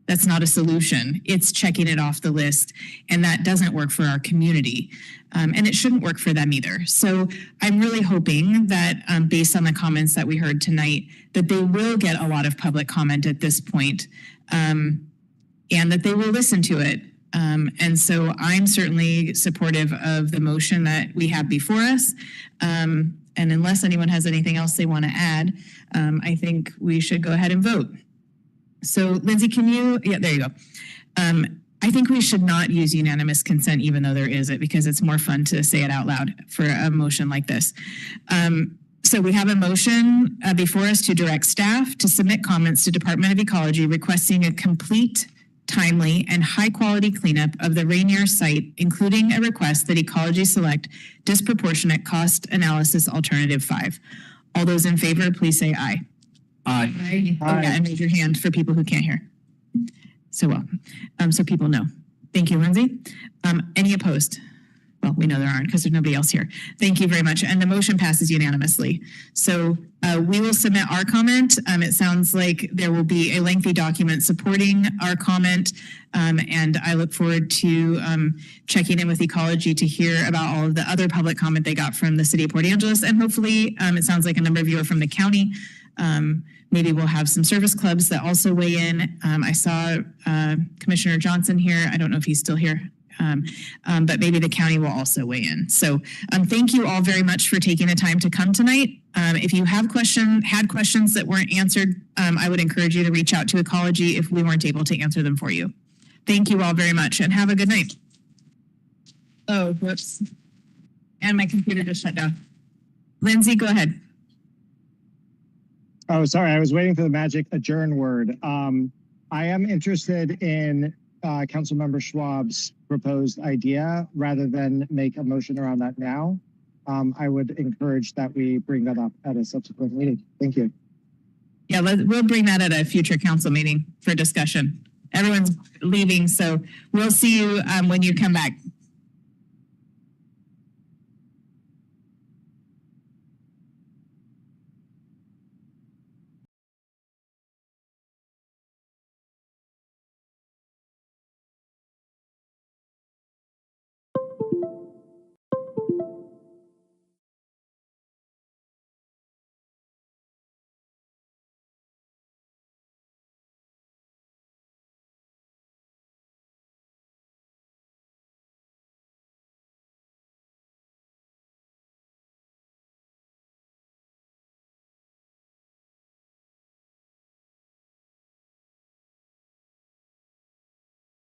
a solution. It's checking it off the list, and that doesn't work for our community. And it shouldn't work for them either. So I'm really hoping that based on the comments that we heard tonight, that they will get a lot of public comment at this point, and that they will listen to it. And so I'm certainly supportive of the motion that we have before us. And unless anyone has anything else they want to add, I think we should go ahead and vote. So Lindsay, yeah, there you go. I think we should not use unanimous consent, even though there is it, because it's more fun to say it out loud for a motion like this. So we have a motion before us to direct staff to submit comments to Department of Ecology requesting a complete, timely, and high-quality cleanup of the Rainier site, including a request that Ecology select disproportionate cost analysis alternative 5. All those in favor, please say aye. Aye. Aye. Oh, yeah, and raise your hand for people who can't hear. So so people know. Thank you, Lindsay. Any opposed? Well, we know there aren't because there's nobody else here. Thank you very much. And the motion passes unanimously. So we will submit our comment. It sounds like there will be a lengthy document supporting our comment. And I look forward to checking in with Ecology to hear about all of the other public comment they got from the city of Port Angeles. And hopefully, it sounds like a number of you are from the county. Maybe we'll have some service clubs that also weigh in. I saw Commissioner Johnson here. I don't know if he's still here. But maybe the county will also weigh in. So thank you all very much for taking the time to come tonight. If you have had questions that weren't answered, I would encourage you to reach out to Ecology if we weren't able to answer them for you. Thank you all very much and have a good night. Oh, whoops. And my computer just shut down. Lindsay, go ahead. Oh, sorry. I was waiting for the magic adjourn word. I am interested in Councilmember Schwab's proposed idea rather than make a motion around that now. I would encourage that we bring that up at a subsequent meeting. Thank you. Yeah, we'll bring that at a future council meeting for discussion. Everyone's leaving, so we'll see you when you come back.